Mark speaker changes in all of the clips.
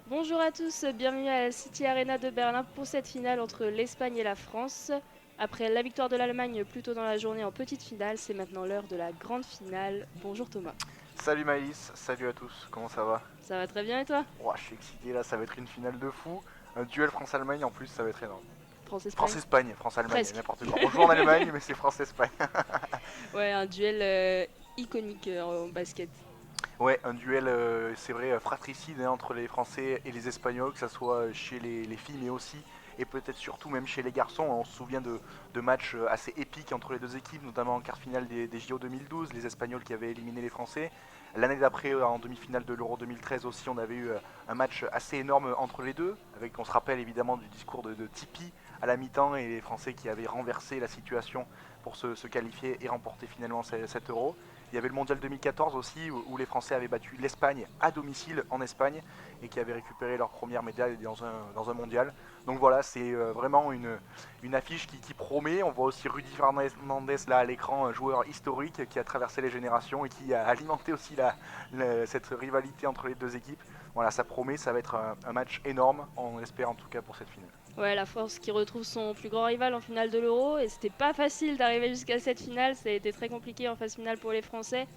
Speaker 1: Bonjour à tous, bienvenue à la City Arena de Berlin pour cette finale entre l'Espagne et la France. Après la victoire de l'Allemagne plus tôt dans la journée en petite finale, c'est maintenant l'heure de la grande finale. Bonjour Thomas.
Speaker 2: Salut Maïs, salut à tous, comment ça va?
Speaker 1: Ça va très bien et toi?
Speaker 2: Ouah, je suis excité là, ça va être une finale de fou. Un duel France-Allemagne en plus, ça va être énorme.
Speaker 1: France-Espagne?
Speaker 2: France-Espagne, France-Allemagne,
Speaker 1: Presque.
Speaker 2: n'importe quoi. On joue en Allemagne, mais c'est France-Espagne.
Speaker 1: Ouais, un duel iconique en basket.
Speaker 2: Ouais, un duel, c'est vrai, fratricide hein, entre les Français et les Espagnols, que ce soit chez les filles, mais aussi, et peut-être surtout même chez les garçons. On se souvient de matchs assez épiques entre les deux équipes, notamment en quart finale des JO 2012, les Espagnols qui avaient éliminé les Français. L'année d'après, en demi-finale de l'Euro 2013 aussi, on avait eu un match assez énorme entre les deux, avec, on se rappelle évidemment du discours de Tipeee à la mi-temps et les Français qui avaient renversé la situation pour se qualifier et remporter finalement cet Euro. Il y avait le mondial 2014 aussi, où les Français avaient battu l'Espagne à domicile en Espagne et qui avaient récupéré leur première médaille dans un mondial. Donc voilà, c'est vraiment une affiche qui promet. On voit aussi Rudy Fernandez là à l'écran, un joueur historique qui a traversé les générations et qui a alimenté aussi cette rivalité entre les deux équipes. Voilà, ça promet, ça va être un match énorme, on espère en tout cas pour cette finale.
Speaker 1: Ouais, la France qui retrouve son plus grand rival en finale de l'Euro et c'était pas facile d'arriver jusqu'à cette finale, ça a été très compliqué en phase finale pour les Français.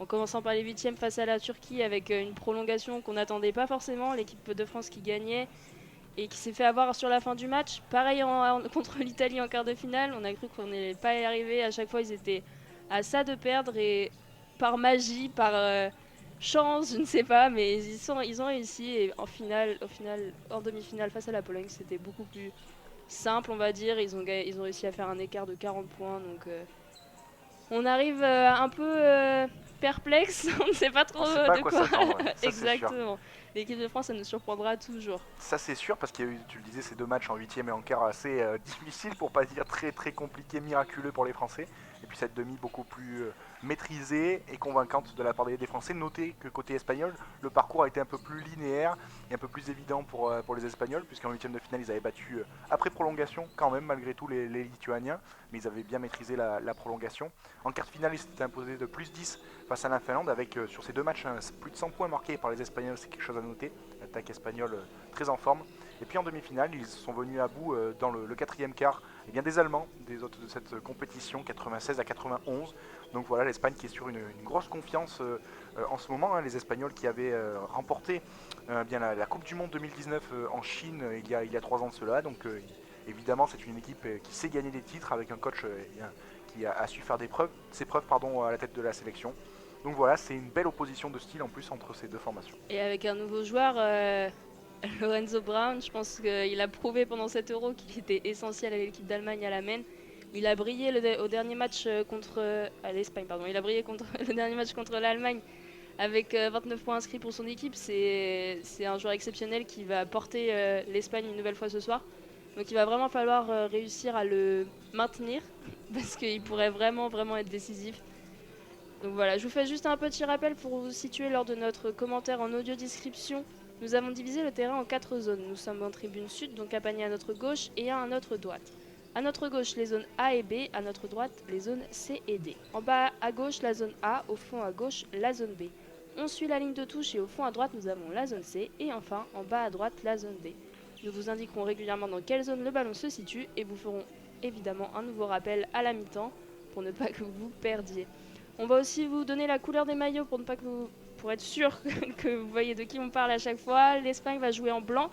Speaker 1: En commençant par les huitièmes face à la Turquie avec une prolongation qu'on n'attendait pas forcément, l'équipe de France qui gagnait et qui s'est fait avoir sur la fin du match. Pareil contre l'Italie en quart de finale, on a cru qu'on n'allait pas y arriver. À chaque fois, ils étaient à ça de perdre et par magie, par chance, je ne sais pas, mais ils ont réussi. Et en demi-finale face à la Pologne, c'était beaucoup plus simple, on va dire. Ils ont réussi à faire un écart de 40 points, donc on arrive un peu perplexe, on ne sait pas
Speaker 2: On
Speaker 1: trop
Speaker 2: ne sait pas à
Speaker 1: de
Speaker 2: quoi
Speaker 1: quoi.
Speaker 2: s'attendre, ouais. Ça c'est sûr.
Speaker 1: Exactement. L'équipe de France, ça nous surprendra toujours.
Speaker 2: Ça c'est sûr parce qu'il y a eu, tu le disais, ces deux matchs en huitième et en quart assez difficiles pour pas dire très très compliqués, miraculeux pour les Français. Et puis cette demi beaucoup plus maîtrisée et convaincante de la part des Français. Notez que côté espagnol, le parcours a été un peu plus linéaire et un peu plus évident pour les Espagnols, puisqu'en huitième de finale ils avaient battu après prolongation quand même malgré tout les Lituaniens, mais ils avaient bien maîtrisé la prolongation. En quart de finale ils s'étaient imposés de plus 10 face à la Finlande avec sur ces deux matchs plus de 100 points marqués par les Espagnols, c'est quelque chose à noter. L'attaque espagnole très en forme. Et puis en demi-finale, ils sont venus à bout dans le quatrième quart et bien des Allemands, des autres de cette compétition, 96 à 91. Donc voilà, l'Espagne qui est sur une grosse confiance en ce moment. Hein, les Espagnols qui avaient remporté bien la Coupe du Monde 2019 en Chine il y a 3 ans de cela. Donc évidemment, c'est une équipe qui sait gagner des titres avec un coach qui a su faire ses preuves à la tête de la sélection. Donc voilà, c'est une belle opposition de style en plus entre ces deux formations.
Speaker 1: Et avec un nouveau joueur, Lorenzo Brown, je pense qu'il a prouvé pendant cet Euro qu'il était essentiel à l'équipe d'Allemagne à la main. Il a brillé au dernier match contre à l'Espagne, pardon. Il a brillé contre le dernier match contre l'Allemagne avec 29 points inscrits pour son équipe. C'est un joueur exceptionnel qui va porter l'Espagne une nouvelle fois ce soir. Donc il va vraiment falloir réussir à le maintenir parce qu'il pourrait vraiment vraiment être décisif. Donc voilà, je vous fais juste un petit rappel pour vous situer lors de notre commentaire en audio description. Nous avons divisé le terrain en 4 zones. Nous sommes en tribune sud, donc un panier à notre gauche et un à notre droite. À notre gauche, les zones A et B, à notre droite, les zones C et D. En bas à gauche, la zone A, au fond à gauche, la zone B. On suit la ligne de touche et au fond à droite, nous avons la zone C et enfin, en bas à droite, la zone D. Nous vous indiquerons régulièrement dans quelle zone le ballon se situe et vous ferons évidemment un nouveau rappel à la mi-temps pour ne pas que vous perdiez. On va aussi vous donner la couleur des maillots pour ne pas que vous, pour être sûr que vous voyez de qui on parle à chaque fois. L'Espagne va jouer en blanc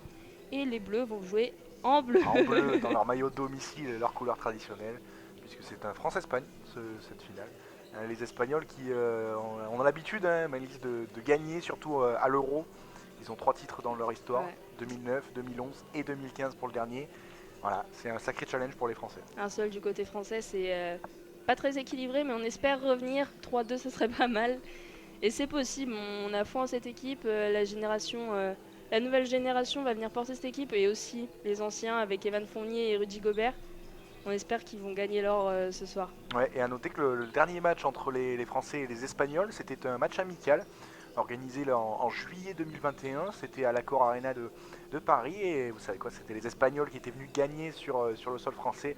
Speaker 1: et les Bleus vont jouer en bleu.
Speaker 2: En bleu dans leur maillot domicile et leur couleur traditionnelle, puisque c'est un France-Espagne, cette finale. Les Espagnols qui ont l'habitude, hein, Maëlys, de gagner, surtout à l'Euro. Ils ont 3 titres dans leur histoire,
Speaker 1: Ouais.
Speaker 2: 2009, 2011 et 2015 pour le dernier. Voilà, c'est un sacré challenge pour les Français.
Speaker 1: Un seul du côté français, c'est pas très équilibré, mais on espère revenir. 3-2, ce serait pas mal. Et c'est possible, on a foi en cette équipe. La nouvelle génération va venir porter cette équipe et aussi les anciens avec Evan Fournier et Rudy Gobert. On espère qu'ils vont gagner l'or ce soir.
Speaker 2: Ouais, et à noter que le dernier match entre les Français et les Espagnols, c'était un match amical. organisé là, en juillet 2021. C'était à l'Accor Arena de Paris. Et vous savez quoi, c'était les Espagnols qui étaient venus gagner sur le sol français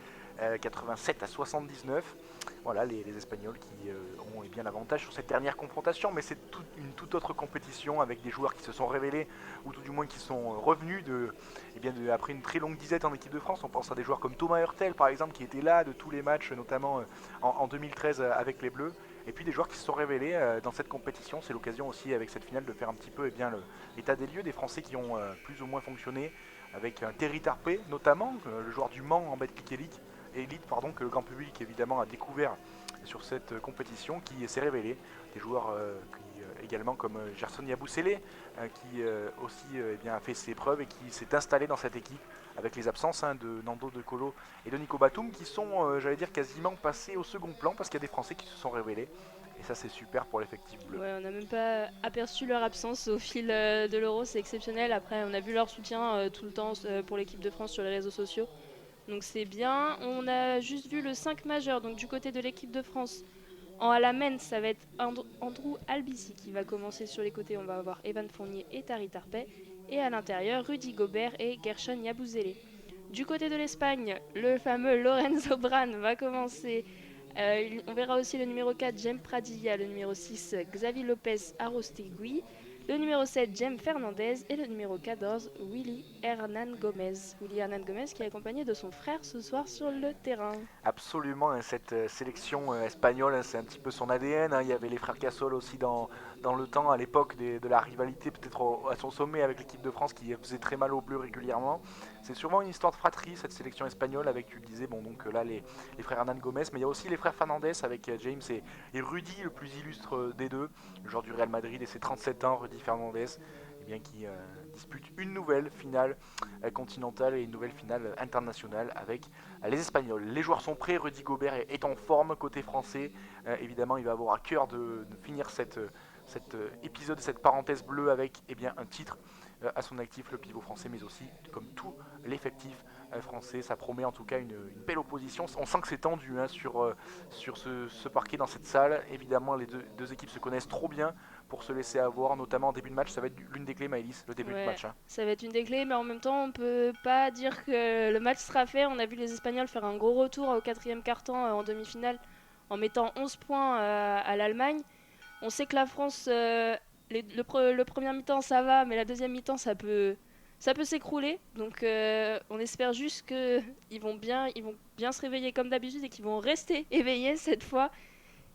Speaker 2: 87 à 79. Voilà, les Espagnols qui ont bien l'avantage sur cette dernière confrontation. Mais c'est une toute autre compétition avec des joueurs qui se sont révélés, ou tout du moins qui sont revenus après une très longue disette en équipe de France. On pense à des joueurs comme Thomas Hurtel par exemple, qui était là de tous les matchs, notamment en 2013 avec les Bleus. Et puis des joueurs qui se sont révélés dans cette compétition. C'est l'occasion aussi avec cette finale de faire un petit peu l'état des lieux des Français qui ont plus ou moins fonctionné, avec Terry Tarpé notamment, le joueur du Mans en Betclic Elite, que le grand public évidemment a découvert sur cette compétition, qui s'est révélé. Des joueurs également comme Gerson Yabusele, qui aussi a fait ses preuves et qui s'est installé dans cette équipe avec les absences de Nando De Colo et de Nico Batum, qui sont, quasiment passés au second plan parce qu'il y a des Français qui se sont révélés. Et ça, c'est super pour l'effectif bleu.
Speaker 1: Ouais, on n'a même pas aperçu leur absence au fil de l'Euro, c'est exceptionnel. Après, on a vu leur soutien tout le temps pour l'équipe de France sur les réseaux sociaux. Donc c'est bien. On a juste vu le 5 majeur, donc du côté de l'équipe de France. À la main, ça va être Andrew Albici qui va commencer sur les côtés. On va avoir Evan Fournier et Tari Tarpey. Et à l'intérieur, Rudy Gobert et Gershon Yabusele. Du côté de l'Espagne, le fameux Lorenzo Bran va commencer. On verra aussi le numéro 4, Jem Pradilla, le numéro 6, Xavi Lopez Arostegui, le numéro 7, Jem Fernandez et le numéro 14, Willy Hernan Gomez. Willy Hernan Gomez qui est accompagné de son frère ce soir sur le terrain.
Speaker 2: Absolument, cette sélection espagnole, c'est un petit peu son ADN. Il y avait les frères Cassol aussi dans le temps, à l'époque de la rivalité peut-être à son sommet avec l'équipe de France, qui faisait très mal aux Bleus régulièrement. C'est sûrement une histoire de fratrie, cette sélection espagnole, avec, tu le disais, donc là les frères Hernan Gomez, mais il y a aussi les frères Fernandez avec James et Rudy, le plus illustre des deux, le joueur du Real Madrid et ses 37 ans, Rudy Fernandez, qui dispute une nouvelle finale continentale et une nouvelle finale internationale avec les Espagnols. Les joueurs sont prêts, Rudy Gobert est en forme côté français. Évidemment, il va avoir à cœur de finir cet épisode, cette parenthèse bleue avec un titre à son actif, le pivot français, mais aussi comme tout l'effectif français. Ça promet en tout cas une belle opposition. On sent que c'est tendu sur ce parquet dans cette salle. Évidemment, les deux équipes se connaissent trop bien pour se laisser avoir, notamment en début de match. Ça va être l'une des clés, Maëlys, le début de match.
Speaker 1: Ça va être une des clés, mais en même temps, on peut pas dire que le match sera fait. On a vu les Espagnols faire un gros retour au quatrième quart-temps en demi-finale en mettant 11 points à l'Allemagne. On sait que la France, le premier mi-temps ça va, mais la deuxième mi-temps ça peut s'écrouler. Donc on espère juste qu'ils vont bien se réveiller comme d'habitude et qu'ils vont rester éveillés cette fois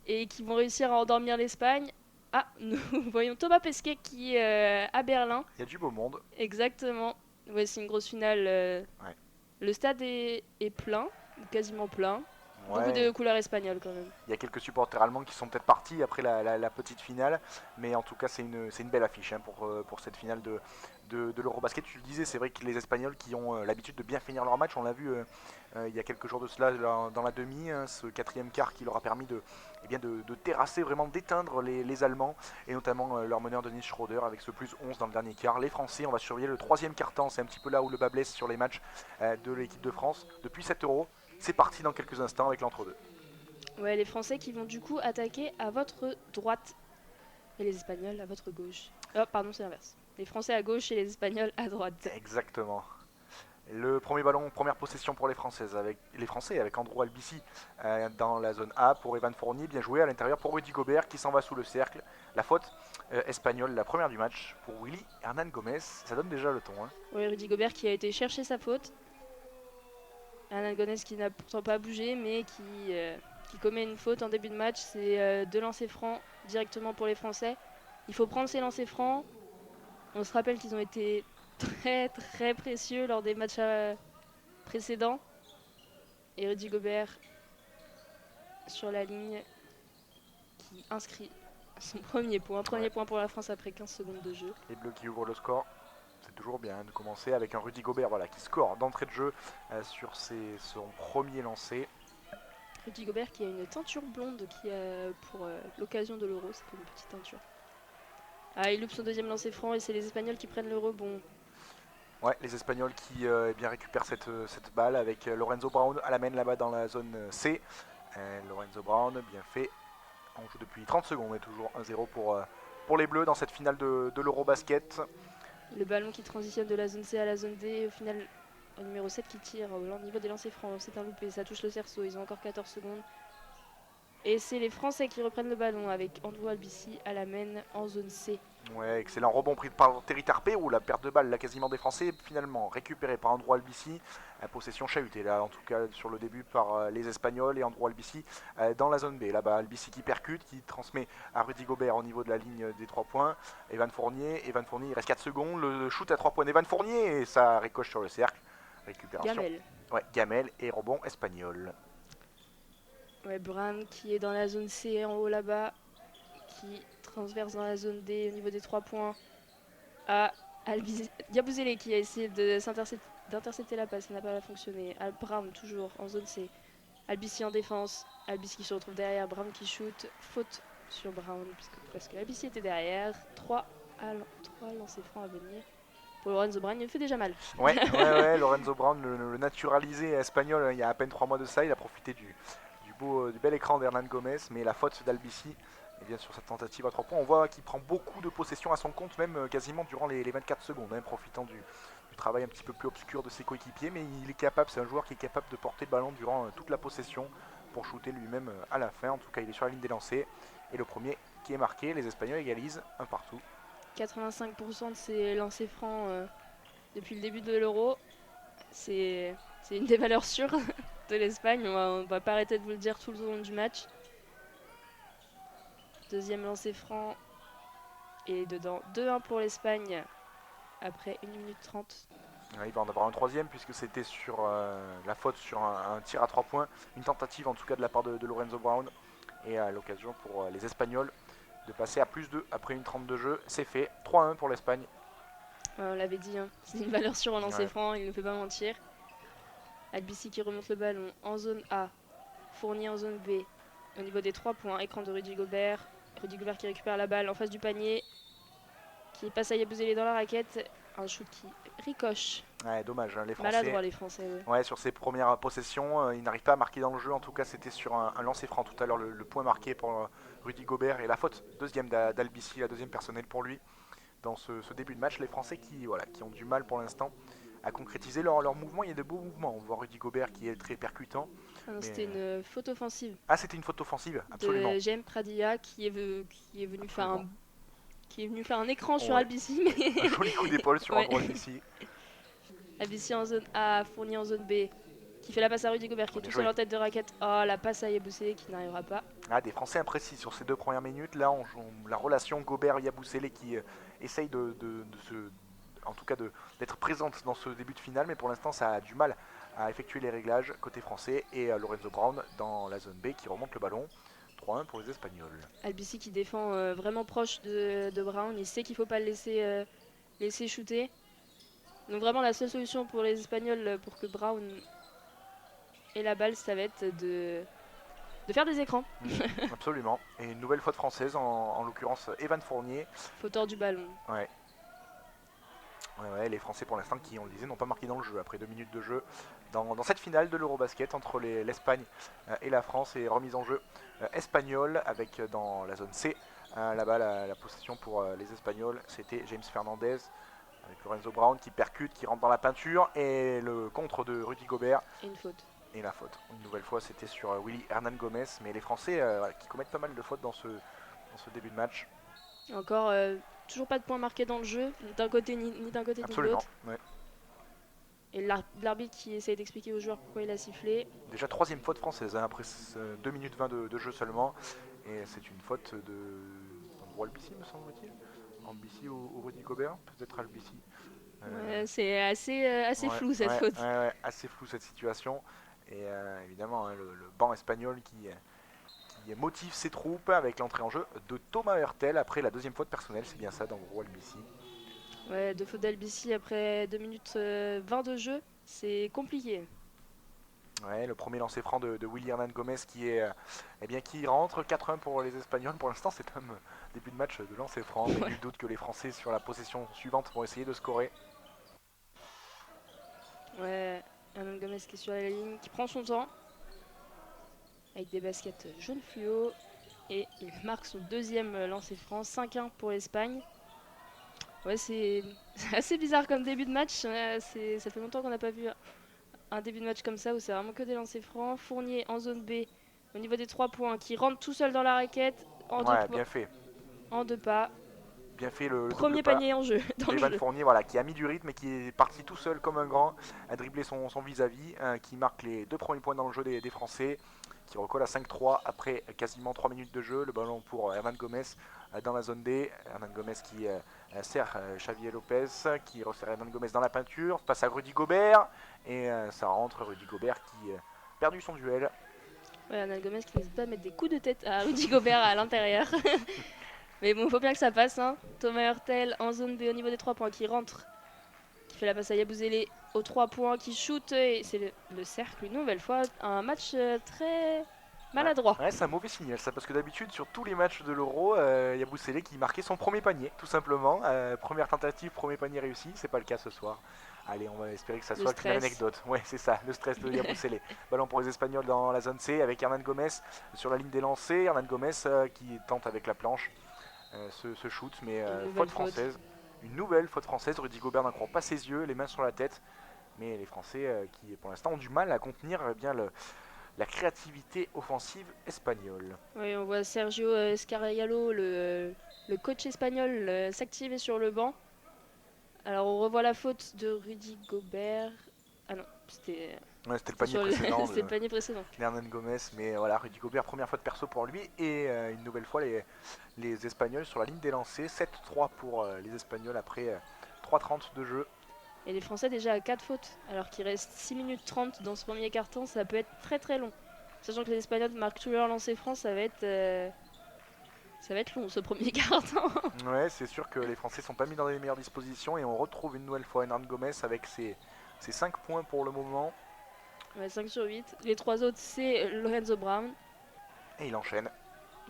Speaker 1: et qu'ils vont réussir à endormir l'Espagne. Ah, nous voyons Thomas Pesquet qui est à Berlin.
Speaker 2: Il y a du beau monde.
Speaker 1: Exactement. Ouais, c'est une grosse finale.
Speaker 2: Ouais.
Speaker 1: Le stade est plein, quasiment plein. Ouais. Beaucoup de couleurs espagnoles quand même.
Speaker 2: Il y a quelques supporters allemands qui sont peut-être partis après la petite finale, mais en tout cas c'est une belle affiche pour cette finale de l'Eurobasket. Tu le disais, c'est vrai que les Espagnols qui ont l'habitude de bien finir leur match, on l'a vu il y a quelques jours de cela dans la demi, ce quatrième quart qui leur a permis de terrasser, vraiment d'éteindre les Allemands, et notamment leur meneur Dennis Schroeder avec ce plus 11 dans le dernier quart. Les Français, on va surveiller le troisième quart-temps, c'est un petit peu là où le bas blesse sur les matchs de l'équipe de France depuis 7 euros. C'est parti dans quelques instants avec l'entre-deux.
Speaker 1: Ouais, les Français qui vont du coup attaquer à votre droite et les Espagnols à votre gauche. Oh, pardon, c'est l'inverse. Les Français à gauche et les Espagnols à droite.
Speaker 2: Exactement. Le premier ballon, première possession pour les Françaises, avec les Français, avec Andrew Albici dans la zone A pour Evan Fournier, bien joué à l'intérieur pour Rudy Gobert qui s'en va sous le cercle. La faute espagnole, la première du match pour Willy Hernan Gomez, ça donne déjà le ton.
Speaker 1: Oui, Rudy Gobert qui a été chercher sa faute. Hernan Gomez qui n'a pourtant pas bougé, mais qui commet une faute en début de match. C'est 2 lancers francs directement pour les Français. Il faut prendre ces lancers francs. On se rappelle qu'ils ont été très très précieux lors des matchs précédents. Et Rudy Gobert sur la ligne qui inscrit son premier point. Premier point pour la France après 15 secondes de jeu.
Speaker 2: Les Bleus qui ouvrent le score. C'est toujours bien de commencer avec un Rudy Gobert qui score d'entrée de jeu sur son premier lancé.
Speaker 1: Rudy Gobert qui a une teinture blonde qui pour l'occasion de l'Euro, c'est une petite teinture. Ah, il loupe son deuxième lancer franc et c'est les Espagnols qui prennent le rebond.
Speaker 2: Ouais, les Espagnols qui récupèrent cette balle avec Lorenzo Brown à la main là-bas dans la zone C. Lorenzo Brown, bien fait. On joue depuis 30 secondes et toujours 1-0 pour pour les Bleus dans cette finale de l'Eurobasket.
Speaker 1: Le ballon qui transitionne de la zone C à la zone D. Et au final, le numéro 7 qui tire au niveau des lancers francs. C'est un loupé, ça touche le cerceau. Ils ont encore 14 secondes. Et c'est les Français qui reprennent le ballon avec Andrew Albici à la main en zone C.
Speaker 2: Ouais, excellent rebond pris par Terry Tarpé où la perte de balle là quasiment des Français finalement récupérée par Andrew Albici. Possession chahutée là en tout cas sur le début par les Espagnols et Andrew Albici dans la zone B. Là-bas Albici qui percute, qui transmet à Rudy Gobert au niveau de la ligne des 3 points. Evan Fournier, il reste 4 secondes, le shoot à 3 points d'Evan Fournier et ça ricoche sur le cercle. Récupération.
Speaker 1: Gamel.
Speaker 2: Ouais, Gamel et rebond espagnol.
Speaker 1: Ouais, Brown qui est dans la zone C en haut là-bas, qui transverse dans la zone D au niveau des 3 points à Yabusele qui a essayé d'intercepter la passe, ça n'a pas fonctionné. Al Brown toujours en zone C. Albici en défense, Albici qui se retrouve derrière, Brown qui shoot, faute sur Brown parce que Albici était derrière. 3 lancers francs à venir. Pour Lorenzo Brown, il me fait déjà mal.
Speaker 2: Ouais, Lorenzo Brown, le naturalisé espagnol, il y a à peine 3 mois de ça, il a profité du bel écran d'Hernan Gomez, mais la faute d'Albici, et bien sûr cette tentative à 3 points, on voit qu'il prend beaucoup de possession à son compte, même quasiment durant les 24 secondes, hein, profitant du travail un petit peu plus obscur de ses coéquipiers, mais il est capable, c'est un joueur qui est capable de porter le ballon durant toute la possession pour shooter lui-même à la fin. En tout cas, il est sur la ligne des lancers, et le premier qui est marqué, les Espagnols égalisent un partout.
Speaker 1: 85% de ses lancers francs depuis le début de l'Euro, c'est une des valeurs sûres de l'Espagne, on va pas arrêter de vous le dire tout le long du match. Deuxième lancer franc et dedans 2-1 pour l'Espagne après 1 minute 30.
Speaker 2: Ouais, il va en avoir un troisième puisque c'était sur la faute sur un tir à 3 points, une tentative en tout cas de la part de Lorenzo Brown, et à l'occasion pour les Espagnols de passer à +2 après une 30 de jeu. C'est fait, 3-1 pour l'Espagne.
Speaker 1: On l'avait dit, hein, c'est une valeur sûre en lancer franc, il ne peut pas mentir. Albici qui remonte le ballon en zone A, Fournier en zone B. Au niveau des 3 points, écran de Rudy Gobert. Rudy Gobert qui récupère la balle en face du panier, qui passe à Yabusele dans la raquette. Un shoot qui ricoche.
Speaker 2: Ouais, dommage, hein, les Français.
Speaker 1: Maladroit les Français.
Speaker 2: Ouais, sur ses premières possessions, ils n'arrivent pas à marquer dans le jeu. En tout cas, c'était sur un lancer franc tout à l'heure, le point marqué pour Rudy Gobert et la faute deuxième d'Albici, la deuxième personnelle pour lui. Dans ce début de match, les Français qui ont du mal pour l'instant à concrétiser leur mouvement. Il y a de beaux mouvements. On voit Rudy Gobert qui est très percutant.
Speaker 1: C'était une faute offensive.
Speaker 2: Ah, c'était une faute offensive, absolument.
Speaker 1: De Jem Pradilla qui est venu faire un écran sur Albici.
Speaker 2: Un joli coup d'épaule sur Albici.
Speaker 1: Albici en zone A, Fournier en zone B, qui fait la passe à Rudy Gobert, qui est tout seul en tête de raquette. Oh, la passe à Yabusele qui n'arrivera pas.
Speaker 2: Ah, des Français imprécis sur ces 2 premières minutes. Là, la relation Gobert-Yabusele qui essaye en tout cas d'être présente dans ce début de finale, mais pour l'instant, ça a du mal à effectuer les réglages côté français, et Lorenzo Brown dans la zone B qui remonte le ballon. 3-1 pour les Espagnols.
Speaker 1: Albici qui défend vraiment proche de Brown, il sait qu'il ne faut pas le laisser shooter. Donc vraiment la seule solution pour les Espagnols pour que Brown ait la balle, ça va être de faire des écrans.
Speaker 2: Absolument. Et une nouvelle faute française, en l'occurrence Evan Fournier.
Speaker 1: Fauteur du ballon.
Speaker 2: Ouais, les Français pour l'instant qui, on le disait, n'ont pas marqué dans le jeu après 2 minutes de jeu dans cette finale de l'Eurobasket entre l'Espagne et la France, et remise en jeu espagnole avec dans la zone C. Là-bas la possession pour les Espagnols, c'était James Fernandez avec Lorenzo Brown qui percute, qui rentre dans la peinture, et le contre de Rudy Gobert.
Speaker 1: Et une faute.
Speaker 2: Et la faute. Une nouvelle fois, c'était sur Willy Hernan Gomez, mais les Français qui commettent pas mal de fautes dans ce début de match.
Speaker 1: Encore toujours pas de points marqués dans le jeu, d'un côté ni d'un côté ni de l'autre.
Speaker 2: Ouais.
Speaker 1: Et l'arbitre qui essaye d'expliquer aux joueurs pourquoi il a sifflé.
Speaker 2: Déjà 3e faute française, hein, après 2 minutes 20 de jeu seulement. Et c'est une faute de Albici, me semble-t-il. Albici ou Rudy Gobert, peut-être Albici.
Speaker 1: C'est assez flou cette faute.
Speaker 2: Assez flou cette situation. Et évidemment, hein, le banc espagnol qui motive ses troupes avec l'entrée en jeu de Thomas Hurtel après la 2e faute personnelle, c'est bien ça, dans Albici.
Speaker 1: Ouais, 2 fautes d'Albici après 2 minutes 20 de jeu, c'est compliqué.
Speaker 2: Ouais, le premier lancer franc de Willy Hernan Gomez qui rentre. 4-1 pour les Espagnols. Pour l'instant, c'est un début de match de lancer franc, mais nul doute que les Français sur la possession suivante vont essayer de scorer.
Speaker 1: Ouais, Hernan Gomez qui est sur la ligne, qui prend son temps avec des baskets jaune fluo. Et il marque son deuxième lancer franc, 5-1 pour l'Espagne. Ouais, c'est assez bizarre comme début de match. Ça fait longtemps qu'on n'a pas vu un début de match comme ça où c'est vraiment que des lancers francs. Fournier en zone B au niveau des 3 points qui rentre tout seul dans la raquette
Speaker 2: Ouais, bien fait.
Speaker 1: en deux pas.
Speaker 2: Bien fait le double
Speaker 1: Premier
Speaker 2: pas
Speaker 1: panier en jeu dans le
Speaker 2: d'Evan
Speaker 1: jeu.
Speaker 2: Fournier, voilà, qui a mis du rythme et qui est parti tout seul comme un grand, a dribblé son vis-à-vis, qui marque les 2 premiers points dans le jeu des Français, qui recolle à 5-3 après quasiment 3 minutes de jeu. Le ballon pour Hernan Gomez dans la zone D. Hernan Gomez qui sert Xavier Lopez, qui resserre Hernan Gomez dans la peinture, passe à Rudy Gobert, et ça rentre Rudy Gobert qui a perdu son duel.
Speaker 1: Ouais, Hernan Gomez qui n'hésite pas à mettre des coups de tête à Rudy Gobert à l'intérieur. Mais bon, faut bien que ça passe. Hein. Thomas Hurtel en zone B au niveau des 3 points qui rentre, qui fait la passe à Yabusele aux 3 points, qui shoot. Et c'est le cercle une nouvelle fois. Un match très maladroit.
Speaker 2: Ouais, c'est un mauvais signal ça, parce que d'habitude sur tous les matchs de l'Euro, il y a Boussélé qui marquait son premier panier, tout simplement. Première tentative, premier panier réussi, c'est pas le cas ce soir. Allez, on va espérer que ça
Speaker 1: Le
Speaker 2: soit qu'une
Speaker 1: stress.
Speaker 2: anecdote. Ouais, c'est ça, le stress de Yabusele. Ballon pour les Espagnols dans la zone C avec Hernan Gomez sur la ligne des lancers. Hernan Gomez qui tente avec la planche ce shoot, mais faute française. Une nouvelle faute française. Rudy Gobert n'en croit pas ses yeux, les mains sur la tête. Mais les Français qui pour l'instant ont du mal à contenir bien la créativité offensive espagnole.
Speaker 1: Oui, on voit Sergio Scariolo, le coach espagnol, s'activer sur le banc. Alors on revoit la faute de Rudy Gobert. Ah non, c'était
Speaker 2: Ouais, c'était le panier précédent
Speaker 1: le panier précédent.
Speaker 2: Hernan Gomez, mais voilà, Rudy Gobert, première fois de perso pour lui, et une nouvelle fois les Espagnols sur la ligne des lancers, 7-3 pour les Espagnols après 3:30 de jeu.
Speaker 1: Et les Français déjà à 4 fautes, alors qu'il reste 6 minutes 30 dans ce premier quart-temps, ça peut être très très long. Sachant que les Espagnols marquent tous leurs lancers francs, ça va être long ce premier quart-temps.
Speaker 2: Ouais, c'est sûr que les Français sont pas mis dans les meilleures dispositions, et on retrouve une nouvelle fois Hernan Gomez avec ses 5 points pour le moment.
Speaker 1: Ouais, 5 sur 8. Les 3 autres, c'est Lorenzo Brown,
Speaker 2: Et il enchaîne.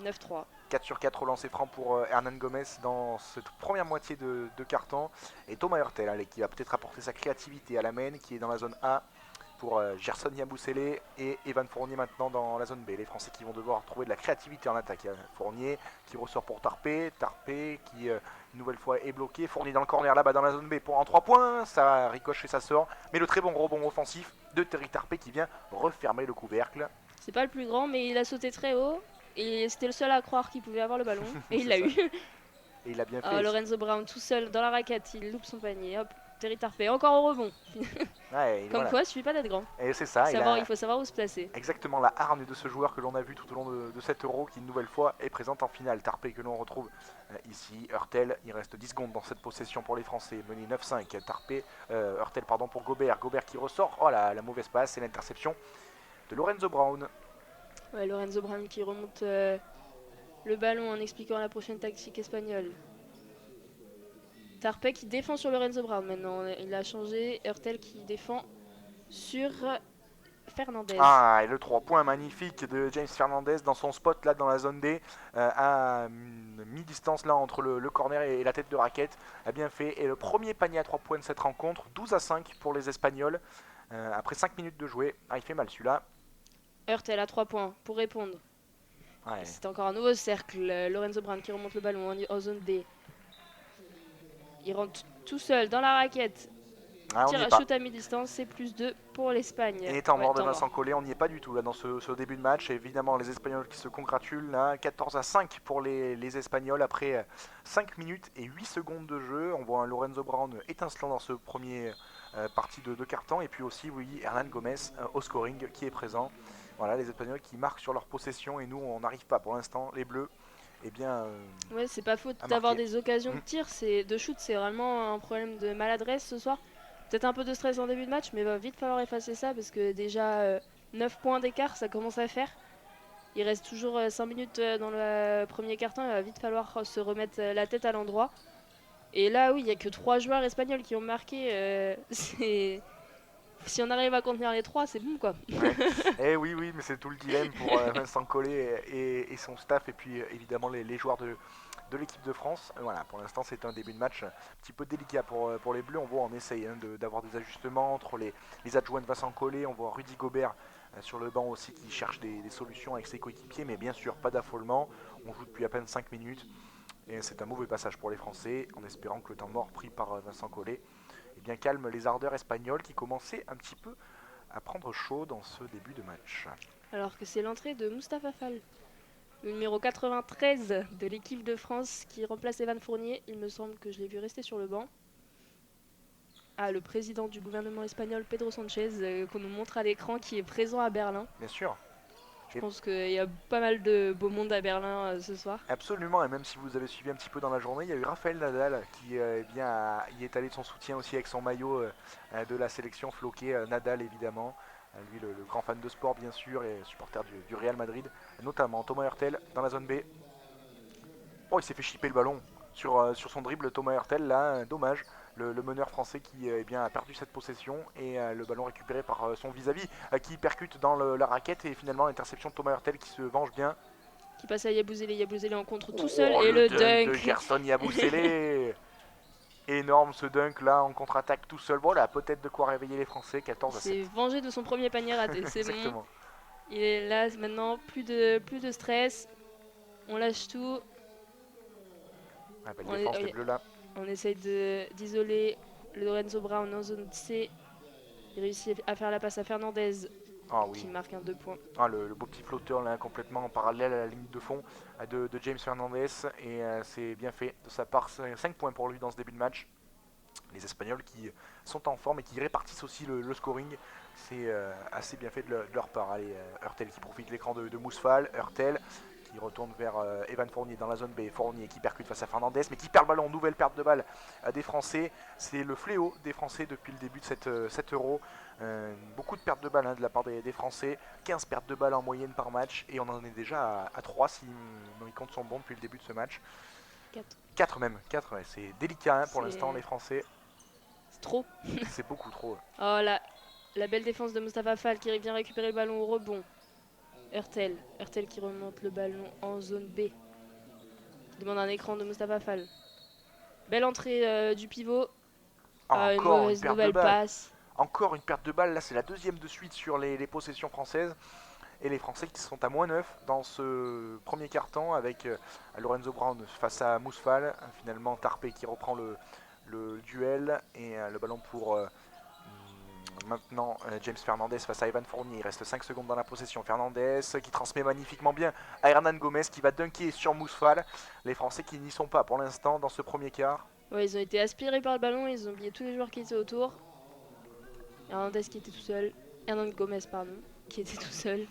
Speaker 1: 9-3.
Speaker 2: 4 sur 4 relancés francs pour Hernan Gomez dans cette première moitié de carton. Et Thomas Hurtel, allez, qui va peut-être apporter sa créativité à la main, qui est dans la zone A pour Gerson Yabusele et Evan Fournier maintenant dans la zone B. Les Français qui vont devoir trouver de la créativité en attaque. Fournier qui ressort pour Tarpé. Tarpé qui, une nouvelle fois, est bloqué. Fournier dans le corner là-bas dans la zone B pour un 3 points. Ça ricoche et ça sort. Mais le très bon rebond offensif de Terry Tarpé qui vient refermer le couvercle.
Speaker 1: C'est pas le plus grand, mais il a sauté très haut. Et c'était le seul à croire qu'il pouvait avoir le ballon. Et il l'a eu.
Speaker 2: Et il a bien fait.
Speaker 1: Lorenzo Brown tout seul dans la raquette, il loupe son panier. Hop, Terry Tarpé encore au rebond.
Speaker 2: Ouais,
Speaker 1: Comme quoi, il suffit pas d'être grand.
Speaker 2: Et c'est ça.
Speaker 1: Il faut savoir où se placer.
Speaker 2: Exactement la hargne de ce joueur que l'on a vu tout au long de cet Euro qui une nouvelle fois est présente en finale. Tarpé que l'on retrouve ici. Hurtel, il reste 10 secondes dans cette possession pour les Français. Mené 9-5. Tarpé, Hurtel pardon pour Gobert. Gobert qui ressort. Oh la mauvaise passe et l'interception de Lorenzo Brown.
Speaker 1: Ouais, Lorenzo Brown qui remonte le ballon en expliquant la prochaine tactique espagnole. Tarpé qui défend sur Lorenzo Brown maintenant. Il a changé. Hurtel qui défend sur Fernandez.
Speaker 2: Ah, et le 3 points magnifique de James Fernandez dans son spot là dans la zone D, à mi-distance là entre le corner et la tête de raquette, a bien fait. Et le premier panier à 3 points de cette rencontre, 12-5 pour les Espagnols, après 5 minutes de jouer. Ah, il fait mal celui-là.
Speaker 1: Hurtel à 3 points pour répondre.
Speaker 2: Ouais.
Speaker 1: C'est encore un nouveau cercle. Lorenzo Brown qui remonte le ballon en zone D. Il rentre tout seul dans la raquette. Tire à shoot à mi-distance, c'est plus 2 pour l'Espagne.
Speaker 2: Et temps mort de Vincent Collet, on n'y est pas du tout là dans ce début de match. Évidemment, les Espagnols qui se congratulent là, 14-5 pour les Espagnols après 5 minutes et 8 secondes de jeu. On voit un Lorenzo Brown étincelant dans ce premier partie de carton. Et puis aussi, oui, Hernan Gomez au scoring qui est présent. Voilà, les Espagnols qui marquent sur leur possession et nous, on n'arrive pas pour l'instant, les Bleus. Eh bien,
Speaker 1: ouais, c'est pas faute d'avoir des occasions de tir, de shoot, c'est vraiment un problème de maladresse ce soir. Peut-être un peu de stress en début de match, mais il va vite falloir effacer ça parce que déjà 9 points d'écart, ça commence à faire. Il reste toujours 5 minutes dans le premier quart-temps, il va vite falloir se remettre la tête à l'endroit. Et là, oui, il n'y a que 3 joueurs espagnols qui ont marqué. Si on arrive à contenir les 3, c'est bon quoi.
Speaker 2: Ouais. Eh oui, mais c'est tout le dilemme pour Vincent Collet et son staff, et puis évidemment les joueurs de l'équipe de France. Voilà, pour l'instant c'est un début de match un petit peu délicat pour les Bleus. On voit, on essaye d'avoir des ajustements entre les adjoints de Vincent Collet. On voit Rudy Gobert sur le banc aussi qui cherche des solutions avec ses coéquipiers, mais bien sûr pas d'affolement, on joue depuis à peine 5 minutes, et c'est un mauvais passage pour les Français, en espérant que le temps mort pris par Vincent Collet eh bien, calme les ardeurs espagnoles qui commençaient un petit peu à prendre chaud dans ce début de match.
Speaker 1: Alors que c'est l'entrée de Mustapha Fall, le numéro 93 de l'équipe de France qui remplace Evan Fournier. Il me semble que je l'ai vu rester sur le banc. Ah, le président du gouvernement espagnol, Pedro Sanchez, qu'on nous montre à l'écran, qui est présent à Berlin.
Speaker 2: Bien sûr.
Speaker 1: Je pense qu'il y a pas mal de beau monde à Berlin ce soir.
Speaker 2: Absolument, et même si vous avez suivi un petit peu dans la journée, il y a eu Rafael Nadal qui y est allé de son soutien aussi avec son maillot de la sélection floqué. Nadal évidemment, lui le grand fan de sport bien sûr et supporter du Real Madrid, notamment Thomas Hurtel dans la zone B. Oh, il s'est fait chipper le ballon sur son dribble Thomas Hurtel là, dommage. Le meneur français qui eh bien, a perdu cette possession et le ballon récupéré par son vis-à-vis qui percute dans la raquette et finalement l'interception de Thomas Hurtel qui se venge bien.
Speaker 1: Qui passe à Yabusele, Yabusele en contre tout seul et le dunk
Speaker 2: de Gerson Yabusele. Énorme ce dunk là en contre-attaque tout seul. Voilà, peut-être de quoi réveiller les Français. 14 à 7.
Speaker 1: Il s'est vengé de son premier panier raté, c'est bon.
Speaker 2: Exactement.
Speaker 1: Il est là maintenant, plus de stress. On lâche tout.
Speaker 2: Ah, belle défense des Bleus là.
Speaker 1: On essaye d'isoler le Lorenzo Brown en zone C. Il réussit à faire la passe à Fernandez qui marque un 2 points.
Speaker 2: Ah, le beau petit flotteur là complètement en parallèle à la ligne de fond de James Fernandez et c'est bien fait de sa part. 5 points pour lui dans ce début de match. Les Espagnols qui sont en forme et qui répartissent aussi le scoring. C'est assez bien fait de leur part. Allez, Hurtel qui profite de l'écran de Mousfal. Hurtel qui retourne vers Evan Fournier dans la zone B. Fournier qui percute face à Fernandez, mais qui perd le ballon. Nouvelle perte de balle des Français. C'est le fléau des Français depuis le début de cet Euro. Beaucoup de pertes de balles de la part des Français. 15 pertes de balles en moyenne par match. Et on en est déjà à 3 si mes comptes sont bons depuis le début de ce match. 4 même. 4, ouais. C'est délicat pour l'instant les Français.
Speaker 1: C'est trop.
Speaker 2: C'est beaucoup trop.
Speaker 1: Oh la belle défense de Mustapha Fall qui vient récupérer le ballon au rebond. Hurtel qui remonte le ballon en zone B. Qui demande un écran de Mustapha Fall. Belle entrée du pivot. Une mauvaise nouvelle passe.
Speaker 2: Encore une perte de balle. Là, c'est la deuxième de suite sur les possessions françaises. Et les Français qui sont à moins 9 dans ce premier quart-temps avec Lorenzo Brown face à Mousfal. Finalement, Tarpé qui reprend le duel. Et le ballon pour maintenant James Fernandez face à Evan Fournier. Il reste 5 secondes dans la possession. Fernandez qui transmet magnifiquement bien à Hernan Gomez qui va dunker sur Mousfal. Les Français qui n'y sont pas pour l'instant dans ce premier quart.
Speaker 1: Ouais, ils ont été aspirés par le ballon. Ils ont oublié tous les joueurs qui étaient autour. Hernandez qui était tout seul. Hernan Gomez, pardon, qui était tout seul.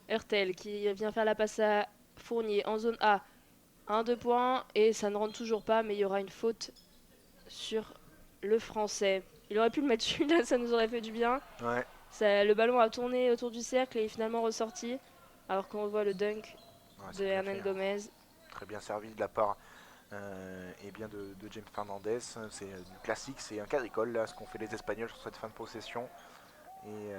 Speaker 1: Hurtel qui vient faire la passe à Fournier en zone A. 1-2 points et ça ne rentre toujours pas, mais il y aura une faute sur le Français. Il aurait pu le mettre celui-là, ça nous aurait fait du bien.
Speaker 2: Ouais.
Speaker 1: Le ballon a tourné autour du cercle et est finalement ressorti. Alors qu'on voit le dunk de Hernan Gomez.
Speaker 2: Très bien servi de la part et bien de James Fernandez. C'est du classique, c'est un cas d'école là, ce qu'ont fait les Espagnols sur cette fin de possession. Et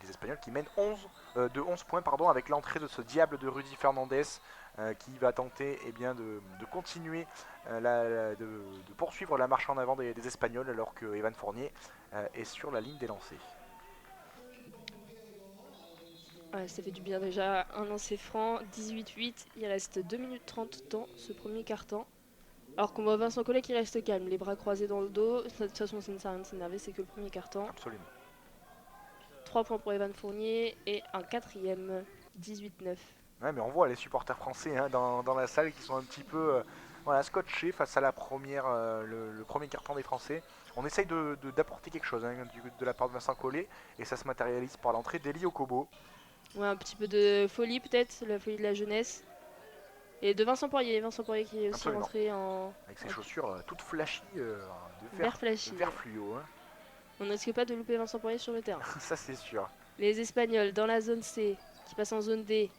Speaker 2: les Espagnols qui mènent 11 points pardon, avec l'entrée de ce diable de Rudy Fernandez qui va tenter eh bien, de continuer, de poursuivre la marche en avant des Espagnols alors que Evan Fournier est sur la ligne des lancers.
Speaker 1: Ouais, ça fait du bien déjà, un lancer franc, 18-8, il reste 2 minutes 30 dans ce premier quart-temps. Alors qu'on voit Vincent Collet qui reste calme, les bras croisés dans le dos, de toute façon ça ne sert à rien de s'énerver, c'est que le premier quart-temps.
Speaker 2: Absolument.
Speaker 1: 3 points pour Evan Fournier et un quatrième, 18-9.
Speaker 2: Ouais, mais on voit les supporters français dans la salle qui sont un petit peu scotchés face à le premier quart-temps des Français. On essaye d'apporter quelque chose de la part de Vincent Collet et ça se matérialise par l'entrée d'Eli Okobo.
Speaker 1: Ouais, un petit peu de folie peut-être, la folie de la jeunesse. Et de Vincent Poirier qui est aussi rentré
Speaker 2: avec ses chaussures toutes flashy, de
Speaker 1: vert
Speaker 2: fluo. Hein.
Speaker 1: On ne risque pas de louper Vincent Poirier sur le terrain.
Speaker 2: Ça c'est sûr.
Speaker 1: Les Espagnols dans la zone C, qui passent en zone D,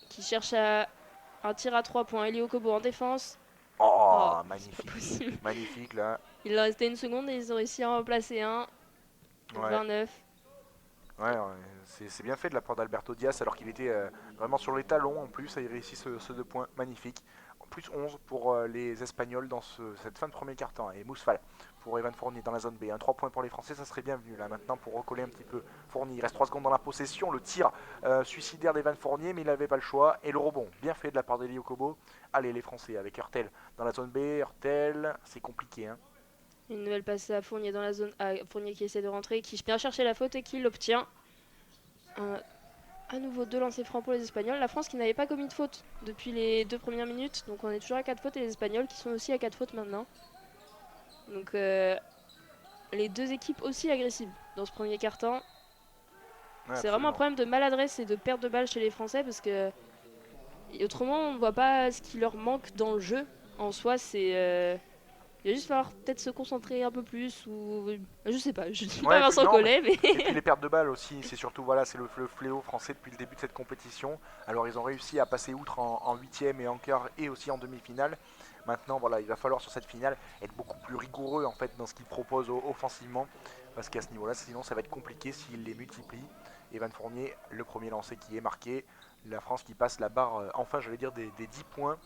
Speaker 1: qui cherchent un tir à 3 points. Eli Okobo en défense.
Speaker 2: Oh magnifique. Magnifique là.
Speaker 1: Il leur restait une seconde et ils ont réussi à en placer un. 29.
Speaker 2: Ouais, c'est bien fait de la part d'Alberto Diaz alors qu'il était vraiment sur les talons en plus. Il réussit ce 2 points magnifique. plus 11 pour les Espagnols dans cette fin de premier quart-temps. Et Mousfal pour Evan Fournier dans la zone B. 3 points pour les Français, ça serait bienvenu là maintenant pour recoller un petit peu Fournier. Il reste 3 secondes dans la possession. Le tir suicidaire d'Evan Fournier, mais il n'avait pas le choix. Et le rebond, bien fait de la part d'Eli Okobo. Allez, les Français avec Hurtel dans la zone B. Hurtel, c'est compliqué. Hein.
Speaker 1: Une nouvelle passe à Fournier dans la zone A. Fournier qui essaie de rentrer, qui vient chercher la faute et qui l'obtient. À nouveau 2 lancers francs pour les Espagnols. La France qui n'avait pas commis de faute depuis les 2 premières minutes. Donc on est toujours à 4 fautes et les Espagnols qui sont aussi à 4 fautes maintenant. Donc les deux équipes aussi agressives dans ce premier quart-temps.
Speaker 2: Ouais,
Speaker 1: c'est vraiment un problème de maladresse et de perte de balle chez les Français parce que autrement on ne voit pas ce qui leur manque dans le jeu. En soi c'est... il va juste falloir peut-être se concentrer un peu plus ou... Je sais pas, je dis pas Vincent Collet mais...
Speaker 2: Et puis les pertes de balles aussi, c'est surtout voilà, c'est le fléau français depuis le début de cette compétition. Alors ils ont réussi à passer outre en huitième et en quart et aussi en demi-finale. Maintenant voilà, il va falloir sur cette finale être beaucoup plus rigoureux en fait dans ce qu'ils proposent offensivement. Parce qu'à ce niveau-là, sinon ça va être compliqué s'ils les multiplient. Evan Fournier, le premier lancé qui est marqué. La France qui passe la barre, enfin j'allais dire des 10 points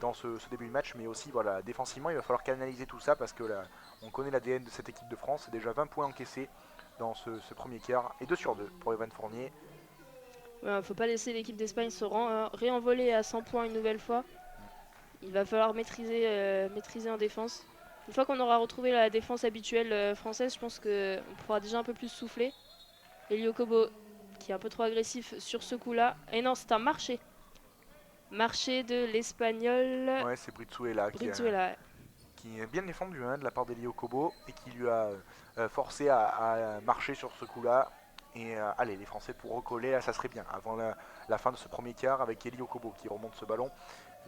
Speaker 2: dans ce début de match, mais aussi voilà, défensivement il va falloir canaliser tout ça parce que là, on connaît l'ADN de cette équipe de France. C'est déjà 20 points encaissés dans ce premier quart et 2 sur 2 pour Evan Fournier.
Speaker 1: Ouais, faut pas laisser l'équipe d'Espagne se réenvoler à 100 points une nouvelle fois. Il va falloir maîtriser en défense. Une fois qu'on aura retrouvé la défense habituelle française, je pense qu'on pourra déjà un peu plus souffler. Eli Okobo qui est un peu trop agressif sur ce coup-là. Et non, c'est un marché. Marché de l'Espagnol.
Speaker 2: Ouais, c'est Brizuela qui est bien défendu hein, de la part d'Eli Okobo et qui lui a forcé à marcher sur ce coup-là. Et allez, les Français pour recoller, là, ça serait bien avant la fin de ce premier quart avec Eli Okobo qui remonte ce ballon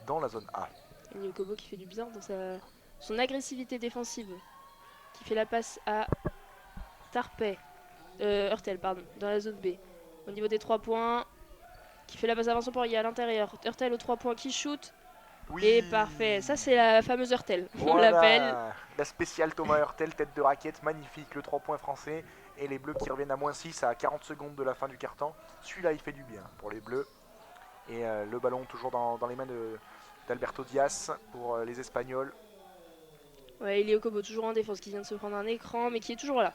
Speaker 2: dans la zone A.
Speaker 1: Eli Okobo qui fait du bien dans son agressivité défensive, qui fait la passe à Hurtel, pardon, dans la zone B. Au niveau des 3 points, qui fait la passe à Vincent Poirier à l'intérieur. Hurtel aux 3 points qui shoot.
Speaker 2: Oui.
Speaker 1: Et parfait, ça c'est la fameuse Hurtel,
Speaker 2: voilà.
Speaker 1: On l'appelle.
Speaker 2: La spéciale Thomas Hurtel, tête de raquette, magnifique, le 3 points français. Et les Bleus qui reviennent à moins 6 à 40 secondes de la fin du quart-temps. Celui-là il fait du bien pour les Bleus. Et le ballon toujours dans les mains d'Alberto Diaz pour les Espagnols.
Speaker 1: Ouais, Eli Okobo toujours en défense qui vient de se prendre un écran mais qui est toujours là.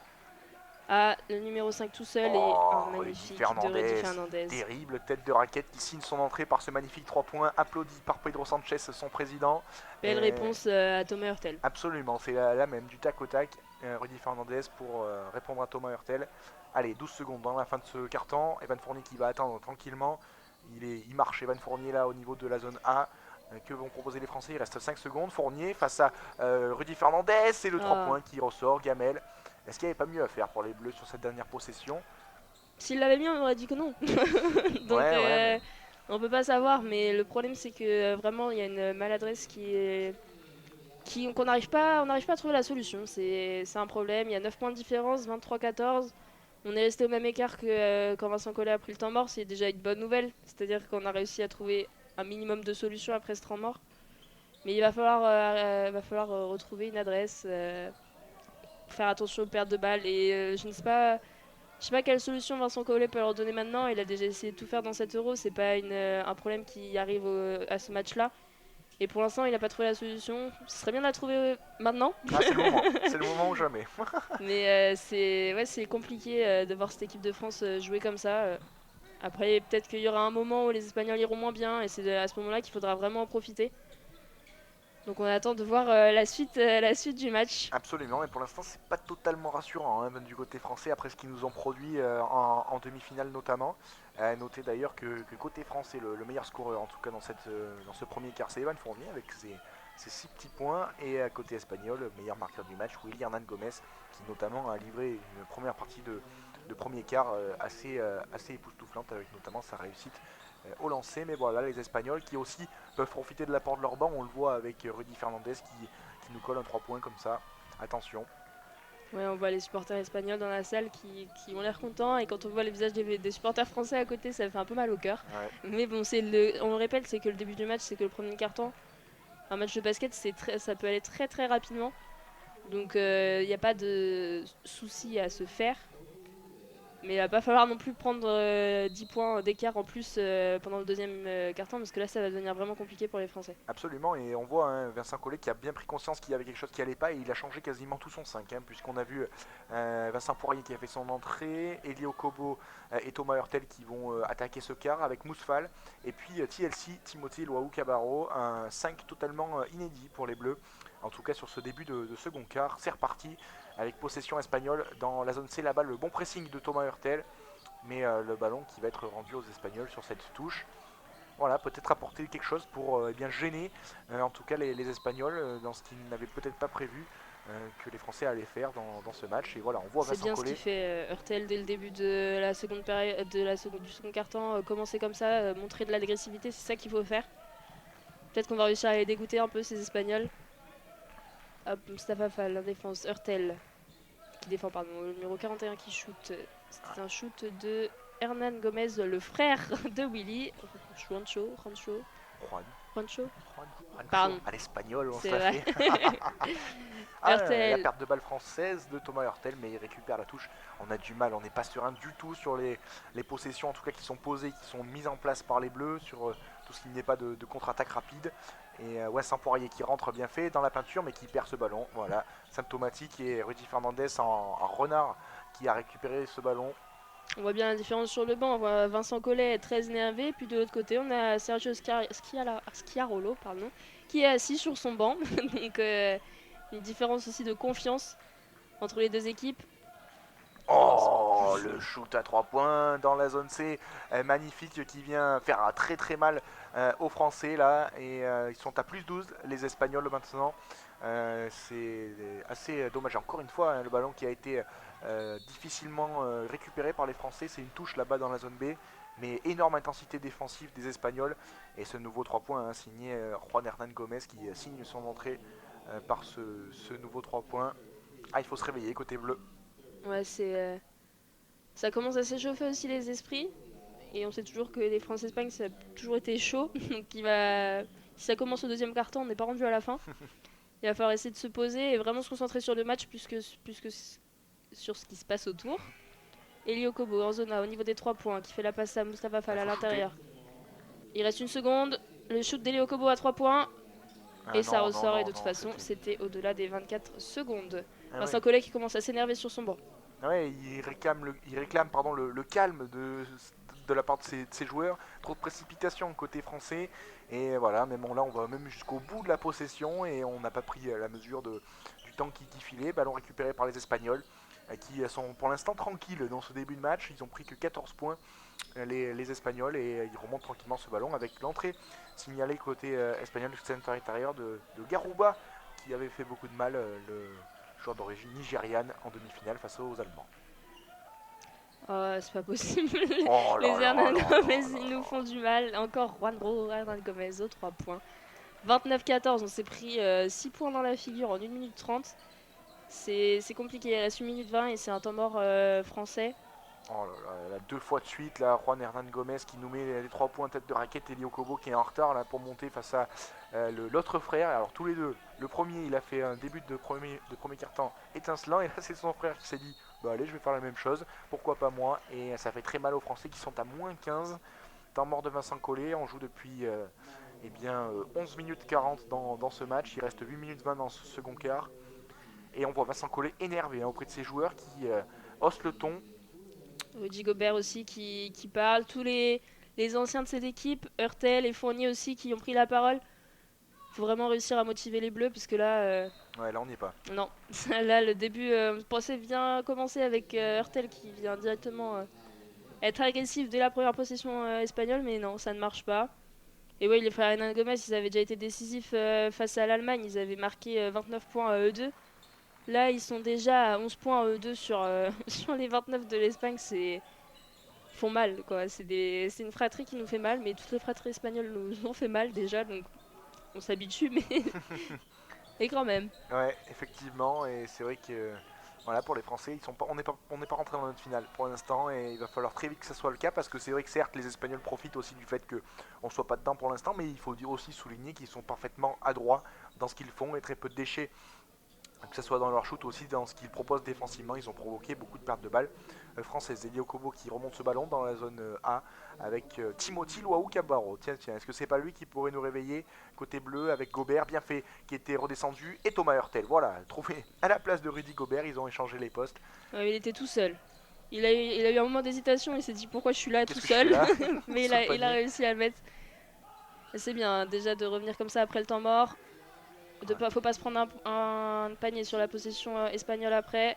Speaker 1: Ah, le numéro 5 tout seul et un magnifique de Rudy Fernandez.
Speaker 2: Terrible tête de raquette qui signe son entrée par ce magnifique 3 points, applaudi par Pedro Sanchez, son président.
Speaker 1: Belle réponse à Thomas Hurtel.
Speaker 2: Absolument, c'est la même, du tac au tac. Rudy Fernandez pour répondre à Thomas Hurtel. Allez, 12 secondes dans la fin de ce quart-temps. Evan Fournier qui va attendre tranquillement. Il marche, Evan Fournier là au niveau de la zone A. Que vont proposer les Français? Il reste 5 secondes. Fournier face à Rudy Fernandez. C'est le 3 points qui ressort. Gamel. Est-ce qu'il n'y avait pas mieux à faire pour les Bleus sur cette dernière possession?
Speaker 1: S'il l'avait mis, on aurait dit que non. Donc on peut pas savoir, mais le problème c'est que vraiment il y a une maladresse qu'on n'arrive pas à trouver la solution. C'est un problème. Il y a 9 points de différence, 23-14. On est resté au même écart que quand Vincent Collet a pris le temps mort. C'est déjà une bonne nouvelle. C'est-à-dire qu'on a réussi à trouver un minimum de solutions après ce temps mort. Mais il va falloir retrouver une adresse, faire attention aux pertes de balles. Et je ne sais pas quelle solution Vincent Collet peut leur donner maintenant. Il a déjà essayé de tout faire dans cet Euro. C'est pas un problème qui arrive à ce match-là. Et pour l'instant, il n'a pas trouvé la solution. Ce serait bien de la trouver maintenant.
Speaker 2: Ah, c'est le moment. C'est le moment ou jamais.
Speaker 1: Mais c'est compliqué de voir cette équipe de France jouer comme ça. Après, peut-être qu'il y aura un moment où les Espagnols iront moins bien. Et c'est à ce moment-là qu'il faudra vraiment en profiter. Donc on attend de voir la suite du match.
Speaker 2: Absolument, mais pour l'instant c'est pas totalement rassurant hein, du côté français après ce qu'ils nous ont produit en demi-finale notamment. Notez d'ailleurs que côté français le meilleur scoreur en tout cas dans ce premier quart c'est Evan Fournier avec ses 6 petits points et à côté espagnol le meilleur marqueur du match Willy Hernan Gomez qui notamment a livré une première partie de premier quart assez époustouflante avec notamment sa réussite au lancer, mais voilà les Espagnols qui aussi peuvent profiter de l'apport de leur banc, on le voit avec Rudy Fernandez qui nous colle un 3 points comme ça, attention.
Speaker 1: Ouais, on voit les supporters espagnols dans la salle qui ont l'air contents et quand on voit les visages des supporters français à côté ça fait un peu mal au cœur. Ouais. Mais bon, on le répète, c'est que le début du match, c'est que le premier quart-temps, un match de basket ça peut aller très très rapidement, donc il n'y a pas de souci à se faire. Mais il va pas falloir non plus prendre 10 points d'écart en plus pendant le deuxième quart-temps, parce que là, ça va devenir vraiment compliqué pour les Français.
Speaker 2: Absolument, et on voit Vincent Collet qui a bien pris conscience qu'il y avait quelque chose qui allait pas et il a changé quasiment tout son 5, puisqu'on a vu Vincent Poirier qui a fait son entrée, Elio Kobo et Thomas Hurtel qui vont attaquer ce quart avec Mousfal, et puis TLC, Timothée Loaou Cabarro, un 5 totalement inédit pour les Bleus, en tout cas sur ce début de second quart. C'est reparti avec possession espagnole dans la zone C, là-bas le bon pressing de Thomas Hurtel, mais le ballon qui va être rendu aux Espagnols sur cette touche. Voilà, peut-être apporter quelque chose pour eh bien gêner en tout cas les Espagnols dans ce qu'ils n'avaient peut-être pas prévu que les Français allaient faire dans ce match. Et voilà, on voit
Speaker 1: C'est
Speaker 2: Vincent
Speaker 1: bien ce
Speaker 2: Collet.
Speaker 1: qu'il fait Hurtel dès le début de la seconde période, du second quart-temps, commencer comme ça, montrer de l'agressivité, c'est ça qu'il faut faire. Peut-être qu'on va réussir à les dégoûter un peu ces Espagnols. Hop, Mustafa Fall en défense, Hurtel qui défend, pardon, le numéro 41 qui shoot. C'était un shoot de Hernan Gomez, le frère de Willy. Juancho,
Speaker 2: Juan,
Speaker 1: Juancho,
Speaker 2: Juancho,
Speaker 1: pardon,
Speaker 2: à l'espagnol, on se
Speaker 1: c'est
Speaker 2: l'a
Speaker 1: vrai.
Speaker 2: fait. La
Speaker 1: Hurtel,
Speaker 2: perte de balle française de Thomas Hurtel, mais il récupère la touche. On a du mal, on n'est pas serein du tout sur les possessions, en tout cas qui sont posées, qui sont mises en place par les Bleus, sur tout ce qui n'est pas de contre-attaque rapide. Et Vincent Poirier qui rentre bien fait dans la peinture, mais qui perd ce ballon. Voilà, symptomatique, et Rudy Fernandez en renard qui a récupéré ce ballon.
Speaker 1: on voit bien la différence sur le banc. On voit Vincent Collet très énervé, puis de l'autre côté, on a Sergio Schiarolo, pardon, qui est assis sur son banc. Donc une différence aussi de confiance entre les deux équipes.
Speaker 2: Oh, le shoot à 3 points dans la zone C, magnifique, qui vient faire très très mal aux Français là, et ils sont à plus 12 les Espagnols maintenant. C'est assez dommage, encore une fois, le ballon qui a été difficilement récupéré par les Français. C'est une touche là-bas dans la zone B, mais énorme intensité défensive des Espagnols, et ce nouveau 3 points signé Juan Hernan Gomez qui signe son entrée par ce nouveau 3 points. Ah, il faut se réveiller côté bleu.
Speaker 1: Ouais, ça commence à s'échauffer aussi les esprits. Et on sait toujours que les France-Espagne, ça a toujours été chaud. Donc si ça commence au deuxième quart-temps, on n'est pas rendu à la fin. Il va falloir essayer de se poser et vraiment se concentrer sur le match plus que sur ce qui se passe autour. Elio Kobo en zone A au niveau des 3 points qui fait la passe à Mustafa Fall à l'intérieur. Il reste une seconde. Le shoot d'Elio Kobo à 3 points. Et ça ressort, et de toute façon, c'était au-delà des 24 secondes. Vincent Collet qui commence à s'énerver sur son banc.
Speaker 2: Ouais, il réclame le calme de la part de ses joueurs. Trop de précipitation côté français. Et voilà, même là, on va même jusqu'au bout de la possession et on n'a pas pris la mesure du temps qui filait. Ballon récupéré par les Espagnols qui sont pour l'instant tranquilles dans ce début de match. Ils ont pris que 14 points, les Espagnols, et ils remontent tranquillement ce ballon avec l'entrée signalée côté espagnol du centre intérieur de Garouba qui avait fait beaucoup de mal, le joueur d'origine nigériane, en demi-finale face aux Allemands.
Speaker 1: Oh, c'est pas possible.
Speaker 2: Oh
Speaker 1: Les
Speaker 2: là là
Speaker 1: Hernan
Speaker 2: là
Speaker 1: Gomez,
Speaker 2: là
Speaker 1: ils
Speaker 2: là.
Speaker 1: nous font du mal. Encore Juanro Hernan Gomez aux 3 points. 29-14, on s'est pris 6 points dans la figure en 1 minute 30. C'est compliqué, il reste 1 minute 20 et c'est un temps mort français.
Speaker 2: Oh là là, 2 fois de suite, là, Juan Hernan Gomez qui nous met les 3 points tête de raquette, Elio Kobo qui est en retard là, pour monter face à l'autre frère. Alors tous les deux, le premier il a fait un début de premier quart-temps étincelant, et là c'est son frère qui s'est dit bah allez, je vais faire la même chose, pourquoi pas moi, et ça fait très mal aux Français qui sont à moins 15. Temps mort de Vincent Collet, on joue depuis 11 minutes 40 dans ce match, il reste 8 minutes 20 dans ce second quart, et on voit Vincent Collet énervé auprès de ses joueurs qui haussent le ton.
Speaker 1: Rudy Gobert aussi qui parle. Tous les anciens de cette équipe, Hurtel et Fournier aussi qui ont pris la parole. Faut vraiment réussir à motiver les Bleus parce que là,
Speaker 2: Ouais, là on n'y est pas.
Speaker 1: non. Là, le début, je pensais bien commencer avec Hurtel qui vient directement être agressif dès la première possession espagnole, mais non, ça ne marche pas. Et oui, les frères Hernan Gomez, ils avaient déjà été décisifs face à l'Allemagne. Ils avaient marqué 29 points à eux deux. Là, ils sont déjà à 11 points à eux deux sur, sur les 29 de l'Espagne. Ils font mal, quoi. C'est une fratrie qui nous fait mal, mais toutes les fratries espagnoles nous ont fait mal déjà, donc on s'habitue, mais et quand même.
Speaker 2: Ouais, effectivement, et c'est vrai que voilà, pour les Français, on n'est pas rentré dans notre finale pour l'instant, et il va falloir très vite que ça soit le cas, parce que c'est vrai que certes les Espagnols profitent aussi du fait qu'on soit pas dedans pour l'instant, mais il faut aussi souligner qu'ils sont parfaitement adroits dans ce qu'ils font, et très peu de déchets Que ce soit dans leur shoot aussi, dans ce qu'ils proposent défensivement, ils ont provoqué beaucoup de pertes de balles françaises. Elio Kobo qui remonte ce ballon dans la zone A avec Timothy Luau Cabarro. Tiens, est-ce que c'est pas lui qui pourrait nous réveiller côté bleu avec Gobert, bien fait, qui était redescendu, et Thomas Hurtel. Voilà, trouvé à la place de Rudy Gobert, ils ont échangé les postes.
Speaker 1: Il était tout seul. Il a eu un moment d'hésitation, il s'est dit pourquoi je suis là tout
Speaker 2: Qu'est-ce que je suis
Speaker 1: seul,
Speaker 2: là
Speaker 1: mais
Speaker 2: Sur le
Speaker 1: il a
Speaker 2: panier.
Speaker 1: réussi à le mettre. Et c'est bien déjà de revenir comme ça après le temps mort. Faut pas se prendre un panier sur la possession espagnole après.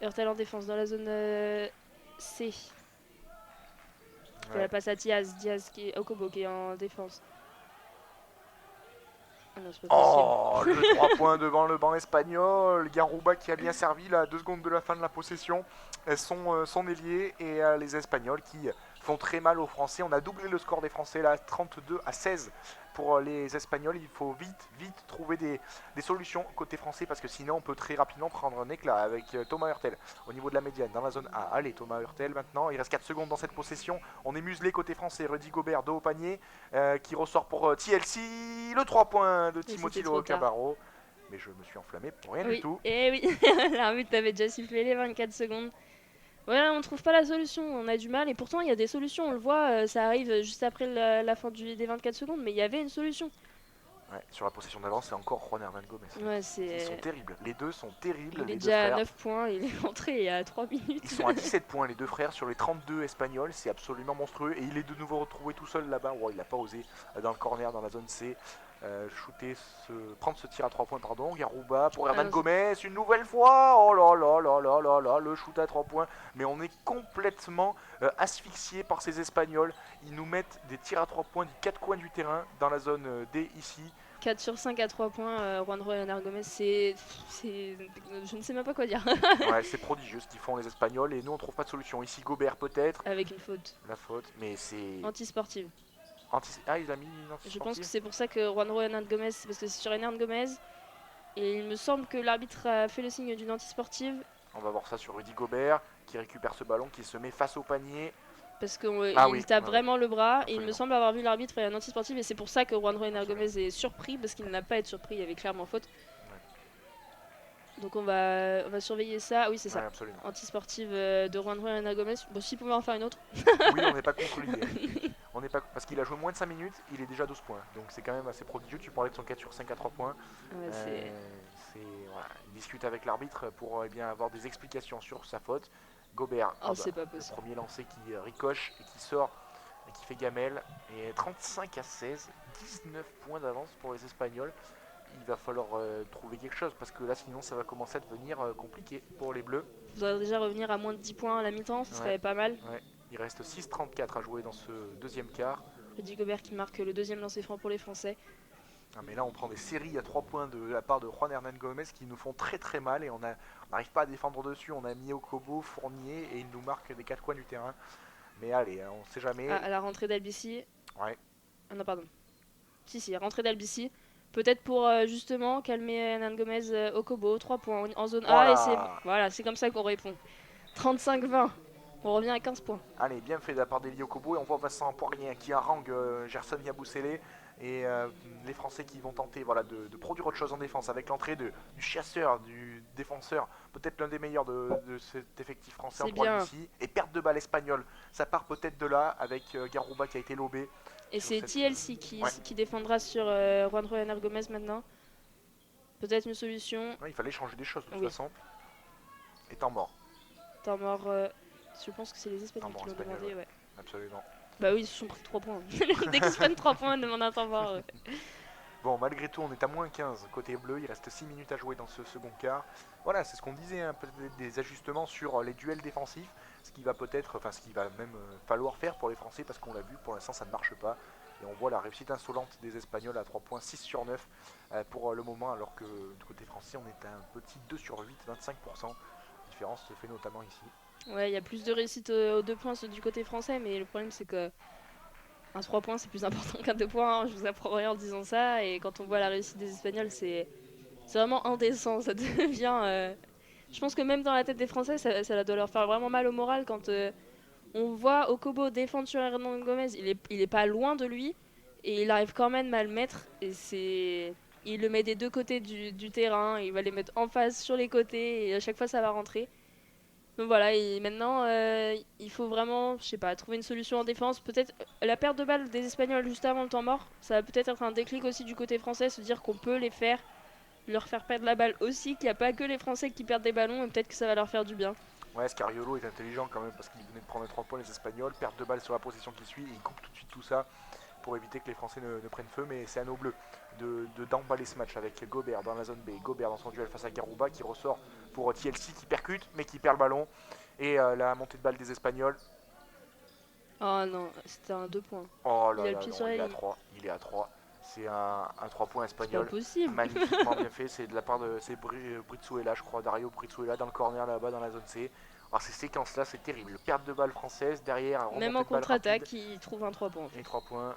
Speaker 1: Hurtel en défense dans la zone C. Fait la passe à Diaz qui est Okobo qui est en défense. Ah non, c'est pas possible.
Speaker 2: Oh, le 3 points devant le banc espagnol. Garouba qui a bien servi là, 2 secondes de la fin de la possession. Son ailier et les Espagnols qui font très mal aux Français. On a doublé le score des Français là, 32-16 pour les Espagnols. Il faut vite trouver des solutions côté français parce que sinon on peut très rapidement prendre un éclat avec Thomas Hurtel au niveau de la médiane dans la zone A. Allez, Thomas Hurtel maintenant. Il reste 4 secondes dans cette possession. On est muselé côté français. Rudy Gobert, dos au panier, qui ressort pour TLC. Le 3 points de Timothy Cabarro. Mais je me suis enflammé pour rien du tout.
Speaker 1: Et oui, l'arbitre avait déjà sifflé les 24 secondes. Voilà, on trouve pas la solution, on a du mal. Et pourtant, il y a des solutions, on le voit, ça arrive juste après la fin des 24 secondes, mais il y avait une solution.
Speaker 2: Ouais, sur la possession d'avant, c'est encore Juan Hernan Gomez.
Speaker 1: Ouais,
Speaker 2: ils sont terribles. Les deux sont terribles.
Speaker 1: Il est
Speaker 2: les
Speaker 1: déjà
Speaker 2: deux
Speaker 1: à 9 points, il est rentré il y a 3 minutes.
Speaker 2: Ils sont à 17 points, les deux frères, sur les 32 espagnols. C'est absolument monstrueux. Et il est de nouveau retrouvé tout seul là-bas. Oh, il n'a pas osé dans le corner, dans la zone C. Prendre ce tir à 3 points, pardon. Garouba pour Hernan Gomez, une nouvelle fois. Oh là là là là là là, le shoot à 3 points. Mais on est complètement asphyxié par ces Espagnols. Ils nous mettent des tirs à 3 points des 4 coins du terrain dans la zone D ici.
Speaker 1: 4 sur 5 à 3 points, Juanjo Hernan Gomez, je ne sais même pas quoi dire.
Speaker 2: Ouais, c'est prodigieux ce qu'ils font les Espagnols et nous on trouve pas de solution. Ici Gobert peut-être.
Speaker 1: Avec une faute.
Speaker 2: La faute, mais c'est...
Speaker 1: Antisportive.
Speaker 2: Ah, il a mis une antisportive.
Speaker 1: Je pense que c'est pour ça que Juanjo Hernan Gomez, c'est parce que c'est sur Hernan Gomez. Et il me semble que l'arbitre a fait le signe d'une antisportive.
Speaker 2: On va voir ça sur Rudy Gobert qui récupère ce ballon, qui se met face au panier.
Speaker 1: Parce qu'il tape vraiment le bras. Absolument. Et il me semble avoir vu l'arbitre et un antisportif. Et c'est pour ça que Juanjo Hernan Gomez est surpris. Parce qu'il n'a pas à être surpris, il y avait clairement faute. Ouais. Donc on va surveiller ça. Ah oui, c'est ça.
Speaker 2: Absolument.
Speaker 1: Antisportive de Juanjo Hernan Gomez. Bon, s'il pouvait en faire une autre.
Speaker 2: Oui, on n'est pas contre l'idée. Parce qu'il a joué moins de 5 minutes, il est déjà 12 points. Donc c'est quand même assez prodigieux. Tu parlais de son 4 sur 5 à 3 points.
Speaker 1: Ouais,
Speaker 2: voilà. Il discute avec l'arbitre pour avoir des explications sur sa faute. Gobert,
Speaker 1: c'est pas possible.
Speaker 2: Le premier lancé qui ricoche et qui sort et qui fait gamelle. Et 35-16, 19 points d'avance pour les Espagnols. Il va falloir trouver quelque chose parce que là sinon ça va commencer à devenir compliqué pour les Bleus.
Speaker 1: Il faudrait déjà revenir à moins de 10 points à la mi-temps, ce serait pas mal.
Speaker 2: Ouais. Il reste 6-34 à jouer dans ce deuxième quart.
Speaker 1: Rudy Gobert qui marque le deuxième lancer franc pour les Français.
Speaker 2: Ah, mais là on prend des séries à 3 points de la part de Juan Hernan Gomez qui nous font très très mal et on n'arrive pas à défendre dessus. On a mis Okobo, Fournier et il nous marque des 4 coins du terrain. Mais allez, on sait jamais.
Speaker 1: À la rentrée d'Albici.
Speaker 2: Ouais.
Speaker 1: Ah non, pardon. Si, rentrée d'Albici. Peut-être pour justement calmer Hernan Gomez, Okobo, 3 points en zone A. Et c'est comme ça qu'on répond. 35-20. On revient à 15 points.
Speaker 2: Allez, bien fait de la part d'Elio Kobo et on voit Vincent Poirier qui harangue Gerson Yabusele et les Français qui vont tenter de produire autre chose en défense avec l'entrée du chasseur, du défenseur, peut-être l'un des meilleurs de cet effectif français en proie ici. Et perte de balle espagnole, ça part peut-être de là avec Garouba qui a été lobé.
Speaker 1: Et c'est TLC qui défendra sur Juanjo Hernan Gomez maintenant. Peut-être une solution.
Speaker 2: Ouais, il fallait changer des choses de toute façon. Et temps mort.
Speaker 1: Temps mort. Je pense que c'est les Espagnols qui l'ont demandé, ouais.
Speaker 2: Absolument.
Speaker 1: Bah oui, ils se sont pris 3 points. Dès qu'ils se prennent 3 points, ils demandent un temps mort. Ouais.
Speaker 2: Bon, malgré tout, on est à moins 15 côté bleu. Il reste 6 minutes à jouer dans ce second quart. Voilà, c'est ce qu'on disait, hein, peut-être des ajustements sur les duels défensifs. Ce qui va même falloir faire pour les Français parce qu'on l'a vu, pour l'instant, ça ne marche pas. Et on voit la réussite insolente des Espagnols à 3 points, 6 sur 9 pour le moment, alors que du côté français, on est à un petit 2 sur 8, 25%. La différence se fait notamment ici.
Speaker 1: Ouais, il y a plus de réussite aux 2 points du côté français, mais le problème c'est que un 3 points c'est plus important qu'un 2 points, hein, je vous apprends rien en disant ça, et quand on voit la réussite des Espagnols, c'est vraiment indécent, ça devient... Je pense que même dans la tête des Français, ça doit leur faire vraiment mal au moral quand on voit Okobo défendre sur Hernan Gomez, il est pas loin de lui, et il arrive quand même à le mettre, et c'est... il le met des deux côtés du terrain, il va les mettre en face sur les côtés et à chaque fois ça va rentrer. Donc voilà, et maintenant il faut vraiment, je sais pas, trouver une solution en défense. Peut-être la perte de balle des Espagnols juste avant le temps mort, ça va peut-être être un déclic aussi du côté français, se dire qu'on peut les faire, leur faire perdre la balle aussi, qu'il n'y a pas que les Français qui perdent des ballons et peut-être que ça va leur faire du bien.
Speaker 2: Ouais, Scariolo est intelligent quand même parce qu'il venait de prendre 3 points les Espagnols, perte de balle sur la possession qui suit, et il coupe tout de suite tout ça pour éviter que les Français ne prennent feu. Mais c'est à nos bleus d'emballer ce match avec Gobert dans la zone B, Gobert dans son duel face à Garouba qui ressort pour TLC qui percute mais qui perd le ballon. Et la montée de balle des Espagnols.
Speaker 1: Oh non, c'était un 2 points.
Speaker 2: Oh
Speaker 1: Il
Speaker 2: là
Speaker 1: a le
Speaker 2: là,
Speaker 1: pied
Speaker 2: non,
Speaker 1: sur la
Speaker 2: il est à
Speaker 1: ligne.
Speaker 2: 3. Il est à 3. C'est un 3 points
Speaker 1: C'est pas
Speaker 2: espagnol.
Speaker 1: possible.
Speaker 2: Magnifiquement bien fait. C'est de la part de Britsuela, je crois. Dario Britsuela dans le corner là-bas dans la zone C. Alors ces séquences-là, c'est terrible. Perte de balle française. Derrière, un
Speaker 1: Même
Speaker 2: remontée
Speaker 1: en
Speaker 2: de balle rapide.
Speaker 1: contre-attaque, il trouve un 3 points en
Speaker 2: Et
Speaker 1: fait.
Speaker 2: 3 points.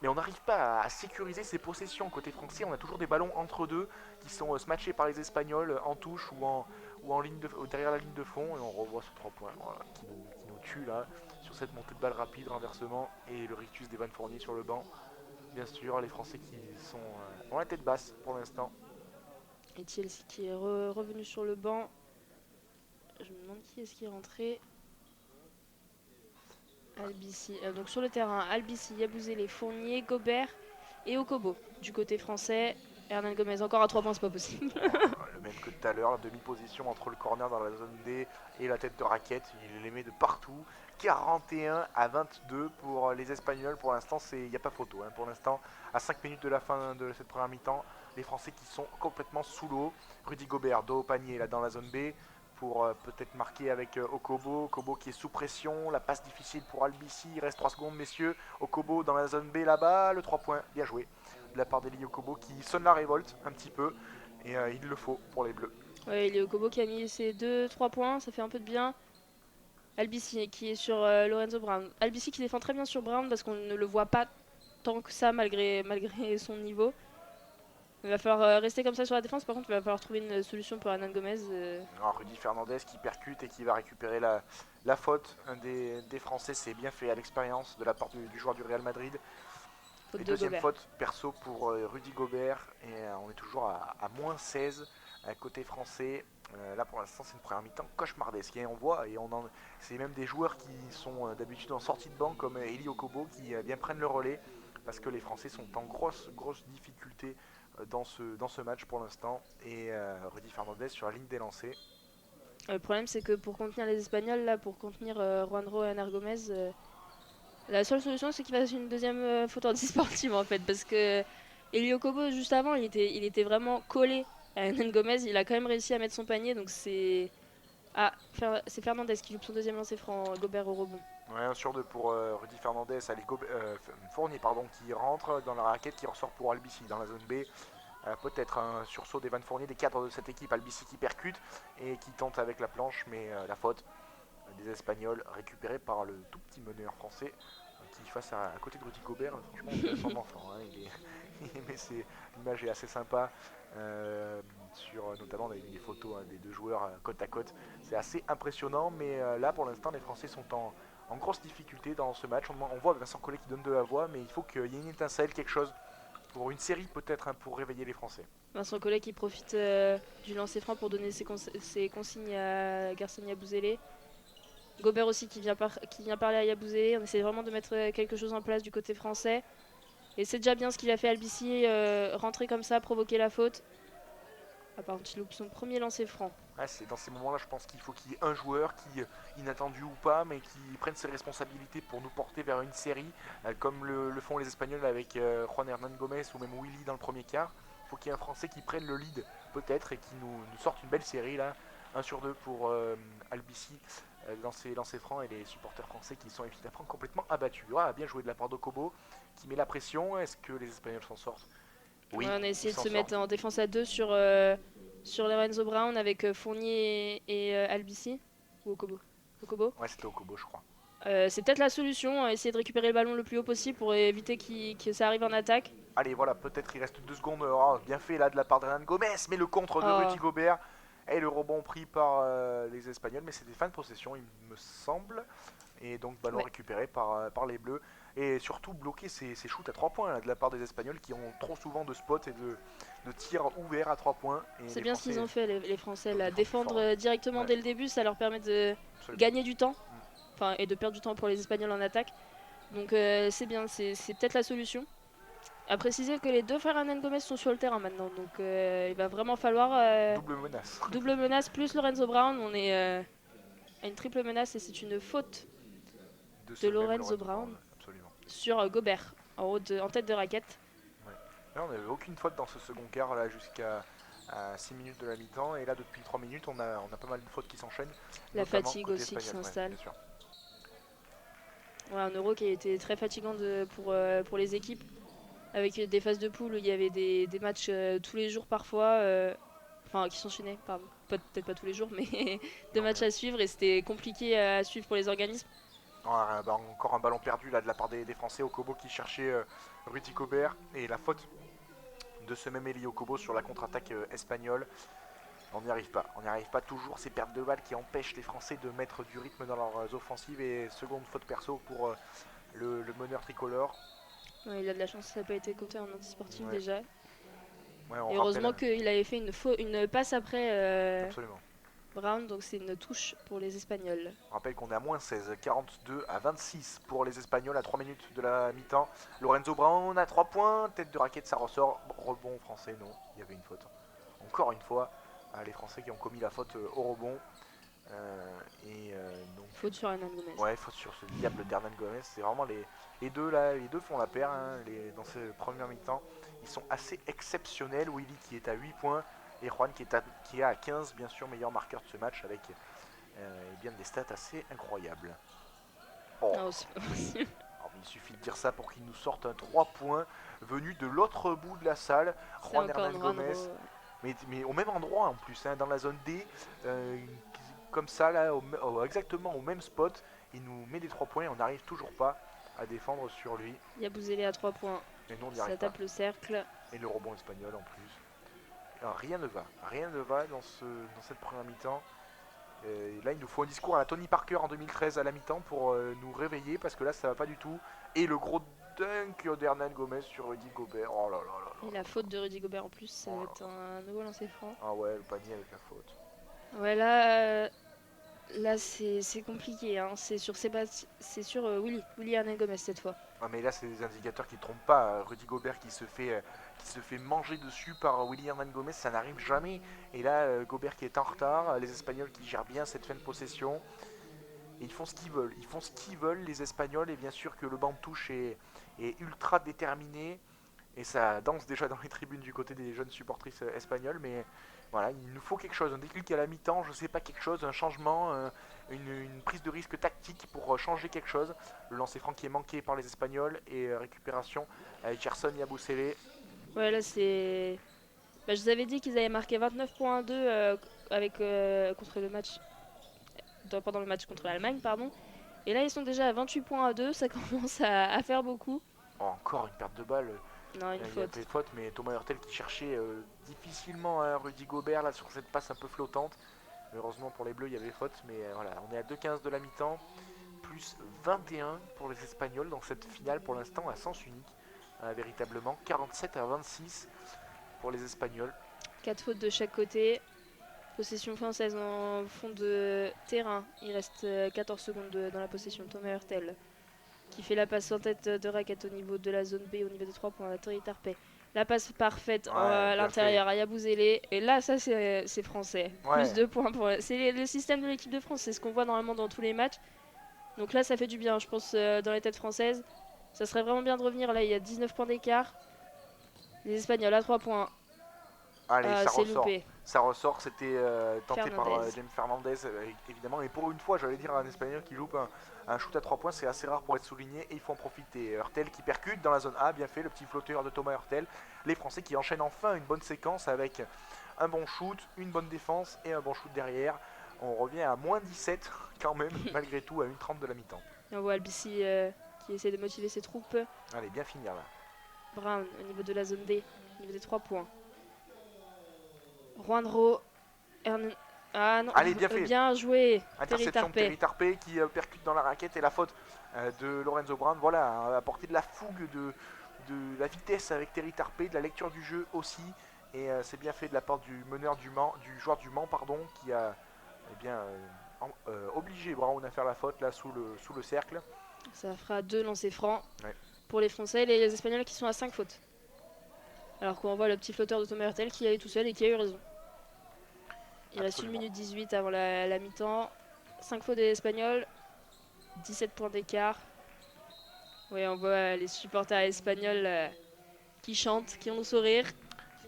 Speaker 2: Mais on n'arrive pas à sécuriser ses possessions. Côté français, on a toujours des ballons entre deux qui sont smatchés par les Espagnols en touche ou en ligne derrière la ligne de fond. Et on revoit ce 3 points voilà, qui nous tue là sur cette montée de balle rapide, renversement. Et le rictus d'Evan Fournier sur le banc. Bien sûr, les Français qui sont ont la tête basse pour l'instant.
Speaker 1: Et Chelsea qui est revenu sur le banc. Je me demande qui est-ce qui est rentré. Albici. Donc sur le terrain, Albici, Yabouzélé, Fournier, Gobert et Okobo. Du côté français, Hernan Gomez encore à 3 points, c'est pas possible.
Speaker 2: Le même que tout à l'heure, la demi-position entre le corner dans la zone D et la tête de raquette. Il les met de partout. 41 à 22 pour les Espagnols. Pour l'instant, il n'y a pas photo. Hein. Pour l'instant, à 5 minutes de la fin de cette première mi-temps, les Français qui sont complètement sous l'eau. Rudy Gobert, dos au panier là dans la zone B pour peut-être marquer avec Okobo. Okobo qui est sous pression. La passe difficile pour Albici. Il reste 3 secondes, messieurs. Okobo dans la zone B là-bas. Le 3 points, bien joué de la part d'Eli Okobo qui sonne la révolte un petit peu. Et il le faut pour les Bleus.
Speaker 1: Ouais, il est Okobo qui a mis ses 2-3 points, ça fait un peu de bien. Albici qui est sur Lorenzo Brown. Albici qui défend très bien sur Brown parce qu'on ne le voit pas tant que ça malgré son niveau. Il va falloir rester comme ça sur la défense. Par contre, il va falloir trouver une solution pour Hernan Gomez.
Speaker 2: Alors, Rudy Fernandez qui percute et qui va récupérer la faute des Français. C'est bien fait à l'expérience de la part du joueur du Real Madrid.
Speaker 1: Faute
Speaker 2: Et
Speaker 1: de
Speaker 2: deuxième
Speaker 1: Gobert.
Speaker 2: faute perso pour Rudy Gobert. Et on est toujours à moins 16 côté français. Là pour l'instant c'est une première mi-temps cauchemardesque. Et on voit, c'est même des joueurs qui sont d'habitude en sortie de banc comme Eli Okobo qui bien prennent le relais. Parce que les Français sont en grosse difficulté dans ce match pour l'instant. Et Rudy Fernandez sur la ligne des lancers.
Speaker 1: Le problème, c'est que pour contenir les Espagnols, là, pour contenir Juanro et Hernan Gomez, la seule solution, c'est qu'il fasse une deuxième faute anti-sportive en fait. Parce que Eli Okobo, juste avant, il était vraiment collé à Hernan Gomez. Il a quand même réussi à mettre son panier. Donc c'est. Ah, c'est Fernandez qui loupe son deuxième lancer franc, Gobert au rebond.
Speaker 2: Ouais, 1 sur 2 pour Rudy Fernandez, allez, Fournier pardon, qui rentre dans la raquette, qui ressort pour Albici dans la zone B. Peut-être un sursaut d'Evan Fournier, des cadres de cette équipe, Albici qui percute et qui tente avec la planche, mais la faute des Espagnols récupérée par le tout petit meneur français qui face à côté de Rudy Gobert, franchement on dirait son enfant, hein, mais l'image est assez sympa, sur notamment des photos hein, des deux joueurs côte à côte, c'est assez impressionnant, mais là pour l'instant les Français sont en grosse difficulté dans ce match. On voit Vincent Collet qui donne de la voix, mais il faut qu'il y ait une étincelle, quelque chose pour une série peut-être hein, pour réveiller les Français.
Speaker 1: Vincent Collet qui profite du lancer franc pour donner ses consignes à Garçon Yabouzélé. Gobert aussi qui vient parler à Yabouzélé. On essaie vraiment de mettre quelque chose en place du côté français. Et c'est déjà bien ce qu'il a fait Albici, rentrer comme ça, provoquer la faute. Ah, par contre, il loupe son premier lancer franc.
Speaker 2: Ouais, c'est dans ces moments-là, je pense qu'il faut qu'il y ait un joueur qui, inattendu ou pas, mais qui prenne ses responsabilités pour nous porter vers une série, comme le font les Espagnols avec Juan Hernan Gomez ou même Willy dans le premier quart. Il faut qu'il y ait un Français qui prenne le lead, peut-être, et qui nous sorte une belle série, là. 1 sur 2 pour Albici dans ses lancers francs, et les supporters français qui sont évidemment complètement abattus. Ah, bien joué de la part d'Okobo, qui met la pression. Est-ce que les Espagnols s'en sortent? Oui,
Speaker 1: Ouais, on a essayé
Speaker 2: ils
Speaker 1: de
Speaker 2: s'en
Speaker 1: se mettre
Speaker 2: sortent.
Speaker 1: en défense à deux sur Lorenzo Brown avec Fournier et Albici. Ou Okobo.
Speaker 2: Ouais, c'était Okobo, je crois.
Speaker 1: C'est peut-être la solution, essayer de récupérer le ballon le plus haut possible pour éviter que ça arrive en attaque.
Speaker 2: Allez, voilà, peut-être il reste 2 secondes. Oh, bien fait là de la part d'Hernan Gomez, mais le contre de
Speaker 1: Oh,
Speaker 2: Rudy Gobert. Et le rebond pris par les Espagnols, mais c'était fin de possession, il me semble. Et donc ballon
Speaker 1: Ouais,
Speaker 2: récupéré par les Bleus. Et surtout bloquer ces shoots à 3 points là, de la part des Espagnols qui ont trop souvent de spots et de tirs ouverts à 3 points. Et
Speaker 1: c'est
Speaker 2: les
Speaker 1: bien ce qu'ils
Speaker 2: Français
Speaker 1: ont fait, les Français,
Speaker 2: doivent
Speaker 1: là.
Speaker 2: défendre plus
Speaker 1: Défendre
Speaker 2: fort. Ouais.
Speaker 1: directement
Speaker 2: Ouais,
Speaker 1: dès le début, ça leur permet de
Speaker 2: absolument.
Speaker 1: gagner du temps,
Speaker 2: Mm.
Speaker 1: enfin, et de perdre du temps pour les Espagnols en attaque. Donc c'est bien, c'est peut-être la solution. À préciser que les deux frères Hernan Gomez sont sur le terrain maintenant, donc il va vraiment falloir
Speaker 2: Double menace
Speaker 1: double menace plus Lorenzo Brown. On est à une triple menace et c'est une faute
Speaker 2: de
Speaker 1: de
Speaker 2: ce même
Speaker 1: Lorenzo
Speaker 2: Lorenzo Brown,
Speaker 1: Brown
Speaker 2: absolument.
Speaker 1: sur Gobert en tête de raquette.
Speaker 2: Ouais. Là, on n'avait aucune faute dans ce second quart là jusqu'à 6 minutes de la mi-temps. Et là, depuis 3 minutes, on a pas mal de fautes qui s'enchaînent,
Speaker 1: La
Speaker 2: notamment
Speaker 1: fatigue
Speaker 2: côté
Speaker 1: aussi qui
Speaker 2: espagnol. Ouais,
Speaker 1: s'installe.
Speaker 2: bien sûr.
Speaker 1: Ouais, un euro qui a été très fatigant pour les équipes, avec des phases de poule où il y avait des matchs tous les jours parfois, enfin qui s'enchaînaient, pardon, peut-être pas tous les jours, mais deux
Speaker 2: Non,
Speaker 1: matchs
Speaker 2: mais
Speaker 1: à suivre et c'était compliqué à suivre pour les organismes.
Speaker 2: encore un ballon perdu là de la part des Français. Okobo qui cherchait Rudy Gobert. Et la faute de ce même Eli Okobo sur la contre-attaque espagnole. On n'y arrive pas. On n'y arrive pas toujours. Ces pertes de balles qui empêchent les Français de mettre du rythme dans leurs offensives. Et seconde faute perso pour le meneur tricolore.
Speaker 1: Ouais, il a de la chance, ça n'a pas été compté en antisportif
Speaker 2: Ouais,
Speaker 1: déjà.
Speaker 2: ouais, on
Speaker 1: Et
Speaker 2: rappelle.
Speaker 1: heureusement qu'il avait fait une passe après
Speaker 2: Absolument.
Speaker 1: Brown, donc c'est une touche pour les Espagnols.
Speaker 2: On rappelle qu'on est à moins 16, 42 à 26 pour les Espagnols à 3 minutes de la mi-temps. Lorenzo Brown à 3 points, tête de raquette, ça ressort. Rebond français, non, il y avait une faute. Encore une fois, les Français qui ont commis la faute au rebond. Donc,
Speaker 1: Faute sur Hernan Gomez.
Speaker 2: ouais, faute sur ce diable d'Hernan Gomez. C'est vraiment les deux là, les deux font la paire dans ces premières mi-temps. Ils sont assez exceptionnels. Willy qui est à 8 points et Juan qui est à 15, bien sûr, meilleur marqueur de ce match avec bien des stats assez incroyables. Oh,
Speaker 1: Non, c'est pas possible.
Speaker 2: alors, il suffit de dire ça pour qu'il nous sorte un 3 points venu de l'autre bout de la salle.
Speaker 1: C'est
Speaker 2: Juan
Speaker 1: encore
Speaker 2: Hernan Gomez,
Speaker 1: Juanro.
Speaker 2: mais au même endroit en plus, hein, dans la zone D, comme ça, là, exactement au même spot. Il nous met des 3 points et on n'arrive toujours pas à défendre sur lui.
Speaker 1: Yabouzélé à 3 points.
Speaker 2: Mais nous, on n'y
Speaker 1: Ça
Speaker 2: arrive pas.
Speaker 1: tape le cercle.
Speaker 2: Et le rebond espagnol en plus. Alors, rien ne va dans cette première mi-temps. Et là, il nous faut un discours à la Tony Parker en 2013 à la mi-temps pour nous réveiller parce que là, ça va pas du tout. Et le gros dunk d'Hernan Gomez sur Rudy Gobert. Oh là là là là.
Speaker 1: Et la faute de Rudy Gobert en plus, ça
Speaker 2: Oh
Speaker 1: va
Speaker 2: là
Speaker 1: être
Speaker 2: là.
Speaker 1: un nouveau lancer franc.
Speaker 2: Ah ouais, le panier avec la faute.
Speaker 1: Ouais, là c'est compliqué. Hein. C'est sur, Willy Hernan Gomez cette fois.
Speaker 2: Ah, mais là, c'est des indicateurs qui ne trompent pas. Rudy Gobert qui se fait manger dessus par Willy Hernan Gomez, ça n'arrive jamais. Et là, Gobert qui est en retard, les Espagnols qui gèrent bien cette fin de possession. Et ils font ce qu'ils veulent. Ils font ce qu'ils veulent, les Espagnols. Et bien sûr que le banc de touche est ultra déterminé. Et ça danse déjà dans les tribunes du côté des jeunes supportrices espagnoles. Mais voilà, il nous faut quelque chose. Un déclic à la mi-temps, je sais pas, quelque chose, un changement, une prise de risque tactique pour changer quelque chose. Le lancer franc qui est manqué par les Espagnols. Et récupération avec Gerson Yabusele.
Speaker 1: Ouais, là c'est. Bah, je vous avais dit qu'ils avaient marqué 29,2 contre le match. Pendant le match contre l'Allemagne, pardon. Et là ils sont déjà à 28,2. Ça commence à faire beaucoup.
Speaker 2: Oh, encore une perte de balle.
Speaker 1: Non, une
Speaker 2: Il y a
Speaker 1: faute.
Speaker 2: des fautes, mais Thomas Hurtel qui cherchait difficilement Rudy Gobert là, sur cette passe un peu flottante. Heureusement pour les Bleus, il y avait faute, mais voilà, on est à 2,15 de la mi-temps, plus 21 pour les Espagnols dans cette finale pour l'instant à sens unique. Véritablement 47 à 26 pour les Espagnols.
Speaker 1: 4 fautes de chaque côté. Possession française en fond de terrain. Il reste 14 secondes dans la possession. Thomas Hurtel qui fait la passe en tête de raquette au niveau de la zone B, au niveau des 3 points. Tori Tarpey. La passe parfaite à l'intérieur à Yabouzélé. Et là, ça, c'est français.
Speaker 2: Ouais.
Speaker 1: Plus 2 points pour. C'est le système de l'équipe de France. C'est ce qu'on voit normalement dans tous les matchs. Donc là, ça fait du bien, je pense, dans les têtes françaises. Ça serait vraiment bien de revenir. Là, il y a 19 points d'écart. Les Espagnols à 3 points.
Speaker 2: Allez, ça
Speaker 1: C'est
Speaker 2: ressort.
Speaker 1: loupé.
Speaker 2: Ça ressort, c'était tenté par
Speaker 1: Fernandez.
Speaker 2: James Fernandez, évidemment. Et pour une fois, j'allais dire un Espagnol qui loupe un shoot à 3 points, c'est assez rare pour être souligné et il faut en profiter. Hurtel qui percute dans la zone A, bien fait, le petit flotteur de Thomas Hurtel. Les Français qui enchaînent enfin une bonne séquence avec un bon shoot, une bonne défense et un bon shoot derrière. On revient à moins 17 quand même, malgré tout, à 1,30 de la mi-temps.
Speaker 1: Et on voit Albici qui essaie de motiver ses troupes.
Speaker 2: Allez, bien finir là.
Speaker 1: Brown au niveau de la zone D, au niveau des 3 points. Juanro Hernan- Ah non,
Speaker 2: Allez, bien fait.
Speaker 1: bien joué, Terry
Speaker 2: Interception de
Speaker 1: Tarpey.
Speaker 2: Terry Tarpey qui percute dans la raquette et la faute de Lorenzo Brown. Voilà, apporter de la fougue, de la vitesse avec Terry Tarpey, de la lecture du jeu aussi. Et c'est bien fait de la part du meneur du Mans, du joueur du Mans, pardon, qui a obligé Brown à faire la faute là sous le cercle.
Speaker 1: Ça fera 2 lancers francs
Speaker 2: Ouais.
Speaker 1: pour les Français et les Espagnols qui sont à 5 fautes. Alors qu'on voit le petit flotteur de Thomas Hurtel qui est allé tout seul et qui a eu raison. Il reste 1
Speaker 2: Absolument.
Speaker 1: minute 18 avant la mi-temps. 5 fautes des Espagnols, 17 points d'écart. Oui, on voit les supporters espagnols qui chantent, qui ont le sourire.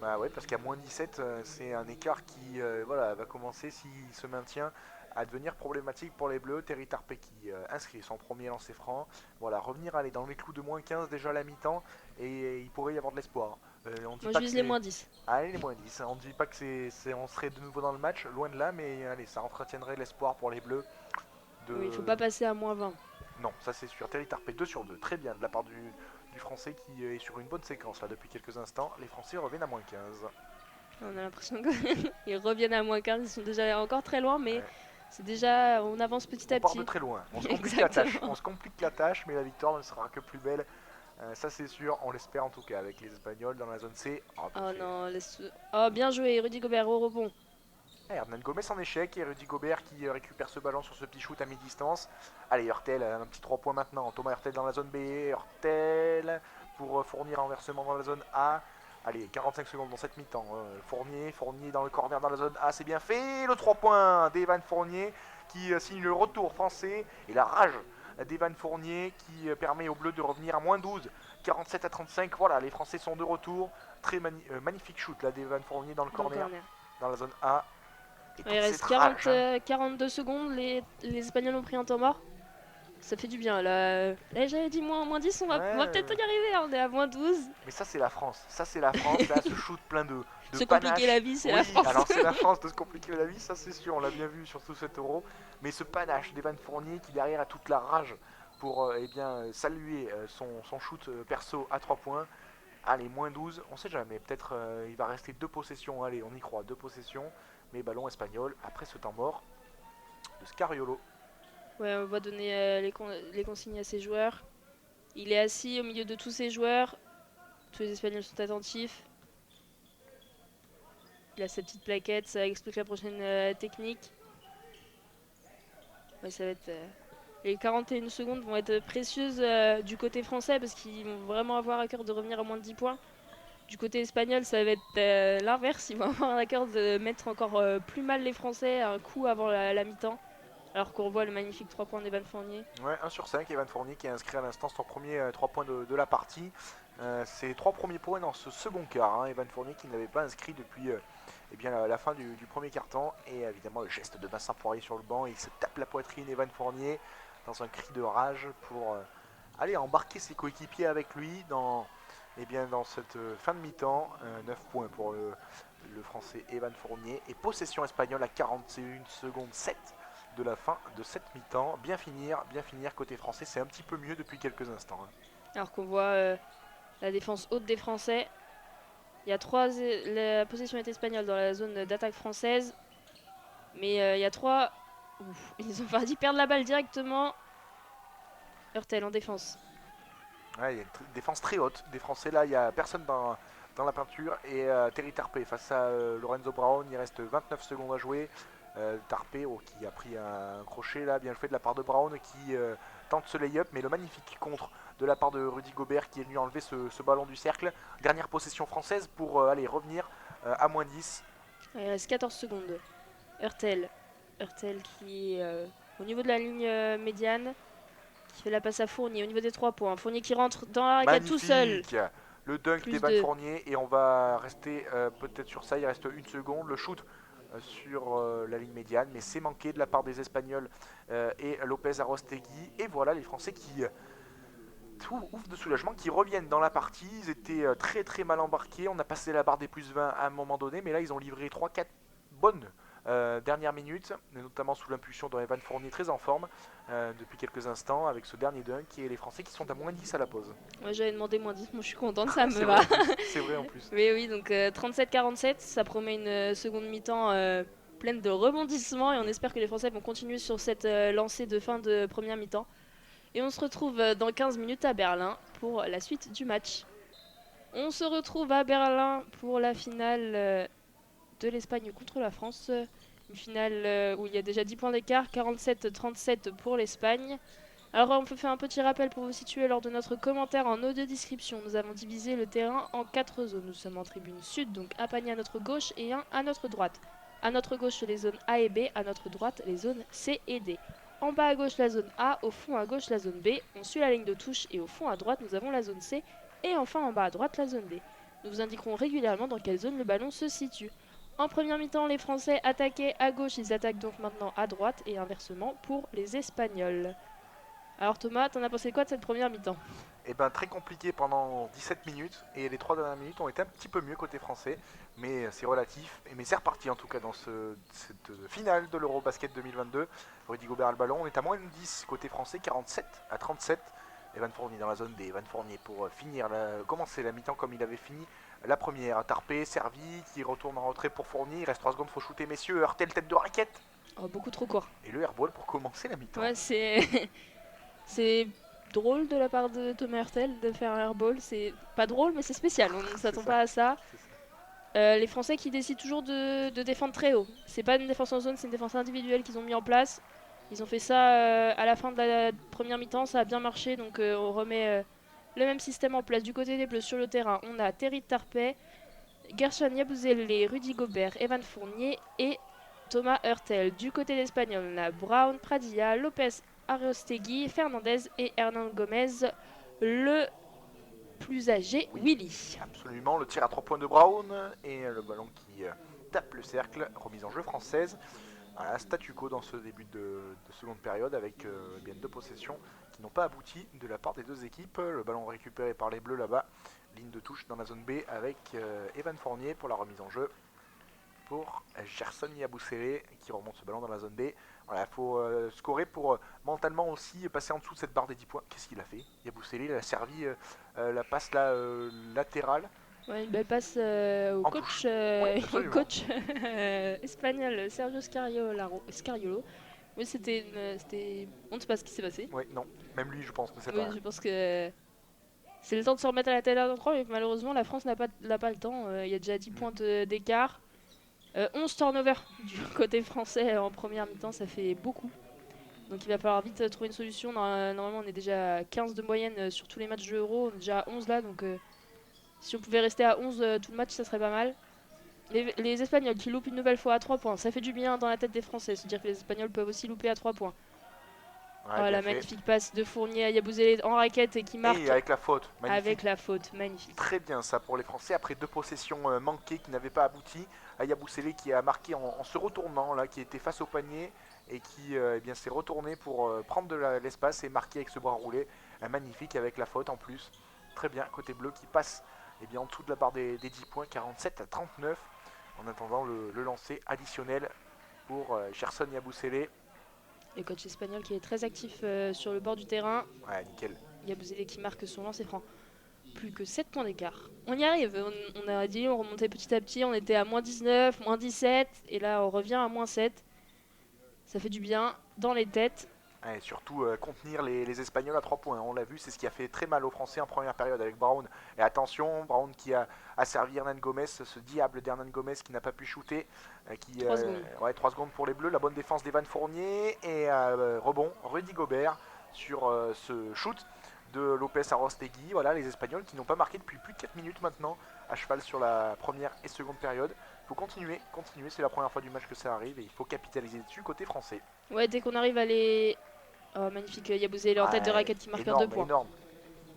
Speaker 2: Bah ouais, parce qu'à moins 17, c'est un écart qui voilà, va commencer, s'il se maintient, à devenir problématique pour les Bleus. Terry Tarpey qui inscrit son premier lancer franc. Voilà, revenir aller dans les clous de moins 15 déjà à la mi-temps, et il pourrait y avoir de l'espoir. On dit
Speaker 1: Moi
Speaker 2: pas
Speaker 1: je
Speaker 2: que
Speaker 1: vise les
Speaker 2: c'est-
Speaker 1: moins 10.
Speaker 2: Allez, les moins 10. On ne dit pas que on serait de nouveau dans le match, loin de là, mais allez, ça entretiendrait l'espoir pour les Bleus.
Speaker 1: Oui, il faut
Speaker 2: De...
Speaker 1: pas passer à moins 20.
Speaker 2: Non, ça c'est sûr. Terry Tarpey 2 sur 2, très bien de la part du Français qui est sur une bonne séquence là depuis quelques instants. Les Français reviennent à moins 15.
Speaker 1: On a l'impression qu'ils reviennent à moins 15, ils sont déjà encore très loin, mais
Speaker 2: Ouais.
Speaker 1: c'est déjà, on avance petit
Speaker 2: On
Speaker 1: à
Speaker 2: part
Speaker 1: petit.
Speaker 2: de très loin. On se complique la tâche.
Speaker 1: Exactement.
Speaker 2: On se complique la tâche, mais la victoire ne sera que plus belle. Ça c'est sûr, on l'espère en tout cas avec les Espagnols dans la zone C. Oh,
Speaker 1: Oh non, oh bien joué, Rudy Gobert au rebond.
Speaker 2: Hernan Gomez en échec et Rudy Gobert qui récupère ce ballon sur ce petit shoot à mi-distance. Allez, Hurtel, un petit 3 points maintenant. Thomas Hurtel dans la zone B. Hurtel pour Fournier renversement dans la zone A. Allez, 45 secondes dans cette mi-temps. Fournier dans le corner dans la zone A, c'est bien fait. Le 3 points d'Evan Fournier qui signe le retour français. Et la rage d'Evan Fournier qui permet aux Bleus de revenir à moins 12. 47 à 35, voilà, les Français sont de retour. Très magnifique shoot là d'Evan Fournier dans le corner, dans la zone A.
Speaker 1: Il reste 42 secondes, les Espagnols ont pris un temps mort. Ça fait du bien. Là j'avais dit moins 10, on va peut-être y arriver, on est à moins 12.
Speaker 2: Mais ça c'est la France, là ce shoot plein de
Speaker 1: Se
Speaker 2: panache.
Speaker 1: compliquer la vie, c'est la France.
Speaker 2: Alors c'est la France de se compliquer la vie, ça c'est sûr, on l'a bien vu sur tout cet euro. Mais ce panache d'Evan Fournier qui derrière a toute la rage pour saluer son shoot perso à 3 points. Allez, moins 12, on sait jamais, peut-être il va rester 2 possessions, allez on y croit, 2 possessions. Mais ballon espagnol après ce temps mort de Scariolo.
Speaker 1: Ouais, on va donner les consignes à ses joueurs. Il est assis au milieu de tous ses joueurs. Tous les Espagnols sont attentifs. Il a sa petite plaquette, ça explique la prochaine technique. Ouais, ça va être, les 41 secondes vont être précieuses du côté français parce qu'ils vont vraiment avoir à cœur de revenir à moins de 10 points. Du côté espagnol, ça va être l'inverse. Ils vont avoir à cœur de mettre encore plus mal les Français un coup avant la mi-temps. Alors qu'on voit le magnifique 3 points d'Evan Fournier.
Speaker 2: Ouais, 1 sur 5, Evan Fournier qui a inscrit à l'instant son premier 3 points de la partie. Ses 3 premiers points dans ce second quart. Hein. Evan Fournier qui n'avait pas inscrit depuis la fin du premier quart-temps. Et évidemment le geste de Vincent Poirier sur le banc. Il se tape la poitrine, Evan Fournier, dans un cri de rage pour aller embarquer ses coéquipiers avec lui dans cette fin de mi-temps. 9 points pour le français Evan Fournier. Et possession espagnole à 41 secondes 7 de la fin de cette mi-temps. Bien finir côté français, c'est un petit peu mieux depuis quelques instants. Hein.
Speaker 1: Alors qu'on voit la défense haute des Français. Il y a la possession est espagnole dans la zone d'attaque française. Mais il y a 3... ils ont failli perdre la balle directement. Hurtel en défense.
Speaker 2: Ouais, il y a une défense très haute des Français là, il n'y a personne dans la peinture. Et Terry Tarpey face à Lorenzo Brown, il reste 29 secondes à jouer. Tarpey qui a pris un crochet là, bien fait de la part de Brown qui tente ce lay-up, mais le magnifique contre de la part de Rudy Gobert qui est venu enlever ce ballon du cercle. Dernière possession française pour aller revenir à moins 10.
Speaker 1: Il reste 14 secondes. Hurtel qui est au niveau de la ligne médiane, qui fait la passe à Fournier au niveau des 3 points. Fournier qui rentre dans la raquette tout seul.
Speaker 2: Le dunk d'Evan Fournier, et on va rester peut-être sur ça, il reste 1 seconde. Le shoot sur la ligne médiane, mais c'est manqué de la part des Espagnols et Lopez Arostegui. Et voilà les Français qui ouf de soulagement, qui reviennent dans la partie. Ils étaient très très mal embarqués, on a passé la barre des plus 20 à un moment donné, mais là ils ont livré 3-4 bonnes dernières minutes, notamment sous l'impulsion d'Evan Fournier très en forme depuis quelques instants avec ce dernier dunk, et les Français qui sont à moins 10 à la pause.
Speaker 1: Moi j'avais demandé moins 10, moi je suis contente, ça me va.
Speaker 2: C'est vrai en plus.
Speaker 1: Mais oui, donc 37-47, ça promet une seconde mi-temps pleine de rebondissements et on espère que les Français vont continuer sur cette lancée de fin de première mi-temps. Et on se retrouve dans 15 minutes à Berlin pour la suite du match. On se retrouve à Berlin pour la finale de l'Espagne contre la France. Une finale où il y a déjà 10 points d'écart, 47-37 pour l'Espagne. Alors on peut faire un petit rappel pour vous situer lors de notre commentaire en audio description. Nous avons divisé le terrain en 4 zones. Nous sommes en tribune sud, donc un panier à notre gauche et un à notre droite. À notre gauche les zones A et B, à notre droite les zones C et D. En bas à gauche la zone A, au fond à gauche la zone B. On suit la ligne de touche et au fond à droite nous avons la zone C. Et enfin en bas à droite la zone D. Nous vous indiquerons régulièrement dans quelle zone le ballon se situe. En première mi-temps, les Français attaquaient à gauche, ils attaquent donc maintenant à droite et inversement pour les Espagnols. Alors Thomas, t'en as pensé quoi de cette première mi-temps?
Speaker 2: Eh ben très compliqué pendant 17 minutes et les 3 dernières minutes ont été un petit peu mieux côté français, mais c'est relatif. Mais c'est reparti en tout cas dans cette finale de l'Eurobasket 2022. Rudy Gobert a le ballon, on est à moins de 10 côté français, 47-37. Evan Fournier dans la zone D, Evan Fournier pour commencer la mi-temps comme il avait fini la première. Tarpé, servi, qui retourne en retrait pour Fournier, il reste 3 secondes, faut shooter messieurs, Hurtel tête de raquette.
Speaker 1: Oh, beaucoup trop court.
Speaker 2: Et le airball pour commencer la mi-temps.
Speaker 1: Ouais, c'est drôle de la part de Thomas Hurtel de faire un airball. C'est pas drôle, mais c'est spécial, on ne s'attend pas à ça. Les Français qui décident toujours de défendre très haut. C'est pas une défense en zone, c'est une défense individuelle qu'ils ont mis en place. Ils ont fait ça à la fin de la première mi-temps, ça a bien marché, donc on remet le même système en place. Du côté des Bleus sur le terrain, on a Terry Tarpey, Gershon Yabusele, Rudy Gobert, Evan Fournier et Thomas Hurtel. Du côté des Espagnols, on a Brown, Pradilla, Lopez, Arostegui, Fernandez et Hernan Gomez, le plus âgé, oui. Willy.
Speaker 2: Absolument, le tir à 3 points de Brown et le ballon qui tape le cercle, remise en jeu française. Voilà, statu quo dans ce début de seconde période avec bien 2 possessions qui n'ont pas abouti de la part des 2 équipes. Le ballon récupéré par les Bleus là-bas, ligne de touche dans la zone B avec Evan Fournier pour la remise en jeu pour Gerson Yabusele qui remonte ce ballon dans la zone B. Voilà, il faut scorer pour mentalement aussi passer en dessous de cette barre des 10 points. Qu'est-ce qu'il a fait? Yabusele, il a servi la passe latérale.
Speaker 1: Ouais, une belle passe au coach, espagnol Sergio Scariolo. Oui, c'était on ne sait pas ce qui s'est passé.
Speaker 2: Oui, non, même lui je pense ne sait
Speaker 1: Oui,
Speaker 2: pas.
Speaker 1: je pense que c'est le temps de se remettre à la tête à 3, mais malheureusement la France n'a pas le temps. Il y a déjà 10 points d'écart. 11 turnovers du côté français en première mi-temps, ça fait beaucoup. Donc il va falloir vite trouver une solution. Normalement on est déjà à 15 de moyenne sur tous les matchs de Euro, on est déjà à 11 là, donc si on pouvait rester à 11 tout le match, ça serait pas mal. Les Espagnols qui loupent une nouvelle fois à 3 points, ça fait du bien dans la tête des Français, se dire que les Espagnols peuvent aussi louper à 3 points.
Speaker 2: Ouais,
Speaker 1: la magnifique passe de Fournier à Yabusele en raquette et qui marque.
Speaker 2: Et avec la faute, magnifique.
Speaker 1: Avec la faute, magnifique.
Speaker 2: Très bien ça pour les Français, après 2 possessions manquées qui n'avaient pas abouti. Yabusele qui a marqué en se retournant, là, qui était face au panier et qui s'est retourné pour prendre de l'espace et marquer avec ce bras roulé. Magnifique avec la faute en plus. Très bien, côté bleu qui passe en dessous de la barre des 10 points, 47-39. En attendant le lancer additionnel pour Gerson Yabusele.
Speaker 1: Le coach espagnol qui est très actif sur le bord du terrain.
Speaker 2: Ouais, nickel.
Speaker 1: Yabusele qui marque son lancer franc. Plus que 7 points d'écart. On y arrive, on a dit, on remontait petit à petit, on était à moins 19, moins 17, et là on revient à moins 7. Ça fait du bien dans les têtes.
Speaker 2: Et surtout contenir les Espagnols à 3 points. On l'a vu, c'est ce qui a fait très mal aux Français en première période avec Brown. Et attention, Brown qui a servi Hernan Gomez, ce diable d'Hernan Gomez qui n'a pas pu shooter.
Speaker 1: 3 secondes.
Speaker 2: Ouais, 3 secondes pour les Bleus. La bonne défense d'Evan Fournier. Et rebond, Rudy Gobert sur ce shoot de Lopez Arostegui. Voilà, les Espagnols qui n'ont pas marqué depuis plus de 4 minutes maintenant, à cheval sur la première et seconde période. Il faut continuer, c'est la première fois du match que ça arrive et il faut capitaliser dessus côté français.
Speaker 1: Ouais, dès qu'on arrive à les... Oh, magnifique, Yabusele en tête de raquette qui marque un 2 points.
Speaker 2: Énorme.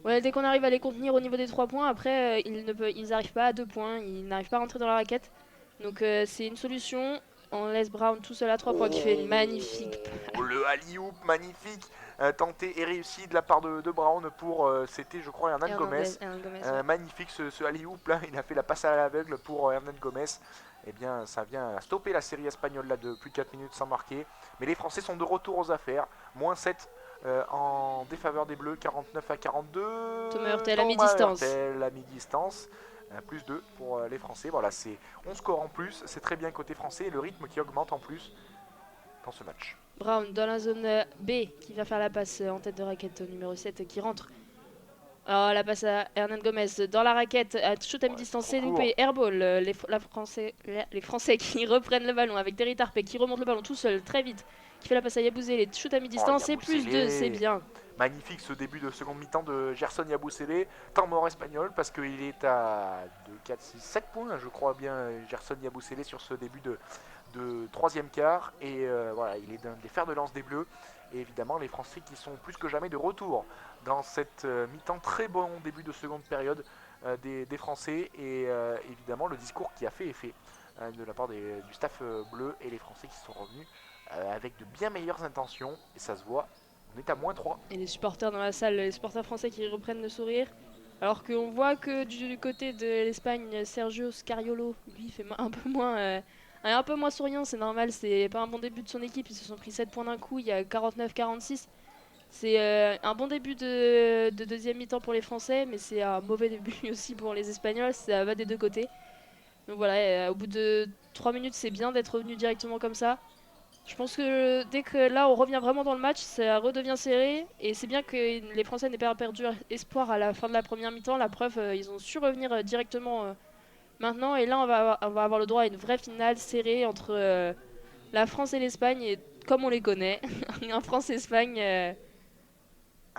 Speaker 1: Ouais, dès qu'on arrive à les contenir au niveau des 3 points, après ils n'arrivent pas à 2 points, ils n'arrivent pas à rentrer dans la raquette. Donc c'est une solution. On laisse Brown tout seul à 3 points qui fait une magnifique.
Speaker 2: Le alley-oop magnifique, tenté et réussi de la part de Brown pour, c'était je crois Hernan Gomez.
Speaker 1: Ouais.
Speaker 2: Magnifique ce alley-oop là, il a fait la passe à l'aveugle pour Hernan Gomez. Eh bien ça vient stopper la série espagnole là de plus de 4 minutes sans marquer. Mais les Français sont de retour aux affaires, moins 7 en défaveur des Bleus, 49-42.
Speaker 1: Thomas Hurtel à mi-distance.
Speaker 2: Hurtel à mi-distance. plus 2 pour les Français. Voilà, c'est 11 scores en plus, c'est très bien côté français et le rythme qui augmente en plus dans ce match.
Speaker 1: Brown dans la zone B qui va faire la passe en tête de raquette au numéro 7 qui rentre. Alors la passe à Hernan Gomez dans la raquette, à shoot à mi-distance, c'est loupé, airball, les Français qui reprennent le ballon avec Terry Tarpey qui remonte le ballon tout seul très vite, qui fait la passe à Yabouzélé, shoot à mi-distance, c'est plus 2, c'est bien.
Speaker 2: Magnifique ce début de seconde mi-temps de Gerson Yabusele, temps mort espagnol parce qu'il est à 2, 4, 6, 7 points je crois bien Gerson Yabusele sur ce début de troisième quart et voilà, il est d'un des fers de lance des Bleus et évidemment les Français qui sont plus que jamais de retour dans cette mi-temps, très bon début de seconde période des Français et évidemment le discours qui a fait effet de la part du staff bleu et les Français qui sont revenus avec de bien meilleures intentions et ça se voit. On est à moins 3.
Speaker 1: Et les supporters dans la salle, les supporters français qui reprennent le sourire. Alors qu'on voit que du côté de l'Espagne, Sergio Scariolo, lui, fait un peu moins souriant, c'est normal, c'est pas un bon début de son équipe, ils se sont pris 7 points d'un coup, il y a 49-46. C'est un bon début de deuxième mi-temps pour les Français, mais c'est un mauvais début aussi pour les Espagnols, ça va des deux côtés. Donc voilà, au bout de 3 minutes, c'est bien d'être revenu directement comme ça. Je pense que dès que là on revient vraiment dans le match, ça redevient serré et c'est bien que les Français n'aient pas perdu espoir à la fin de la première mi-temps. La preuve, ils ont su revenir directement maintenant et là on va avoir le droit à une vraie finale serrée entre la France et l'Espagne et comme on les connaît, un France-Espagne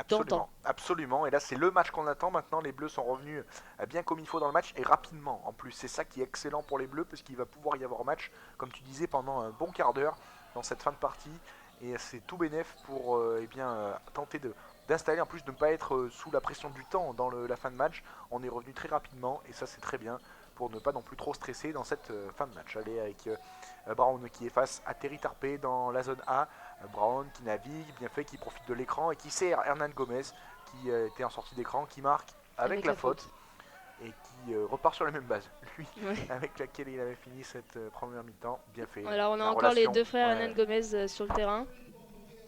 Speaker 1: d'antan.
Speaker 2: Absolument, absolument. Et là, c'est le match qu'on attend. Maintenant, les Bleus sont revenus bien comme il faut dans le match et rapidement. En plus, c'est ça qui est excellent pour les Bleus parce qu'il va pouvoir y avoir match, comme tu disais, pendant un bon quart d'heure dans cette fin de partie. Et c'est tout bénef pour tenter d'installer, en plus de ne pas être sous la pression du temps dans la fin de match. On est revenu très rapidement et ça, c'est très bien pour ne pas non plus trop stresser dans cette fin de match. Allez, avec Brown qui est face à Terry Tarpey dans la zone A. Brown qui navigue, bien fait, qui profite de l'écran et qui sert Hernan Gomez qui était en sortie d'écran, qui marque avec la faute et qui repart sur la même base, lui, avec laquelle il avait fini cette première mi-temps. Bien fait.
Speaker 1: Alors on a encore les deux frères Hernan Gomez sur le terrain.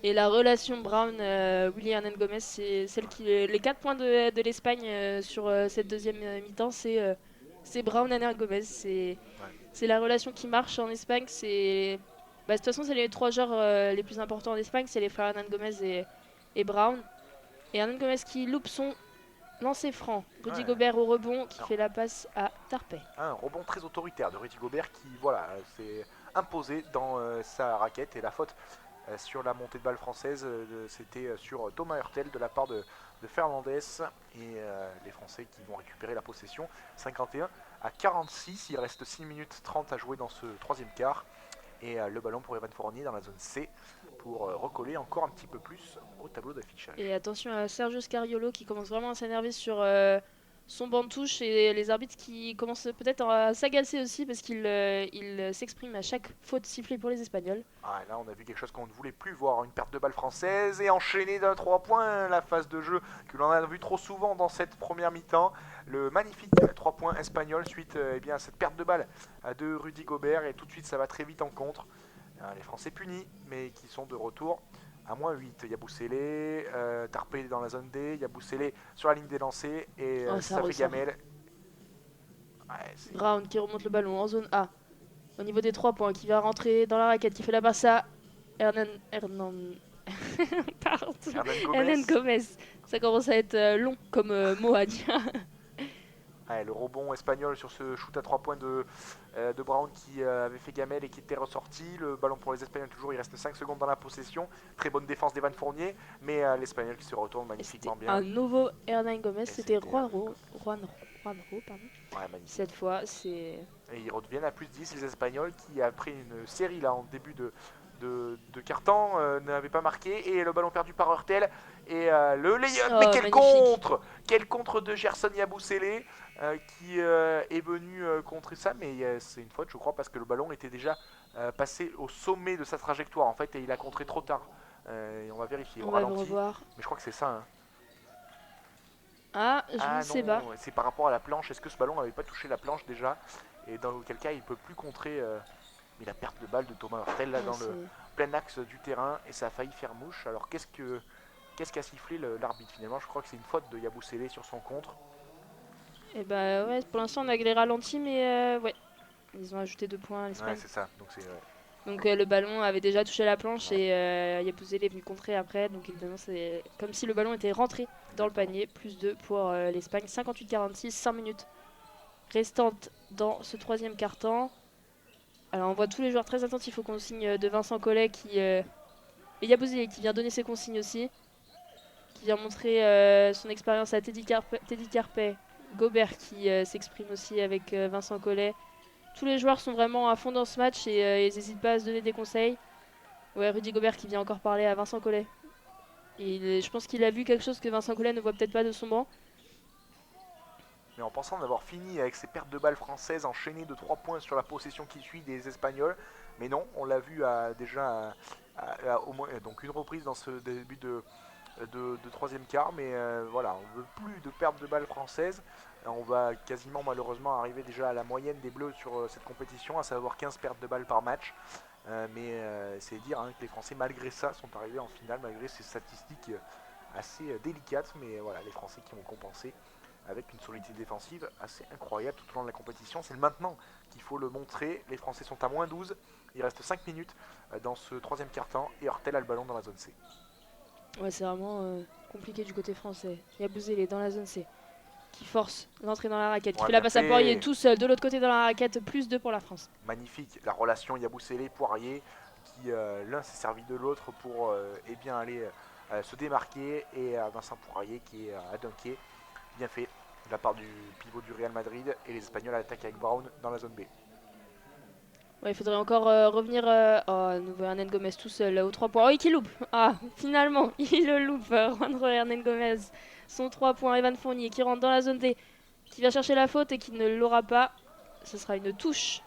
Speaker 1: Et la relation Brown-Willy Hernan Gomez, c'est celle qui. Les 4 points de l'Espagne sur cette deuxième mi-temps, c'est Brown-Hernan Gomez. C'est la relation qui marche en Espagne. De toute façon, c'est les 3 joueurs les plus importants en Espagne, c'est les frères Hernan Gomez et Brown. Et Hernan Gomez qui loupe son lancer franc. Rudy Gobert au rebond qui fait la passe à Tarpey.
Speaker 2: Un rebond très autoritaire de Rudy Gobert qui voilà, s'est imposé dans sa raquette et la faute sur la montée de balle française, c'était sur Thomas Hurtel de la part de Fernandez et les Français qui vont récupérer la possession. 51-46, il reste 6 minutes 30 à jouer dans ce troisième quart et le ballon pour Evan Fournier dans la zone C pour recoller encore un petit peu plus au tableau d'affichage.
Speaker 1: Et attention à Sergio Scariolo qui commence vraiment à s'énerver sur son banc de touche et les arbitres qui commencent peut-être à s'agacer aussi parce qu'il s'exprime à chaque faute sifflée pour les Espagnols.
Speaker 2: Ah, là on a vu quelque chose qu'on ne voulait plus voir, une perte de balle française et enchaînée d'un 3 points, la phase de jeu que l'on a vu trop souvent dans cette première mi-temps. Le magnifique 3 points espagnol suite à cette perte de balle de Rudy Gobert et tout de suite ça va très vite en contre. Les Français punis mais qui sont de retour à moins 8. Yabousselé, Tarpey dans la zone D, Yabousselé sur la ligne des lancers et Safri Gamel.
Speaker 1: Brown qui remonte le ballon en zone A. Au niveau des 3 points, qui va rentrer dans la raquette, qui fait la passe à Hernan Gomez. Ça commence à être long comme mot à dire.
Speaker 2: Le rebond espagnol sur ce shoot à 3 points de Brown qui avait fait gamelle et qui était ressorti. Le ballon pour les Espagnols toujours, il reste 5 secondes dans la possession. Très bonne défense d'Evan Fournier, mais l'Espagnol qui se retourne magnifiquement bien.
Speaker 1: Un nouveau Hernan Gomez, c'était Juanro, pardon.
Speaker 2: Ouais,
Speaker 1: cette fois, c'est...
Speaker 2: Et ils reviennent à plus 10, les Espagnols, qui après une série là en début de carton n'avaient pas marqué. Et le ballon perdu par Hurtel. Et le lay-up, mais quel contre de Gerson Yabusele qui est venu contrer ça. Mais c'est une faute, je crois, parce que le ballon était déjà passé au sommet de sa trajectoire, en fait, et il a contré trop tard. Et on va vérifier,
Speaker 1: on va revoir.
Speaker 2: Mais je crois que c'est ça, hein.
Speaker 1: Je ne sais pas.
Speaker 2: C'est par rapport à la planche. Est-ce que ce ballon n'avait pas touché la planche déjà? Et dans quel cas il ne peut plus contrer mais la perte de balle de Thomas Hurtel là dans le plein axe du terrain et ça a failli faire mouche. Alors qu'est-ce qu'a sifflé l'arbitre finalement? Je crois que c'est une faute de Yabusele sur son contre.
Speaker 1: Et bah ouais, pour l'instant on a les ralentis, mais ouais, ils ont ajouté 2 points à
Speaker 2: Ouais,
Speaker 1: l'Espagne.
Speaker 2: c'est ça. Donc c'est
Speaker 1: Donc le ballon avait déjà touché la planche
Speaker 2: ouais,
Speaker 1: et Yabusele est venu contrer après. Donc évidemment c'est comme si le ballon était rentré dans le
Speaker 2: exactement.
Speaker 1: panier. Plus 2 pour l'Espagne. 58-46, 5 minutes restantes dans ce troisième quart-temps. Alors on voit tous les joueurs très attentifs aux consignes de Vincent Collet et Yabusele qui vient donner ses consignes aussi. Qui vient montrer son expérience à Teddy Carpet. Gobert qui s'exprime aussi avec Vincent Collet. Tous les joueurs sont vraiment à fond dans ce match et ils n'hésitent pas à se donner des conseils. Ouais, Rudy Gobert qui vient encore parler à Vincent Collet. Je pense qu'il a vu quelque chose que Vincent Collet ne voit peut-être pas de son banc.
Speaker 2: Mais en pensant d'avoir fini avec ces pertes de balles françaises enchaînées de 3 points sur la possession qui suit des Espagnols. Mais non, on l'a vu déjà au moins donc une reprise dans ce début de troisième quart. Mais voilà, on ne veut plus de pertes de balles françaises. On va quasiment malheureusement arriver déjà à la moyenne des Bleus sur cette compétition, à savoir 15 pertes de balles par match. Mais c'est dire que les Français, malgré ça, sont arrivés en finale, malgré ces statistiques assez délicates. Mais voilà, les Français qui ont compensé avec une solidité défensive assez incroyable tout au long de la compétition. C'est maintenant qu'il faut le montrer. Les Français sont à moins 12. Il reste 5 minutes dans ce troisième quart-temps et Hortel a le ballon dans la zone C.
Speaker 1: Ouais, c'est vraiment compliqué du côté français. Yabusele dans la zone C qui force l'entrée dans la raquette, qui
Speaker 2: Ouais,
Speaker 1: fait la
Speaker 2: bien
Speaker 1: passe à Poirier
Speaker 2: fait.
Speaker 1: tout seul de l'autre côté dans la raquette, plus 2 pour la France.
Speaker 2: Magnifique. La relation Yabusele-Poirier qui l'un s'est servi de l'autre pour eh bien aller se démarquer et Vincent Poirier qui est à dunker. Bien fait de la part du pivot du Real Madrid et les Espagnols attaquent avec Brown dans la zone B.
Speaker 1: Ouais, il faudrait encore revenir. Oh, nouveau Hernan Gomez tout seul aux 3 points. Oh, et qui loupe. Ah, finalement, il le loupe. Juanjo Hernan Gomez. Son 3 points. Evan Fournier qui rentre dans la zone D, qui va chercher la faute et qui ne l'aura pas. Ce sera une touche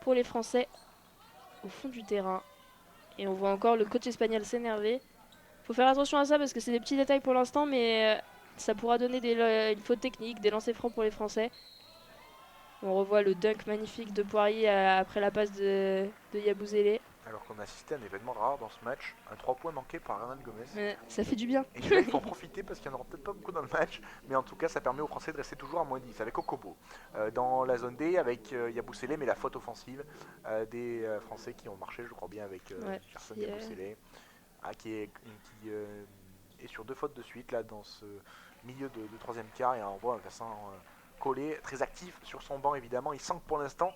Speaker 1: pour les Français au fond du terrain. Et on voit encore le coach espagnol s'énerver. Faut faire attention à ça parce que c'est des petits détails pour l'instant, mais ça pourra donner une faute technique, des lancers francs pour les Français. On revoit le dunk magnifique de Poirier après la passe de Yabusele.
Speaker 2: Alors qu'on a assisté à un événement rare dans ce match, un 3 points manqué par Hernan Gomez.
Speaker 1: Mais ça fait du bien.
Speaker 2: Et là, il faut en profiter parce qu'il n'y en aura peut-être pas beaucoup dans le match, mais en tout cas, ça permet aux Français de rester toujours à moins 10 avec Okobo. Dans la zone D, avec Yabusele, mais la faute offensive des Français qui ont marché, je crois bien, avec
Speaker 1: Ouais,
Speaker 2: Gerson
Speaker 1: qui,
Speaker 2: Yabusele, qui est sur 2 fautes de suite là, dans ce milieu de troisième quart. Et on voit Vincent Collet, très actif sur son banc évidemment. Il sent que pour l'instant,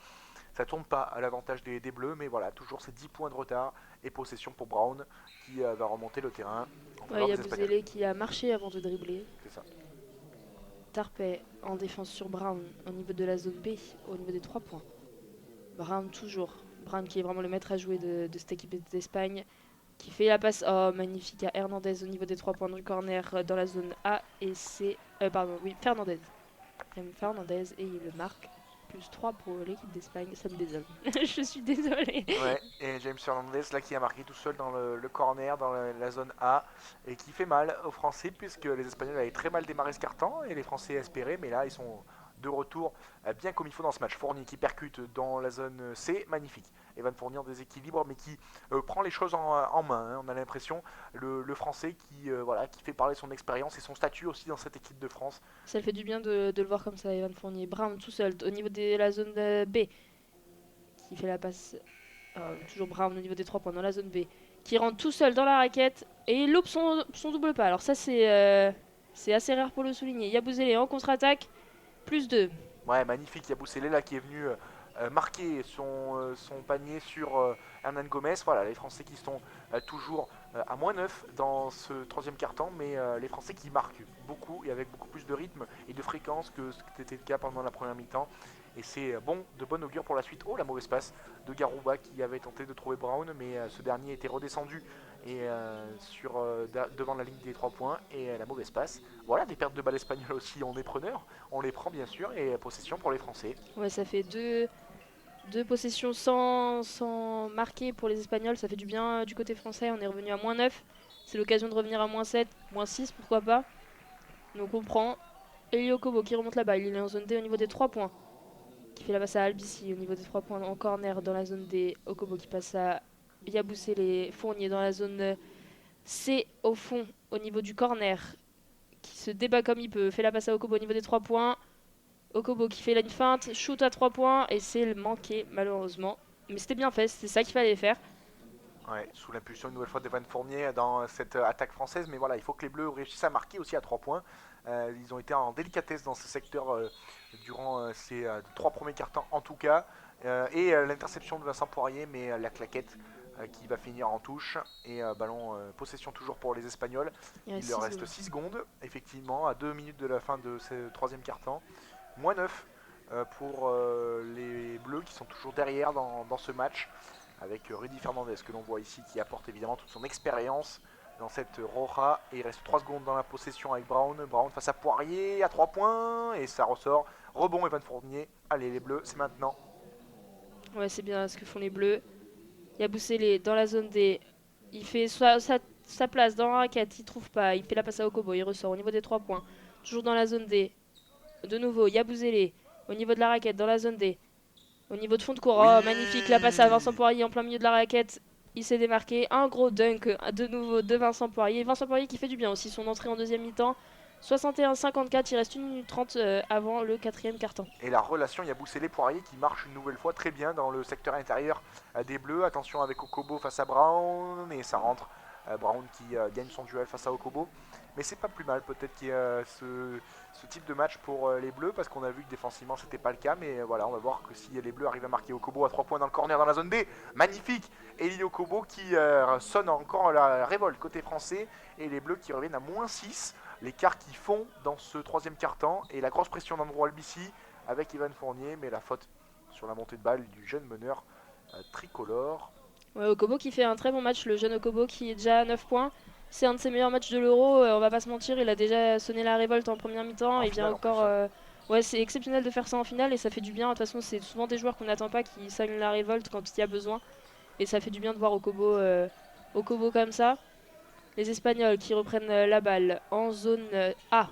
Speaker 2: ça tourne pas à l'avantage des Bleus, mais voilà, toujours ces 10 points de retard et possession pour Brown qui va remonter le terrain en
Speaker 1: ouais,
Speaker 2: faveur des Espagnols.
Speaker 1: Yabusele qui a marché avant de dribbler.
Speaker 2: C'est ça.
Speaker 1: Tarpey en défense sur Brown au niveau de la zone B, au niveau des 3 points. Brown toujours. Brown qui est vraiment le maître à jouer de cette équipe d'Espagne. Qui fait la passe magnifique à Hernandez au niveau des 3 points du corner dans la zone A et C. Pardon, oui, Fernandez. Fernandez et il le marque. Plus 3 pour l'équipe d'Espagne, ça me désole. Je suis désolée.
Speaker 2: Ouais, et James Fernandez là qui a marqué tout seul dans le corner, dans la zone A, et qui fait mal aux Français puisque les Espagnols avaient très mal démarré ce carton et les Français espéraient, mais là ils sont de retour bien comme il faut dans ce match. Fournier qui percute dans la zone C, magnifique. Evan Fournier en déséquilibre, mais qui prend les choses en main. Hein. On a l'impression le Français voilà, qui fait parler son expérience et son statut aussi dans cette équipe de France.
Speaker 1: Ça le fait du bien de le voir comme ça, Evan Fournier. Brown tout seul au niveau de la zone B, qui fait la passe. Toujours Brown au niveau des 3 points dans la zone B, qui rentre tout seul dans la raquette et il loupe son double pas. Alors ça c'est assez rare pour le souligner. Yabusele en contre-attaque, plus 2.
Speaker 2: Ouais, magnifique. Yabusele là qui est venu marquer son panier sur Hernan Gomez. Voilà, les Français qui sont toujours à moins 9 dans ce troisième quart-temps, mais les Français qui marquent beaucoup et avec beaucoup plus de rythme et de fréquence que ce qui était le cas pendant la première mi-temps. Et c'est bon, de bonne augure pour la suite. Oh, la mauvaise passe de Garouba qui avait tenté de trouver Brown, mais ce dernier était redescendu et devant la ligne des 3 points. Et la mauvaise passe. Voilà, des pertes de balles espagnoles aussi, on est preneur. On les prend bien sûr, et possession pour les Français.
Speaker 1: Ouais, ça fait deux possessions sans marquer pour les Espagnols. Ça fait du bien du côté français. On est revenu à moins 9. C'est l'occasion de revenir à moins 7, moins 6, pourquoi pas. Donc on prend Elio Kobo qui remonte là-bas. Il est en zone D au niveau des 3 points. Qui fait la passe à Albici au niveau des 3 points en corner dans la zone D. Okobo qui passe à Yabusele Fournier dans la zone C au fond au niveau du corner. Qui se débat comme il peut. Fait la passe à Okobo au niveau des 3 points. Okobo qui fait une feinte, shoot à 3 points et c'est manqué malheureusement. Mais c'était bien fait, c'était ça qu'il fallait faire.
Speaker 2: Ouais, sous l'impulsion une nouvelle fois d'Evan Fournier dans cette attaque française, mais voilà, il faut que les Bleus réussissent à marquer aussi à 3 points. Ils ont été en délicatesse dans ce secteur durant ces 3 premiers quarts-temps en tout cas. Et l'interception de Vincent Poirier, mais la claquette qui va finir en touche. Et ballon possession toujours pour les Espagnols. Il leur reste 6 secondes, effectivement, à 2 minutes de la fin de ce troisième quart-temps. Moins 9 pour les Bleus qui sont toujours derrière dans ce match avec Rudy Fernandez que l'on voit ici qui apporte évidemment toute son expérience dans cette Roja et il reste 3 secondes dans la possession avec Brown. Brown face à Poirier à 3 points et ça ressort. Rebond Evan Fournier. Allez les Bleus, c'est maintenant.
Speaker 1: Ouais, c'est bien ce que font les Bleus. Yabusele dans la zone D. Il fait sa place dans la raquette, il trouve pas. Il fait la passe à Okobo, il ressort au niveau des 3 points. Toujours dans la zone D. De nouveau, Yabusele au niveau de la raquette dans la zone D. Au niveau de fond de cours,
Speaker 2: Oui.
Speaker 1: oh, magnifique, la passe à Vincent Poirier en plein milieu de la raquette. Il s'est démarqué, un gros dunk de nouveau de Vincent Poirier. Vincent Poirier qui fait du bien aussi, son entrée en deuxième mi-temps. 61-54, il reste 1 minute 30 avant le quatrième quart-temps.
Speaker 2: Et la relation Yabusele-Poirier qui marche une nouvelle fois très bien dans le secteur intérieur des Bleus. Attention avec Okobo face à Brown et ça rentre. Brown qui gagne son duel face à Okobo. Mais c'est pas plus mal peut-être qu'il y a ce type de match pour les Bleus parce qu'on a vu que défensivement c'était pas le cas. Mais voilà, on va voir que si les Bleus arrivent à marquer Okobo à 3 points dans le corner dans la zone D, magnifique. Eli Okobo qui sonne encore la révolte côté français et les Bleus qui reviennent à moins 6. L'écart qu'ils font dans ce troisième quart-temps et la grosse pression d'Andrew Albici avec Evan Fournier, mais la faute sur la montée de balle du jeune meneur tricolore.
Speaker 1: Ouais, Okobo qui fait un très bon match, le jeune Okobo qui est déjà à 9 points. C'est un de ses meilleurs matchs de l'Euro, on va pas se mentir, il a déjà sonné la révolte en première mi-temps. Il vient encore. Ouais, c'est exceptionnel de faire ça en finale et ça fait du bien. De toute façon, c'est souvent des joueurs qu'on n'attend pas qui sonnent la révolte quand il y a besoin. Et ça fait du bien de voir Okobo comme ça. Les Espagnols qui reprennent la balle en zone A.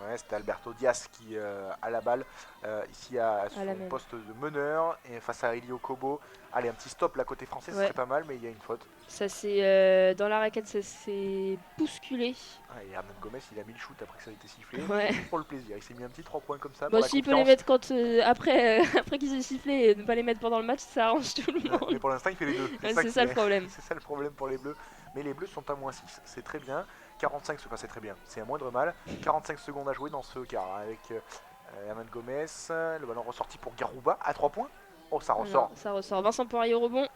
Speaker 2: Ouais, c'était Alberto Diaz qui a la balle ici à son poste de meneur et face à Eli Okobo. Allez, un petit stop là côté français, ça serait pas mal, mais il y a une faute.
Speaker 1: Ça c'est dans la raquette, ça s'est bousculé.
Speaker 2: Ah, et Hernan Gomez, il a mis le shoot après que ça a été sifflé.
Speaker 1: Ouais.
Speaker 2: Juste pour le plaisir, il s'est mis un petit 3 points comme ça.
Speaker 1: Bon, s'il peut les mettre quand, après qu'ils aient sifflé et ne pas les mettre pendant le match, ça arrange tout le monde.
Speaker 2: Mais pour l'instant, il fait les deux.
Speaker 1: C'est ça le problème.
Speaker 2: C'est ça le problème pour les Bleus. Mais les Bleus sont à moins 6, c'est très bien. 45 secondes, c'est très bien, c'est à moindre mal. 45 secondes à jouer dans ce quart avec Hernan Gomez. Le ballon ressorti pour Garouba à 3 points. Oh, ça ressort.
Speaker 1: Non, ça ressort. Vincent Poirier au rebond.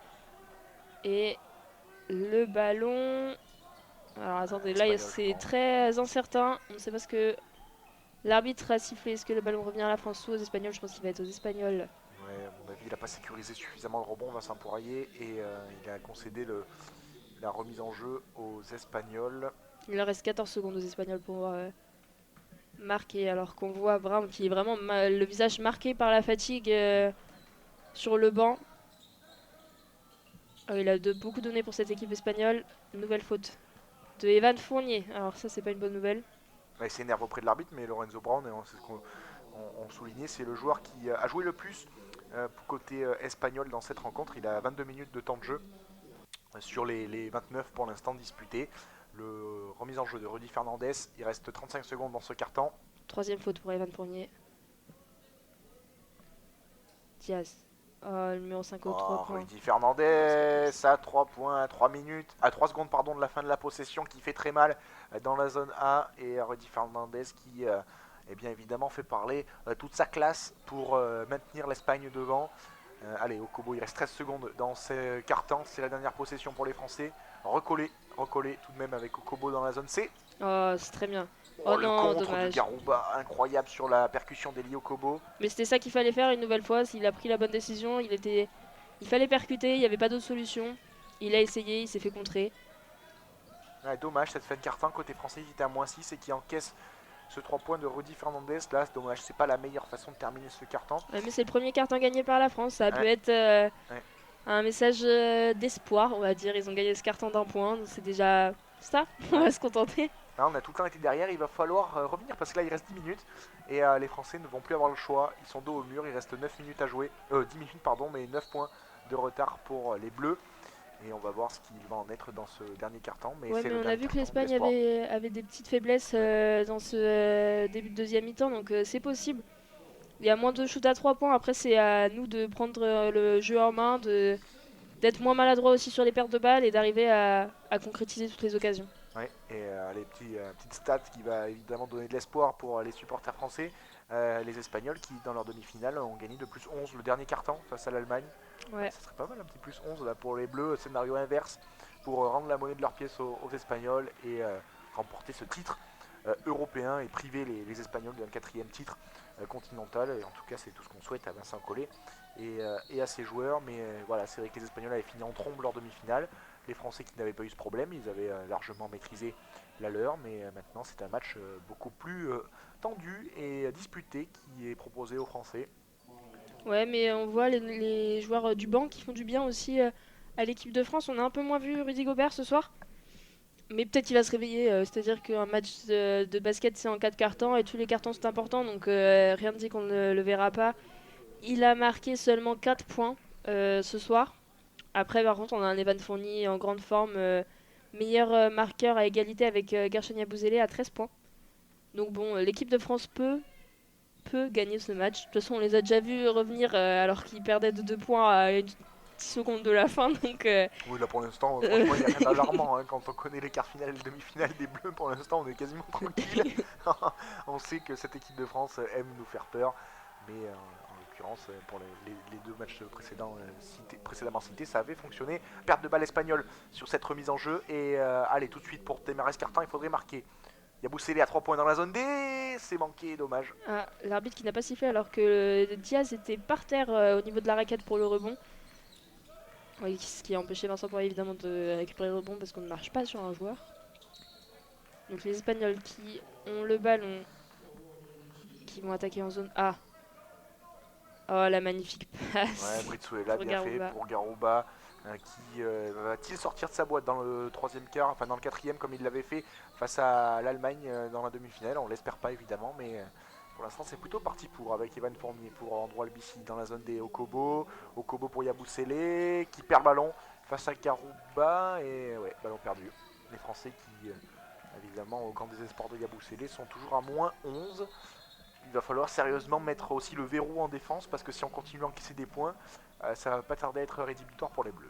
Speaker 1: Et le ballon. Alors attendez, là c'est très incertain. On ne sait pas ce que l'arbitre a sifflé. Est-ce que le ballon revient à la France ou aux Espagnols? Je pense qu'il va être aux Espagnols.
Speaker 2: Ouais, à mon avis, il n'a pas sécurisé suffisamment le rebond, Vincent Poirier, et il a concédé la remise en jeu aux Espagnols.
Speaker 1: Il leur reste 14 secondes aux Espagnols pour marquer, alors qu'on voit Brown qui est vraiment le visage marqué par la fatigue sur le banc. Il a beaucoup donné pour cette équipe espagnole. Nouvelle faute de Evan Fournier. Alors ça, c'est pas une bonne nouvelle.
Speaker 2: Il s'énerve auprès de l'arbitre, mais Lorenzo Brown, c'est ce qu'on soulignait, c'est le joueur qui a joué le plus côté espagnol dans cette rencontre. Il a 22 minutes de temps de jeu sur les 29 pour l'instant disputés. Le remise en jeu de Rudy Fernandez, il reste 35 secondes dans ce quart-temps.
Speaker 1: Troisième faute pour Evan Fournier. Diaz. Oh, le numéro 5 au 3 points.
Speaker 2: Rudy Fernandez à 3 points, à 3 minutes, à 3 secondes pardon, de la fin de la possession qui fait très mal dans la zone A. Et Rudy Fernandez qui eh bien évidemment fait parler toute sa classe pour maintenir l'Espagne devant. Allez, Okobo, il reste 13 secondes dans ce quart-temps. C'est la dernière possession pour les Français. Recoller tout de même avec Okobo dans la zone C.
Speaker 1: Oh, c'est très bien.
Speaker 2: Oh
Speaker 1: le
Speaker 2: non, contre
Speaker 1: dommage.
Speaker 2: de Garouba, incroyable sur la percussion d'Eli Okobo.
Speaker 1: Mais c'était ça qu'il fallait faire une nouvelle fois. S'il a pris la bonne décision, il fallait percuter, il n'y avait pas d'autre solution. Il a essayé, il s'est fait contrer.
Speaker 2: Ouais, dommage, cette fin de quart-temps côté français qui était à moins 6 et qui encaisse ce 3 points de Rudy Fernandez. Là, c'est dommage, c'est pas la meilleure façon de terminer ce quart-temps.
Speaker 1: Ouais, mais c'est le premier carton gagné par la France. Ça peut être un message d'espoir, on va dire. Ils ont gagné ce carton d'1 point. C'est déjà ça, on va se contenter.
Speaker 2: Là, on a tout le temps été derrière, il va falloir revenir parce que là il reste 10 minutes et les Français ne vont plus avoir le choix. Ils sont dos au mur, il reste 9 minutes à jouer, 10 minutes pardon, mais 9 points de retard pour les Bleus. Et on va voir ce qu'il va en être dans ce dernier quart-temps. Mais
Speaker 1: Ouais,
Speaker 2: c'est
Speaker 1: mais
Speaker 2: le
Speaker 1: on a
Speaker 2: dernier
Speaker 1: vu que
Speaker 2: quart-temps de
Speaker 1: l'Espagne
Speaker 2: l'espoir.
Speaker 1: avait des petites faiblesses dans ce début de deuxième mi-temps, donc c'est possible. Il y a moins de shoot à 3 points, après c'est à nous de prendre le jeu en main, d'être moins maladroit aussi sur les pertes de balles et d'arriver à concrétiser toutes les occasions.
Speaker 2: Ouais, et les petites stats qui va évidemment donner de l'espoir pour les supporters français. Les Espagnols qui, dans leur demi-finale, ont gagné de plus 11 le dernier quart-temps face à l'Allemagne.
Speaker 1: Ouais.
Speaker 2: Ça serait pas mal un petit plus 11 là, pour les Bleus, scénario inverse, pour rendre la monnaie de leur pièce aux Espagnols et remporter ce titre européen et priver les Espagnols d'un quatrième titre continental. Et en tout cas, c'est tout ce qu'on souhaite à Vincent Collet et à ses joueurs. Mais voilà, c'est vrai que les Espagnols avaient fini en trombe leur demi-finale. Les Français qui n'avaient pas eu ce problème, ils avaient largement maîtrisé la leur. Mais maintenant, c'est un match beaucoup plus tendu et disputé qui est proposé aux Français.
Speaker 1: Ouais, mais on voit les joueurs du banc qui font du bien aussi à l'équipe de France. On a un peu moins vu Rudy Gobert ce soir. Mais peut-être qu'il va se réveiller, c'est-à-dire qu'un match de basket c'est en 4 cartons et tous les cartons sont importants, donc rien ne dit qu'on ne le verra pas. Il a marqué seulement 4 points ce soir. Après par contre on a un Evan Fournier en grande forme, meilleur marqueur à égalité avec Gershon Yabusele à 13 points. Donc bon, l'équipe de France peut gagner ce match. De toute façon on les a déjà vus revenir alors qu'ils perdaient de 2 points à 10 secondes de la fin, donc
Speaker 2: Oui, là pour l'instant, franchement, il n'y a rien d'alarmant. Hein. Quand on connaît les quarts finales et les demi-finales des Bleus, pour l'instant, on est quasiment tranquille. On sait que cette équipe de France aime nous faire peur. Mais en l'occurrence, pour les deux matchs précédemment cités, ça avait fonctionné. Perte de balle espagnole sur cette remise en jeu. Et allez, tout de suite, pour démarrer ce carton, il faudrait marquer. Yabusele à 3 points dans la zone D. C'est manqué, dommage.
Speaker 1: ah, l'arbitre qui n'a pas sifflé alors que Diaz était par terre au niveau de la raquette pour le rebond. Oui, ce qui a empêché Vincent Poirier évidemment de récupérer le rebond parce qu'on ne marche pas sur un joueur. Donc les Espagnols qui ont le ballon, qui vont attaquer en zone A. Oh la magnifique passe
Speaker 2: Ouais, Britsuela
Speaker 1: pour
Speaker 2: bien fait
Speaker 1: Garouba.
Speaker 2: pour Garouba qui va-t-il sortir de sa boîte dans le troisième quart, enfin dans le quatrième comme il l'avait fait face à l'Allemagne dans la demi-finale. On l'espère pas évidemment, mais pour l'instant c'est plutôt parti pour avec Evan Fournier pour Andro Albici dans la zone des Okobo. Okobo pour Yabusele qui perd le ballon face à Garouba et ouais, ballon perdu. Les Français qui évidemment au grand désespoir de Yabusele sont toujours à moins 11. Il va falloir sérieusement mettre aussi le verrou en défense parce que si on continue à encaisser des points, ça va pas tarder à être rédhibitoire pour les Bleus.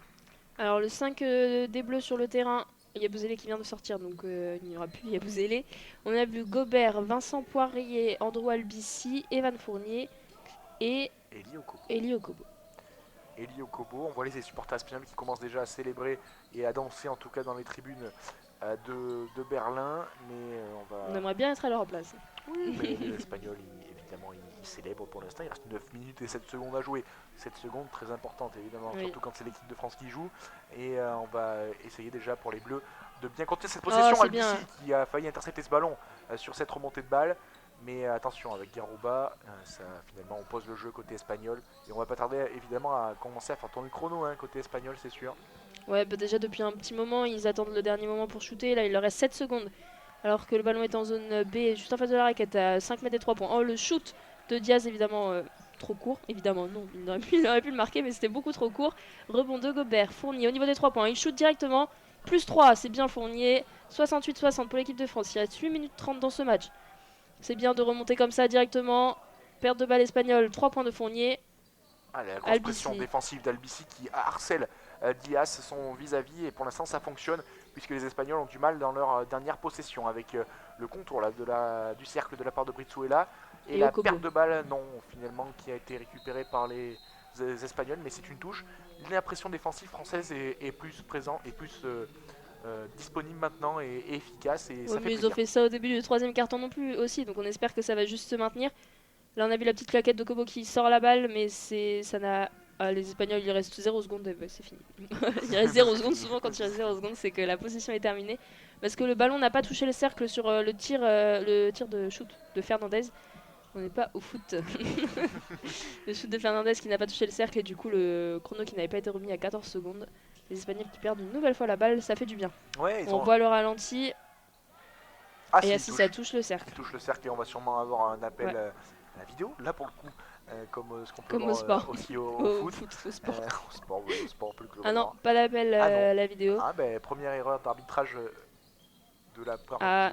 Speaker 1: Alors le 5 des Bleus sur le terrain, Yabusele qui vient de sortir donc il n'y aura plus Yabusele. On a vu Gobert, Vincent Poirier, Andro Albici, Evan Fournier et Eli Okobo.
Speaker 2: Eli Okobo, on voit les supporters espagnols qui commencent déjà à célébrer et à danser en tout cas dans les tribunes de Berlin, mais
Speaker 1: On aimerait bien être à leur place.
Speaker 2: Oui, mais les Espagnols, évidemment, ils célèbrent pour l'instant. Il reste 9 minutes et 7 secondes à jouer. 7 secondes très importantes, évidemment,
Speaker 1: Oui.
Speaker 2: surtout quand c'est l'équipe de France qui joue. Et on va essayer déjà pour les Bleus de bien compter cette possession. Albici qui a failli intercepter ce ballon sur cette remontée de balle. Mais attention, avec Garouba, finalement, on pose le jeu côté espagnol. Et on va pas tarder, évidemment, à commencer à faire tourner le chrono côté espagnol, c'est sûr.
Speaker 1: Ouais, bah déjà depuis un petit moment, ils attendent le dernier moment pour shooter. Là, il leur reste 7 secondes. Alors que le ballon est en zone B, juste en face de la raquette, à 5 mètres et 3 points. Oh, le shoot de Diaz, évidemment, trop court. Évidemment, non, il aurait pu le marquer, mais c'était beaucoup trop court. Rebond de Gobert, Fournier au niveau des 3 points. Il shoot directement. Plus 3, c'est bien Fournier. 68-60 pour l'équipe de France. Il reste 8 minutes 30 dans ce match. C'est bien de remonter comme ça directement. Perte de balle espagnole, 3 points de Fournier.
Speaker 2: La grosse pression défensive d'Albici qui harcèle Diaz, son vis-à-vis, et pour l'instant ça fonctionne puisque les Espagnols ont du mal dans leur dernière possession avec le contour du cercle de la part de Britsuela et la perte de balle finalement qui a été récupérée par les Espagnols, mais c'est une touche. La pression défensive française est plus présente et plus disponible maintenant et efficace et ça fait plaisir.
Speaker 1: Ils ont fait ça au début du troisième quart-temps non plus aussi, donc on espère que ça va juste se maintenir. Là on a vu la petite claquette de Kobo qui sort la balle, mais ça n'a... les Espagnols, il reste 0 secondes, et c'est fini. Il reste 0 secondes, souvent quand il reste 0 secondes, c'est que la position est terminée. Parce que le ballon n'a pas touché le cercle sur le tir de shoot de Fernandez. On n'est pas au foot. Le shoot de Fernandez qui n'a pas touché le cercle et du coup le chrono qui n'avait pas été remis à 14 secondes. Les Espagnols qui perdent une nouvelle fois la balle, ça fait du bien.
Speaker 2: Ouais,
Speaker 1: on voit le ralenti. Et si ça touche le cercle.
Speaker 2: Il touche le cercle et on va sûrement avoir un appel à la vidéo. Là pour le coup, comme ce qu'on peut
Speaker 1: Comme au
Speaker 2: voir
Speaker 1: sport.
Speaker 2: aussi au
Speaker 1: Au
Speaker 2: foot.
Speaker 1: foot, au sport.
Speaker 2: Au sport, oui, au sport plus
Speaker 1: Ah non,
Speaker 2: globalement.
Speaker 1: pas d'appel
Speaker 2: Ah non.
Speaker 1: à la vidéo.
Speaker 2: Ah ben première erreur d'arbitrage de la part
Speaker 1: Ah,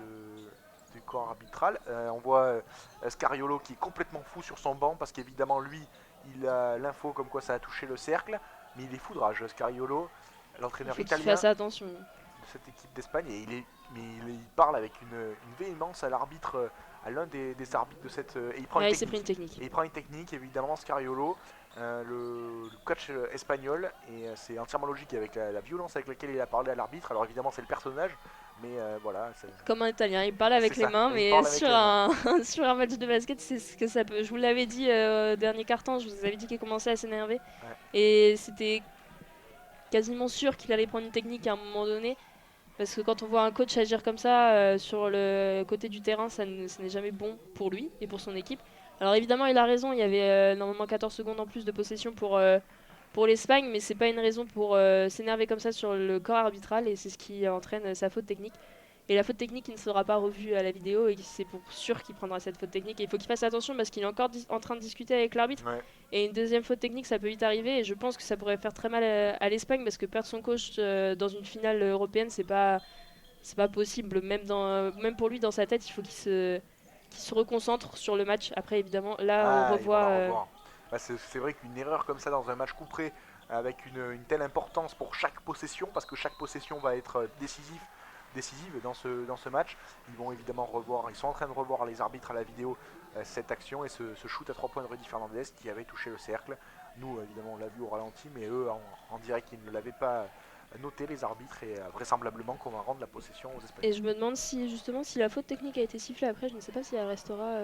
Speaker 2: du corps arbitral. On voit Scariolo qui est complètement fou sur son banc parce qu'évidemment lui il a l'info comme quoi ça a touché le cercle, mais il est foudrage Scariolo,
Speaker 1: il
Speaker 2: l'entraîneur
Speaker 1: faut qu'il
Speaker 2: italien
Speaker 1: fasse attention.
Speaker 2: de cette équipe d'Espagne, et il parle avec une véhémence à l'arbitre, à l'un des arbitres de cette, et il prend une
Speaker 1: Ouais, il s'est pris
Speaker 2: technique.
Speaker 1: une technique.
Speaker 2: Et il prend une technique, évidemment, Scariolo, le coach espagnol, et c'est entièrement logique avec la violence avec laquelle il a parlé à l'arbitre. Alors évidemment, c'est le personnage, mais voilà,
Speaker 1: Comme un Italien, il parle
Speaker 2: c'est
Speaker 1: avec les
Speaker 2: ça.
Speaker 1: mains,
Speaker 2: Et il
Speaker 1: mais
Speaker 2: parle avec
Speaker 1: sur
Speaker 2: les mains.
Speaker 1: un, sur un match de basket, c'est ce que ça peut. Je vous l'avais dit au dernier carton, je vous avais dit qu'il commençait à s'énerver.
Speaker 2: Ouais.
Speaker 1: Et c'était quasiment sûr qu'il allait prendre une technique à un moment donné. Parce que quand on voit un coach agir comme ça sur le côté du terrain, ce n'est jamais bon pour lui et pour son équipe. Alors évidemment, il a raison, il y avait normalement 14 secondes en plus de possession pour l'Espagne, mais c'est pas une raison pour s'énerver comme ça sur le corps arbitral et c'est ce qui entraîne sa faute technique. Et la faute technique, il ne sera pas revue à la vidéo et c'est pour sûr qu'il prendra cette faute technique. Et il faut qu'il fasse attention parce qu'il est encore en train de discuter avec l'arbitre.
Speaker 2: Ouais.
Speaker 1: Et une deuxième faute technique, ça peut vite arriver. Et je pense que ça pourrait faire très mal à l'Espagne parce que perdre son coach dans une finale européenne, c'est pas possible. Même pour lui, dans sa tête, il faut qu'il se reconcentre sur le match. Après, évidemment, là, on
Speaker 2: Ah, ils vont
Speaker 1: revoit.
Speaker 2: la revoir. Bah, c'est vrai qu'une erreur comme ça dans un match couperé, avec une telle importance pour chaque possession, parce que chaque possession va être décisive dans ce match, ils vont évidemment revoir, ils sont en train de revoir les arbitres à la vidéo cette action et ce shoot à 3 points de Rudy Fernandez qui avait touché le cercle. Nous, évidemment, on l'a vu au ralenti, mais eux, en direct, ils ne l'avaient pas noté, les arbitres, et vraisemblablement qu'on va rendre la possession aux
Speaker 1: Et
Speaker 2: Espagnols.
Speaker 1: je me demande si, justement, si la faute technique a été sifflée après, je ne sais pas si elle restera.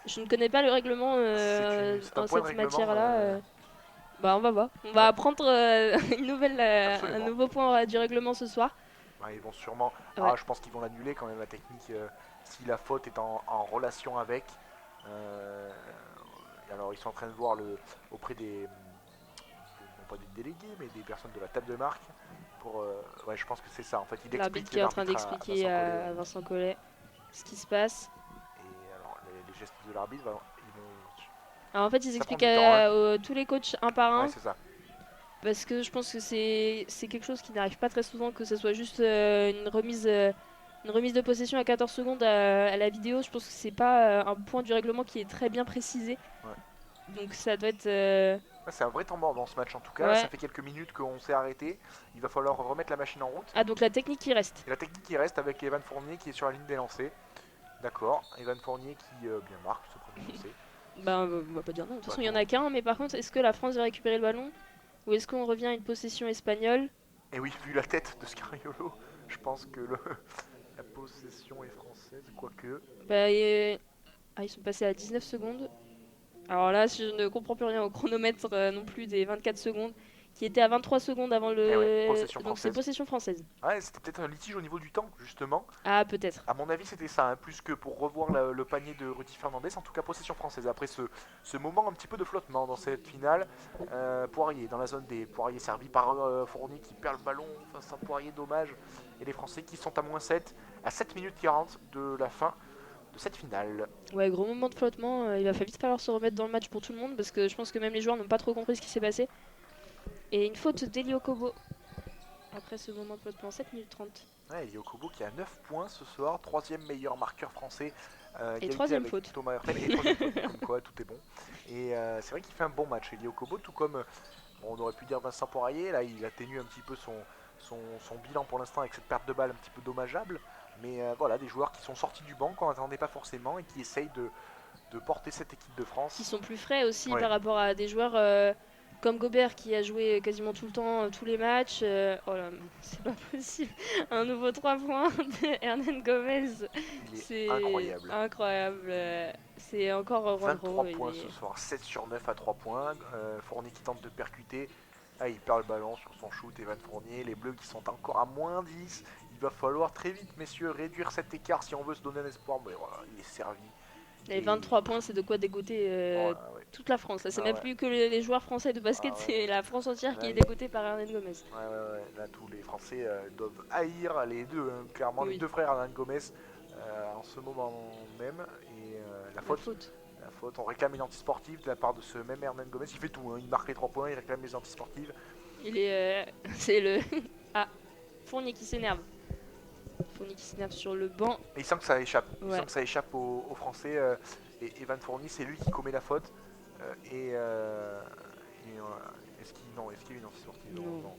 Speaker 1: Je ne connais pas le règlement
Speaker 2: C'est un
Speaker 1: en
Speaker 2: point de
Speaker 1: cette
Speaker 2: règlement.
Speaker 1: matière-là. Bah, on va voir. On va
Speaker 2: Ouais,
Speaker 1: apprendre un
Speaker 2: absolument.
Speaker 1: nouveau point du règlement ce soir.
Speaker 2: Ouais, ils vont sûrement.
Speaker 1: Ouais.
Speaker 2: Ah, je pense qu'ils vont l'annuler quand même la technique si la faute est en relation avec. Euh, alors ils sont en train de voir auprès non pas des délégués, mais des personnes de la table de marque. Ouais, je pense que c'est ça. En fait, il
Speaker 1: L'arbitre
Speaker 2: explique
Speaker 1: qui est en train
Speaker 2: l'arbitre à
Speaker 1: d'expliquer
Speaker 2: Vincent Collet.
Speaker 1: à Vincent Collet ce qui se passe.
Speaker 2: Et alors les gestes de l'arbitre,
Speaker 1: Alors en fait, ils
Speaker 2: ça prend
Speaker 1: expliquent
Speaker 2: du temps. Hein.
Speaker 1: à tous les coachs un par
Speaker 2: Ouais,
Speaker 1: un
Speaker 2: c'est ça.
Speaker 1: parce que je pense que c'est quelque chose qui n'arrive pas très souvent, que ce soit juste une remise de possession à 14 secondes à la vidéo. Je pense que c'est pas un point du règlement qui est très bien précisé.
Speaker 2: Ouais.
Speaker 1: Donc ça doit être.
Speaker 2: Ouais, c'est un vrai temps mort dans ce match en tout cas. Ça
Speaker 1: Ouais.
Speaker 2: fait quelques minutes qu'on s'est arrêté. Il va falloir remettre la machine en route.
Speaker 1: Ah, donc la technique qui reste.
Speaker 2: Et la technique qui reste avec Evan Fournier qui est sur la ligne des lancers. D'accord, Evan Fournier qui bien marque ce premier lancer.
Speaker 1: Ben, on va pas dire non. De toute façon, il y en
Speaker 2: non.
Speaker 1: a qu'un. Mais par contre, est-ce que la France va récupérer le ballon ou est-ce qu'on revient à une possession espagnole?
Speaker 2: Et oui, vu la tête de Scariolo, je pense que la possession est française, quoique.
Speaker 1: Bah, ils sont passés à 19 secondes. Alors là, je ne comprends plus rien au chronomètre non plus des 24 secondes, qui était à 23 secondes avant
Speaker 2: Eh ouais,
Speaker 1: le.
Speaker 2: possession
Speaker 1: Donc c'est
Speaker 2: française.
Speaker 1: possession française.
Speaker 2: Ouais, c'était peut-être un litige au niveau du temps, justement.
Speaker 1: Ah, peut-être.
Speaker 2: À mon avis, c'était ça, hein, plus que pour revoir le panier de Rudy Fernandez. En tout cas, possession française. Après ce moment un petit peu de flottement dans cette finale, Poirier dans la zone des Poirier servi par Fournier qui perd le ballon face à Poirier, dommage. Et les Français qui sont à moins 7, à 7 minutes 40 de la fin de cette finale.
Speaker 1: Ouais, gros moment de flottement. Il va vite falloir se remettre dans le match pour tout le monde parce que je pense que même les joueurs n'ont pas trop compris ce qui s'est passé. Et une faute d'Elio Kobo après ce moment de flottement, 7 minutes 30.
Speaker 2: Ouais, Elio Kobo qui a 9 points ce soir, troisième meilleur marqueur français.
Speaker 1: Et
Speaker 2: Égalité
Speaker 1: troisième
Speaker 2: avec
Speaker 1: faute.
Speaker 2: Thomas Hurtel et troisième faute, comme quoi tout est bon. Et c'est vrai qu'il fait un bon match, Elio Kobo, tout comme on aurait pu dire Vincent Poirier. Là, il atténue un petit peu son bilan pour l'instant avec cette perte de balle un petit peu dommageable. Mais voilà, des joueurs qui sont sortis du banc qu'on n'attendait pas forcément et qui essayent de porter cette équipe de France.
Speaker 1: Qui sont plus frais aussi
Speaker 2: Ouais.
Speaker 1: par rapport à des joueurs comme Gobert qui a joué quasiment tout le temps, tous les matchs. Oh là, c'est pas possible. Un nouveau 3 points de Hernan Gomez.
Speaker 2: Il est
Speaker 1: C'est
Speaker 2: incroyable.
Speaker 1: incroyable. C'est encore
Speaker 2: 23
Speaker 1: Juanjo.
Speaker 2: points ce soir, 7 sur 9 à 3 points. Fournier qui tente de percuter. Ah, il perd le ballon sur son shoot, Evan Fournier. Les Bleus qui sont encore à moins 10. Il va falloir très vite, messieurs, réduire cet écart si on veut se donner un espoir. Mais voilà, il est servi.
Speaker 1: Les 23 points, c'est de quoi dégoûter
Speaker 2: Voilà, ouais.
Speaker 1: toute la France. Là, c'est
Speaker 2: Ah
Speaker 1: même
Speaker 2: ouais.
Speaker 1: plus que les joueurs français de basket,
Speaker 2: Ah ouais.
Speaker 1: c'est la France entière qui
Speaker 2: Là,
Speaker 1: est dégoûtée par Hernan Gomez.
Speaker 2: Ouais. Là, tous les Français doivent haïr les deux, hein, clairement,
Speaker 1: Oui.
Speaker 2: les deux frères Hernan Gomez en ce moment même. Et la faute. La faute, on réclame une antisportive de la part de ce même Hernan Gomez. Il fait tout, hein. Il marque les 3 points, il réclame les antisportives.
Speaker 1: Il est. C'est le. Ah, Fournier qui s'énerve. Fournier qui s'énerve sur le banc.
Speaker 2: Et il sent que ça échappe. Il
Speaker 1: Ouais.
Speaker 2: sent que ça échappe aux Français. Et Evan Fournier, c'est lui qui commet la faute. Est-ce qu'il y a eu une antisportive?
Speaker 1: Non.
Speaker 2: Non.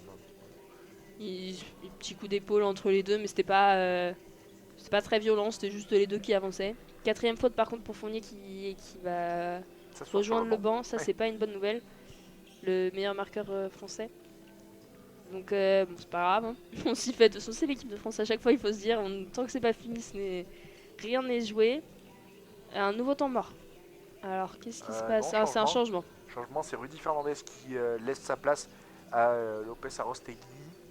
Speaker 1: Petit coup d'épaule entre les deux, mais c'était pas très violent, c'était juste les deux qui avançaient. Quatrième faute par contre pour Fournier qui va
Speaker 2: Ça sort sur
Speaker 1: rejoindre le
Speaker 2: banc.
Speaker 1: banc, ça
Speaker 2: Ouais.
Speaker 1: c'est pas une bonne nouvelle. Le meilleur marqueur français. Donc bon, c'est pas grave, hein. On s'y fait. De toute façon, c'est l'équipe de France à chaque fois, il faut se dire, tant que c'est pas fini, rien n'est joué. Un nouveau temps mort. Alors, qu'est-ce qui se passe?
Speaker 2: Non,
Speaker 1: Ah, c'est un changement.
Speaker 2: Changement, c'est Rudy Fernandez qui laisse sa place à Lopez Arostegui.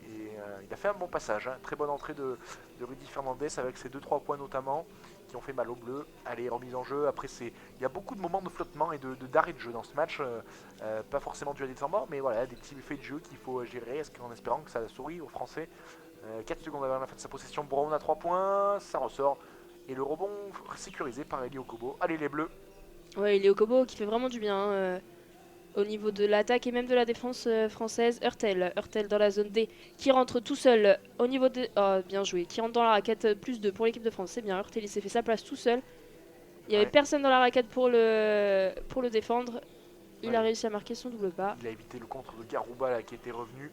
Speaker 2: Et il a fait un bon passage, hein. Très bonne entrée de Rudy Fernandez avec ses 2-3 points notamment qui ont fait mal au bleu. Allez, remise en jeu. Après, il y a beaucoup de moments de flottement et d'arrêt de jeu dans ce match. Pas forcément dû à des temps morts, mais voilà, des petits effets de jeu qu'il faut gérer en espérant que ça sourit aux Français. 4 secondes avant la fin de sa possession, Brown à 3 points, ça ressort. Et le rebond sécurisé par Eli Okobo. Allez, les bleus.
Speaker 1: Ouais, il est au Kobo qui fait vraiment du bien, hein, au niveau de l'attaque et même de la défense française. Hurtel dans la zone D qui rentre tout seul au niveau de... Oh, bien joué. Qui rentre dans la raquette, +2 pour l'équipe de France. C'est bien, Hurtel il s'est fait sa place tout seul. Il n'y avait personne dans la raquette pour le défendre. Il a réussi à marquer son double pas.
Speaker 2: Il a évité le contre de Garouba là, qui était revenu.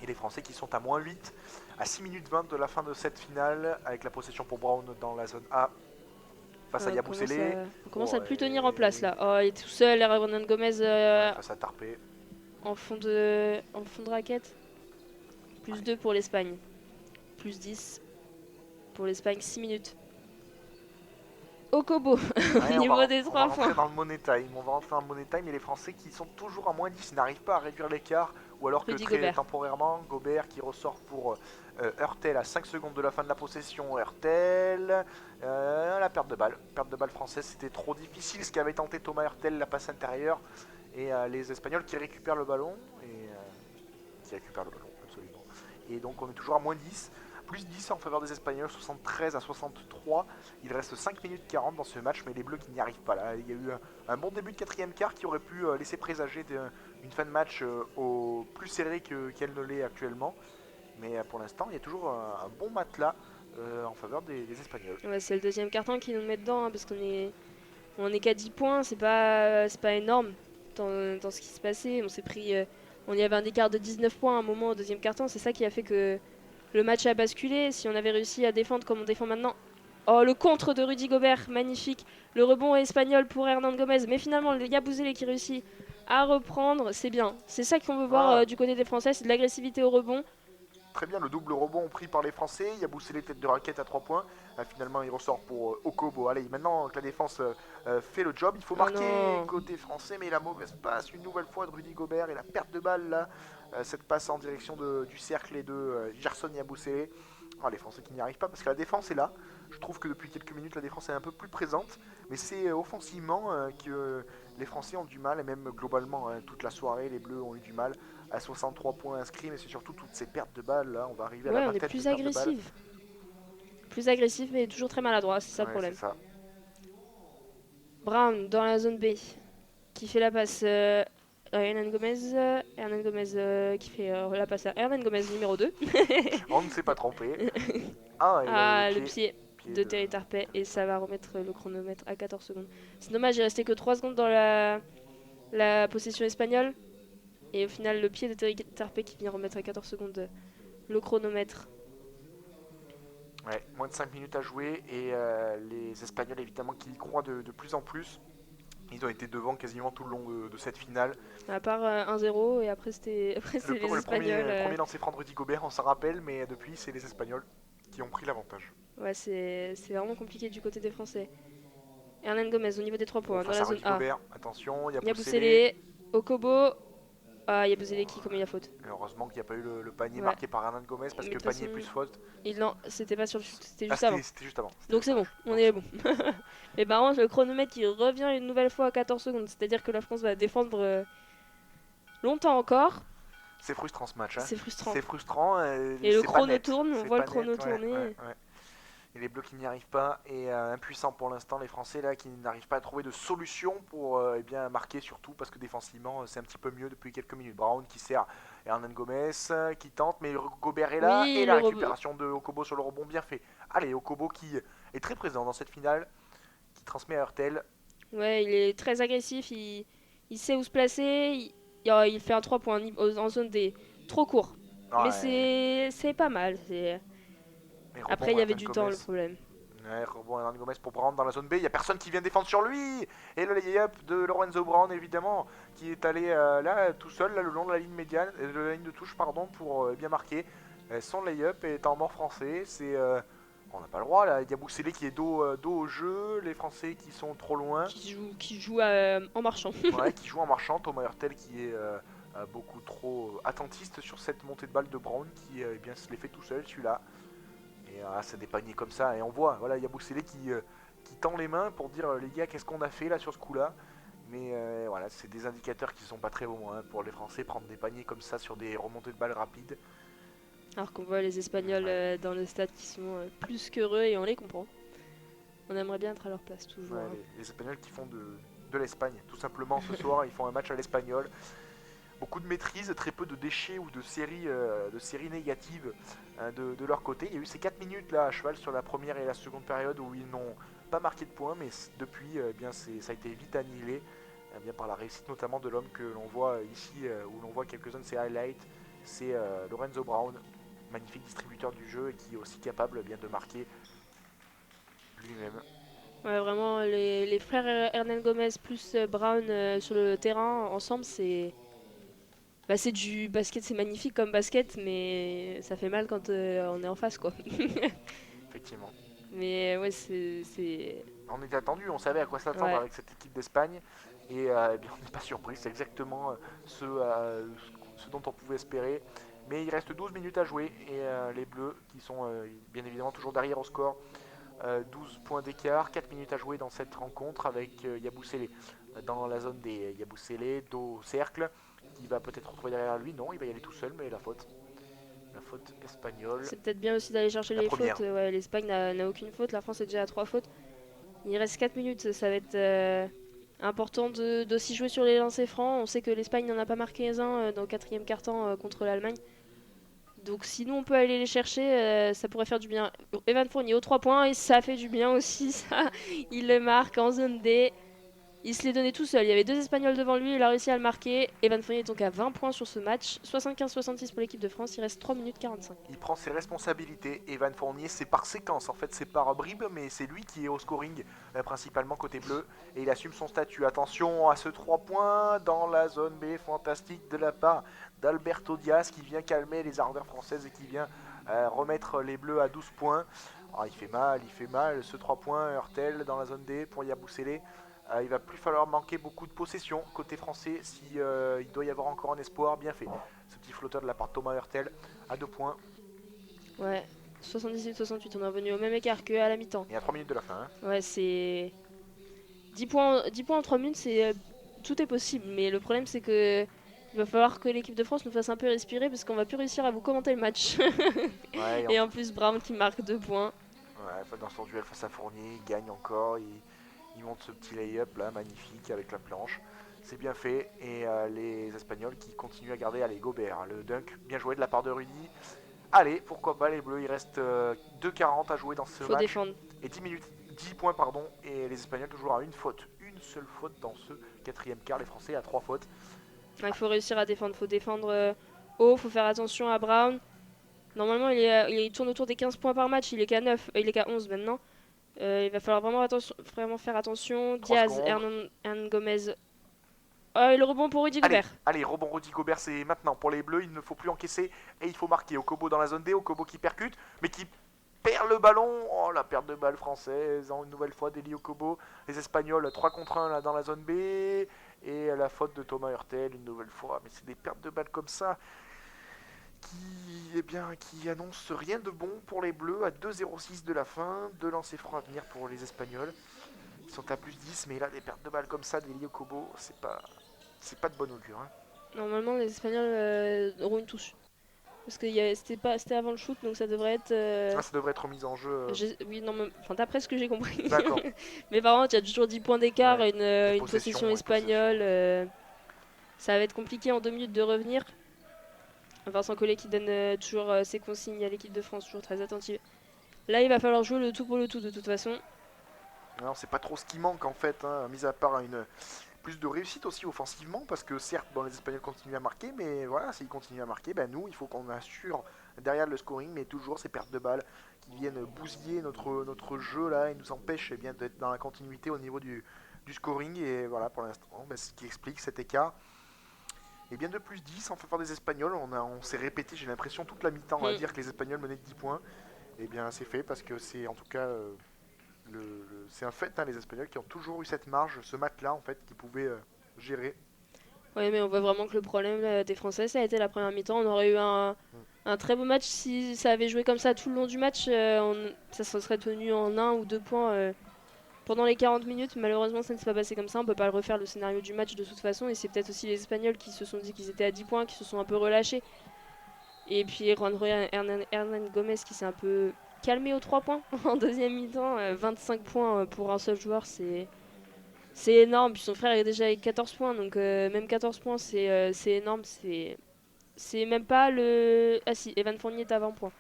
Speaker 2: Et les Français qui sont à moins 8 à 6 minutes 20 de la fin de cette finale avec la possession pour Brown dans la zone A. Face à Yabusele.
Speaker 1: On commence à ne plus tenir en place là. Oh, il est tout seul, Hernan Gomez
Speaker 2: face à Tarpé.
Speaker 1: en fond de raquette. +2 pour l'Espagne. +10 pour l'Espagne, 6 minutes. Okobo, au niveau des 3 points.
Speaker 2: On va rentrer dans le money time et les Français qui sont toujours à moins 10 n'arrivent pas à réduire l'écart. Ou alors que très temporairement, Gobert qui ressort pour Hurtel à 5 secondes de la fin de la possession. Hurtel, la perte de balle française, c'était trop difficile. Ce qu'avait tenté Thomas Hurtel, la passe intérieure. Et les Espagnols qui récupèrent le ballon. Absolument. Et donc on est toujours à moins 10. Plus 10 en faveur des Espagnols, 73 à 63. Il reste 5 minutes 40 dans ce match, mais les Bleus qui n'y arrivent pas là. Il y a eu un bon début de quatrième quart qui aurait pu laisser présager une fin de match au plus serré qu'elle ne l'est actuellement. Mais pour l'instant, il y a toujours un bon matelas en faveur des Espagnols.
Speaker 1: Ouais, c'est le deuxième carton qui nous met dedans, hein, parce qu'on est qu'à 10 points, c'est pas énorme dans ce qui se passait. On s'est pris, on y avait un écart de 19 points à un moment au deuxième carton, c'est ça qui a fait que le match a basculé. Si on avait réussi à défendre comme on défend maintenant. Oh, le contre de Rudy Gobert, magnifique. Le rebond espagnol pour Hernan Gomez. Mais finalement, le Yabusele qui réussit à reprendre, c'est bien. C'est ça qu'on veut voir du côté des Français, c'est de l'agressivité au rebond.
Speaker 2: Très bien, le double rebond pris par les Français. Yabusele tête de raquette à 3 points. Finalement, il ressort pour Okobo. Allez, maintenant que la défense fait le job, il faut marquer côté français. Mais la mauvaise passe, une nouvelle fois de Rudy Gobert et la perte de balle là. Cette passe en direction du cercle et de Gerson Yabusele. Les Français qui n'y arrivent pas parce que la défense est là. Je trouve que depuis quelques minutes la défense est un peu plus présente. Mais c'est offensivement que les Français ont du mal. Et même globalement, toute la soirée, les Bleus ont eu du mal. À 63 points inscrits. Mais c'est surtout toutes ces pertes de balles là. On va arriver à la vingtaine de pertes de balles.
Speaker 1: On est plus agressif. Plus agressif mais toujours très maladroit. C'est ça le problème.
Speaker 2: Ça.
Speaker 1: Brown dans la zone B. Qui fait la passe... Hernan Gomez qui fait la passe à Hernan Gomez numéro 2.
Speaker 2: On ne s'est pas trompé.
Speaker 1: Le pied de Terry Tarpey et ça va remettre le chronomètre à 14 secondes. C'est dommage, il restait que 3 secondes dans la possession espagnole. Et au final, le pied de Terry Tarpey qui vient remettre à 14 secondes le chronomètre.
Speaker 2: Ouais, moins de 5 minutes à jouer et les Espagnols évidemment qui y croient de plus en plus. Ils ont été devant quasiment tout le long de cette finale.
Speaker 1: À part 1-0 et après c'était les Espagnols.
Speaker 2: Le premier lancé franc de Rudy Gobert, on s'en rappelle, mais depuis c'est les Espagnols qui ont pris l'avantage.
Speaker 1: Ouais, c'est vraiment compliqué du côté des Français. Hernan Gomez au niveau des 3 points dans la zone A.
Speaker 2: Gobert, attention,
Speaker 1: Yabusele, Okobo. Yabusele qui commet la faute.
Speaker 2: Et heureusement qu'il n'y a pas eu le panier marqué par Hernan Gomez parce que panier plus faute.
Speaker 1: Non, c'était pas sur le shoot, c'était juste avant.
Speaker 2: C'était juste avant.
Speaker 1: Donc c'est bon, on est bon. Et par contre, le chronomètre qui revient une nouvelle fois à 14 secondes, c'est-à-dire que la France va défendre longtemps encore.
Speaker 2: C'est frustrant ce match. Hein.
Speaker 1: C'est frustrant.
Speaker 2: C'est frustrant.
Speaker 1: Et le chrono tourne, on voit le chrono tourner.
Speaker 2: Ouais. Et les Bleus qui n'y arrivent pas, et impuissants pour l'instant les Français là qui n'arrivent pas à trouver de solution pour bien marquer, surtout parce que défensivement c'est un petit peu mieux depuis quelques minutes. Brown qui sert Hernan Gomez qui tente, mais Gobert est là, et
Speaker 1: Oui,
Speaker 2: la récupération de Okobo sur le rebond bien fait. Allez, Okobo qui est très présent dans cette finale, qui transmet à Hurtel.
Speaker 1: ouais, il est très agressif, il sait où se placer, il fait un 3 points en zone D. Trop court. Mais
Speaker 2: Ouais,
Speaker 1: c'est pas mal.
Speaker 2: et
Speaker 1: Après,
Speaker 2: rebond
Speaker 1: il y avait
Speaker 2: Hernan
Speaker 1: du temps, le
Speaker 2: Gomez.
Speaker 1: problème.
Speaker 2: Ouais, rebond Hernan Gomez pour Brown dans la zone B, il n'y a personne qui vient défendre sur lui. Et le lay-up de Lorenzo Brown évidemment, qui est allé là tout seul là, le long de la ligne médiane, de la ligne de touche pardon, pour bien marquer. Son lay-up est en mort français, on n'a pas le droit là, il y a Boussélé qui est dos au jeu, les Français qui sont trop loin.
Speaker 1: Qui joue en marchant.
Speaker 2: Ouais, qui joue en marchant, Thomas Hurtel qui est beaucoup trop attentiste sur cette montée de balle de Brown, qui eh bien, se les fait tout seul celui-là. Et c'est des paniers comme ça, et on voit, voilà, il y a Boussélé qui tend les mains pour dire les gars, qu'est-ce qu'on a fait là sur ce coup-là. Mais voilà, c'est des indicateurs qui sont pas très bons hein, pour les Français, prendre des paniers comme ça sur des remontées de balles rapides.
Speaker 1: Alors qu'on voit les Espagnols
Speaker 2: Ouais,
Speaker 1: dans le stade qui sont plus qu'heureux et on les comprend. On aimerait bien être à leur place toujours,
Speaker 2: ouais,
Speaker 1: hein.
Speaker 2: les Espagnols qui font de l'Espagne, tout simplement ce soir, ils font un match à l'Espagnol. Beaucoup de maîtrise, très peu de déchets ou de séries négatives de leur côté. Il y a eu ces 4 minutes là à cheval sur la première et la seconde période où ils n'ont pas marqué de points, mais depuis, bien, ça a été vite annihilé bien, par la réussite notamment de l'homme que l'on voit ici, où l'on voit quelques-uns de ses highlights. C'est Lorenzo Brown, magnifique distributeur du jeu et qui est aussi capable bien, de marquer lui-même.
Speaker 1: Ouais, vraiment, les frères Hernan Gomez plus Brown sur le terrain, ensemble, c'est du basket, c'est magnifique comme basket, mais ça fait mal quand on est en face, quoi.
Speaker 2: Effectivement.
Speaker 1: Mais ouais, c'est.
Speaker 2: On était attendu, on savait à quoi s'attendre
Speaker 1: Ouais.
Speaker 2: avec cette équipe d'Espagne et eh bien, on n'est pas surpris, c'est exactement ce dont on pouvait espérer. Mais il reste 12 minutes à jouer et les Bleus qui sont bien évidemment toujours derrière au score, 12 points d'écart, 4 minutes à jouer dans cette rencontre avec Yabusele dans la zone des Yabusele, dos au cercle, qui va peut-être retrouver derrière lui, non, il va y aller tout seul, mais la faute espagnole,
Speaker 1: C'est peut-être bien aussi d'aller chercher
Speaker 2: la
Speaker 1: les
Speaker 2: première.
Speaker 1: fautes. Ouais, l'Espagne n'a aucune faute, la France est déjà à 3 fautes. Il reste 4 minutes, ça va être important d'aussi jouer sur les lancers francs. On sait que l'Espagne n'en a pas marqué un dans le quatrième quart-temps contre l'Allemagne. Donc si nous on peut aller les chercher, ça pourrait faire du bien. Evan Fournier aux 3 points et ça fait du bien aussi, ça. Il le marque en zone D. Il se l'est donné tout seul. Il y avait deux Espagnols devant lui, il a réussi à le marquer. Evan Fournier est donc à 20 points sur ce match. 75-66 pour l'équipe de France, il reste 3 minutes 45.
Speaker 2: Il prend ses responsabilités. Evan Fournier, c'est par séquence, en fait, c'est par bribes, mais c'est lui qui est au scoring, principalement côté bleu, et il assume son statut. Attention à ce 3 points dans la zone B, fantastique de la part d'Alberto Diaz qui vient calmer les ardeurs françaises et qui vient remettre les bleus à 12 points. Ah, il fait mal, ce 3 points, Hurtel dans la zone D pour Yabusele. Il va plus falloir manquer beaucoup de possession côté français si il doit y avoir encore un espoir. Bien fait, ce petit flotteur de la part de Thomas Hurtel à 2 points.
Speaker 1: Ouais, 78-68, on est revenu au même écart qu'à la mi-temps.
Speaker 2: Et à 3 minutes de la fin. Hein.
Speaker 1: Ouais, c'est 10 points en 3 minutes, tout est possible. Mais le problème, c'est que il va falloir que l'équipe de France nous fasse un peu respirer parce qu'on va plus réussir à vous commenter le match.
Speaker 2: Ouais,
Speaker 1: Et en plus, Brown qui marque 2 points.
Speaker 2: ouais, dans son duel face à Fournier, il gagne encore. Il monte ce petit lay-up là, magnifique, avec la planche. C'est bien fait. Et les Espagnols qui continuent à garder allez, Gobert. Le dunk, bien joué de la part de Rudy. Allez, pourquoi pas les Bleus, il reste 2,40 à jouer dans ce
Speaker 1: Faut
Speaker 2: match.
Speaker 1: défendre.
Speaker 2: Et 10 minutes, 10 points pardon. Et les Espagnols toujours à une faute. Une seule faute dans ce quatrième quart. Les Français à 3 fautes.
Speaker 1: Ouais, il faut réussir à défendre. Faut défendre haut, faut faire attention à Brown. Normalement, il tourne autour des 15 points par match. Il est qu'à 9, il est qu'à 11 maintenant. Il va falloir vraiment faire attention.
Speaker 2: 3
Speaker 1: Diaz,
Speaker 2: secondes.
Speaker 1: Hernan Gomez. Oh, et le rebond pour Rudy
Speaker 2: Allez,
Speaker 1: Gobert.
Speaker 2: allez, rebond Rudy Gobert, c'est maintenant pour les Bleus. Il ne faut plus encaisser et il faut marquer. Okobo dans la zone D, Okobo qui percute, mais qui perd le ballon. Oh, la perte de balle française, une nouvelle fois d'Eli Okobo. Les Espagnols, 3 contre 1 là, dans la zone B. Et la faute de Thomas Hurtel, une nouvelle fois. Mais c'est des pertes de balles comme ça qui annoncent rien de bon pour les Bleus à 2,06 de la fin. 2 lancers francs à venir pour les Espagnols. Ils sont à plus 10, mais là, des pertes de balles comme ça d'Eli Okobo, c'est pas de bon augure. Hein.
Speaker 1: Normalement, les Espagnols auront une touche. Parce que c'était avant le shoot, donc ça devrait être.
Speaker 2: Ah, ça devrait être mis en jeu.
Speaker 1: Oui, non, enfin, d'après ce que j'ai compris.
Speaker 2: D'accord.
Speaker 1: Mais par contre, il y a toujours 10 points d'écart,
Speaker 2: Ouais. Et
Speaker 1: une possession
Speaker 2: et possession.
Speaker 1: espagnole. Ça va être compliqué en 2 minutes de revenir. Vincent Collet qui donne toujours ses consignes à l'équipe de France, toujours très attentive. Là, il va falloir jouer le tout pour le tout de toute façon.
Speaker 2: Alors, c'est pas trop ce qui manque en fait, hein, mis à part plus de réussite aussi offensivement, parce que certes, bon, les Espagnols continuent à marquer, mais voilà, s'ils continuent à marquer, ben nous, il faut qu'on assure derrière le scoring, mais toujours ces pertes de balles qui viennent bousiller notre jeu là et nous empêchent eh bien d'être dans la continuité au niveau du scoring. Et voilà, pour l'instant, ben, ce qui explique cet écart. Et bien de plus 10 en faveur des Espagnols, on s'est répété, j'ai l'impression, toute la mi-temps à dire que les Espagnols menaient de 10 points. Et bien c'est fait parce que c'est en tout cas c'est un fait, hein, les Espagnols qui ont toujours eu cette marge, ce match-là en fait, qui pouvaient gérer.
Speaker 1: Ouais, mais on voit vraiment que le problème des Français, ça a été la première mi-temps. On aurait eu un très beau match si ça avait joué comme ça tout le long du match. Ça se serait tenu en 1 ou 2 points pendant les 40 minutes. Malheureusement, ça ne s'est pas passé comme ça. On peut pas le refaire le scénario du match de toute façon. Et c'est peut-être aussi les Espagnols qui se sont dit qu'ils étaient à 10 points, qui se sont un peu relâchés. Et puis Hernan Gomez qui s'est un peu calmé aux 3 points en deuxième mi-temps. 25 points pour un seul joueur, c'est énorme. Puis son frère est déjà avec 14 points, donc même 14 points, c'est énorme. C'est même pas le. Ah si, Evan Fournier est à 20 points.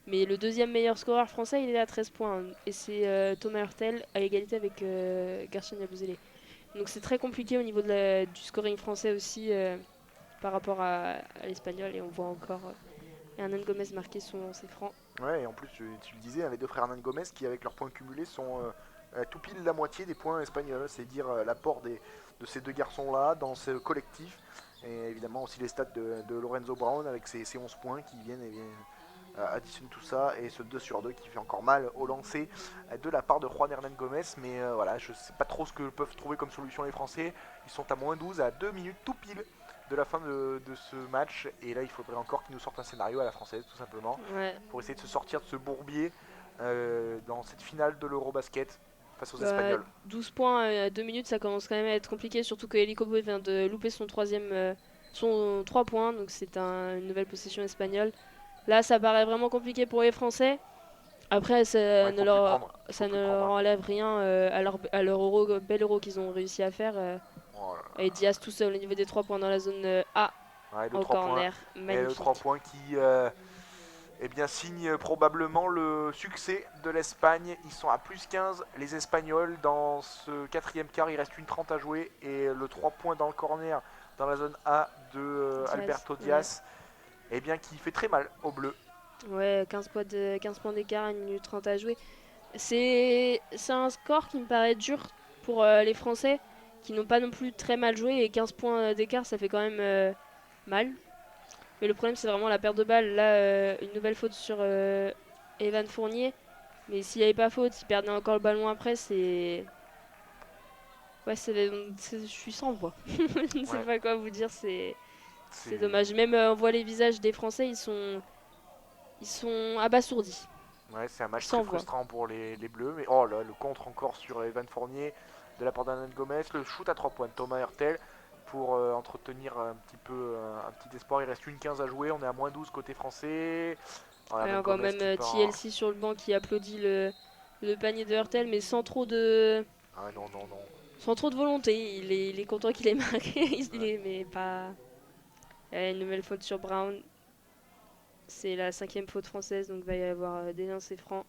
Speaker 1: Mais le deuxième meilleur scoreur français, il est à 13 points. Et c'est Thomas Hurtel à égalité avec Gershon Yabusele. Donc c'est très compliqué au niveau du scoring français aussi par rapport à l'espagnol. Et on voit encore Hernan Gomez marquer son lancer franc.
Speaker 2: Ouais, et en plus, tu le disais, hein, les deux frères Hernan Gomez qui, avec leurs points cumulés, sont tout pile la moitié des points espagnols. C'est dire l'apport de ces deux garçons-là dans ce collectif. Et évidemment aussi les stats de Lorenzo Brown avec ses 11 points qui viennent et additionnent tout ça. Et ce 2 sur 2 qui fait encore mal au lancer de la part de Juan Hernan Gomez. Mais voilà, je sais pas trop ce que peuvent trouver comme solution les Français. Ils sont à moins 12, à 2 minutes tout pile de la fin de ce match. Et là, il faudrait encore qu'ils nous sortent un scénario à la française, tout simplement,
Speaker 1: Ouais.
Speaker 2: pour essayer de se sortir de ce bourbier dans cette finale de l'Eurobasket face aux
Speaker 1: Bah,
Speaker 2: Espagnols.
Speaker 1: 12 points à 2 minutes, ça commence quand même à être compliqué, surtout que Eli Kobo vient de louper son 3 points, donc c'est une nouvelle possession espagnole. Là, ça paraît vraiment compliqué pour les Français. Après,
Speaker 2: Ouais, il faut plus prendre.
Speaker 1: ça ne
Speaker 2: Plus prendre,
Speaker 1: leur
Speaker 2: hein.
Speaker 1: enlève rien à leur bel euro qu'ils ont réussi à faire.
Speaker 2: Oh là
Speaker 1: Et Diaz tout seul au niveau des 3 points dans la zone A,
Speaker 2: là. Ouais, le
Speaker 1: au
Speaker 2: 3 points.
Speaker 1: corner,
Speaker 2: Et le 3
Speaker 1: magnifique.
Speaker 2: points qui eh bien, signe probablement le succès de l'Espagne. Ils sont à plus 15, les Espagnols. Dans ce quatrième quart, il reste une 30 à jouer. Et le 3 points dans le corner, dans la zone A de Alberto Diaz, eh bien, qui fait très mal aux Bleus.
Speaker 1: Ouais, 15 points d'écart, 1 minute 30 à jouer. C'est un score qui me paraît dur pour les Français, qui n'ont pas non plus très mal joué. Et 15 points d'écart, ça fait quand même mal. Mais le problème, c'est vraiment la perte de balle. Là, une nouvelle faute sur Evan Fournier. Mais s'il n'y avait pas faute, il perdait encore le ballon après. Ouais, je suis sans voix. Je ne sais
Speaker 2: Ouais,
Speaker 1: pas quoi vous dire, c'est
Speaker 2: c'est
Speaker 1: dommage. Même on voit les visages des Français, ils sont abasourdis,
Speaker 2: ouais, c'est un match très
Speaker 1: sans voix.
Speaker 2: frustrant pour les Bleus. Mais oh là, le contre encore sur Evan Fournier de la part d'Hernan Gomez. Le shoot à 3 points de Thomas Hurtel pour entretenir un petit peu un petit espoir. Il reste une 15 à jouer. On est à moins 12 côté français. Voilà,
Speaker 1: Ouais,
Speaker 2: Hernan
Speaker 1: on voit
Speaker 2: Gomez
Speaker 1: même
Speaker 2: qui part.
Speaker 1: TLC sur le banc qui applaudit le panier de Hurtel, mais
Speaker 2: Ah non, non, non.
Speaker 1: sans trop de volonté. Il est content qu'il ait marqué,
Speaker 2: Ouais.
Speaker 1: mais pas. Une nouvelle faute sur Brown. C'est la 5e faute française, donc il va y avoir des lancers francs.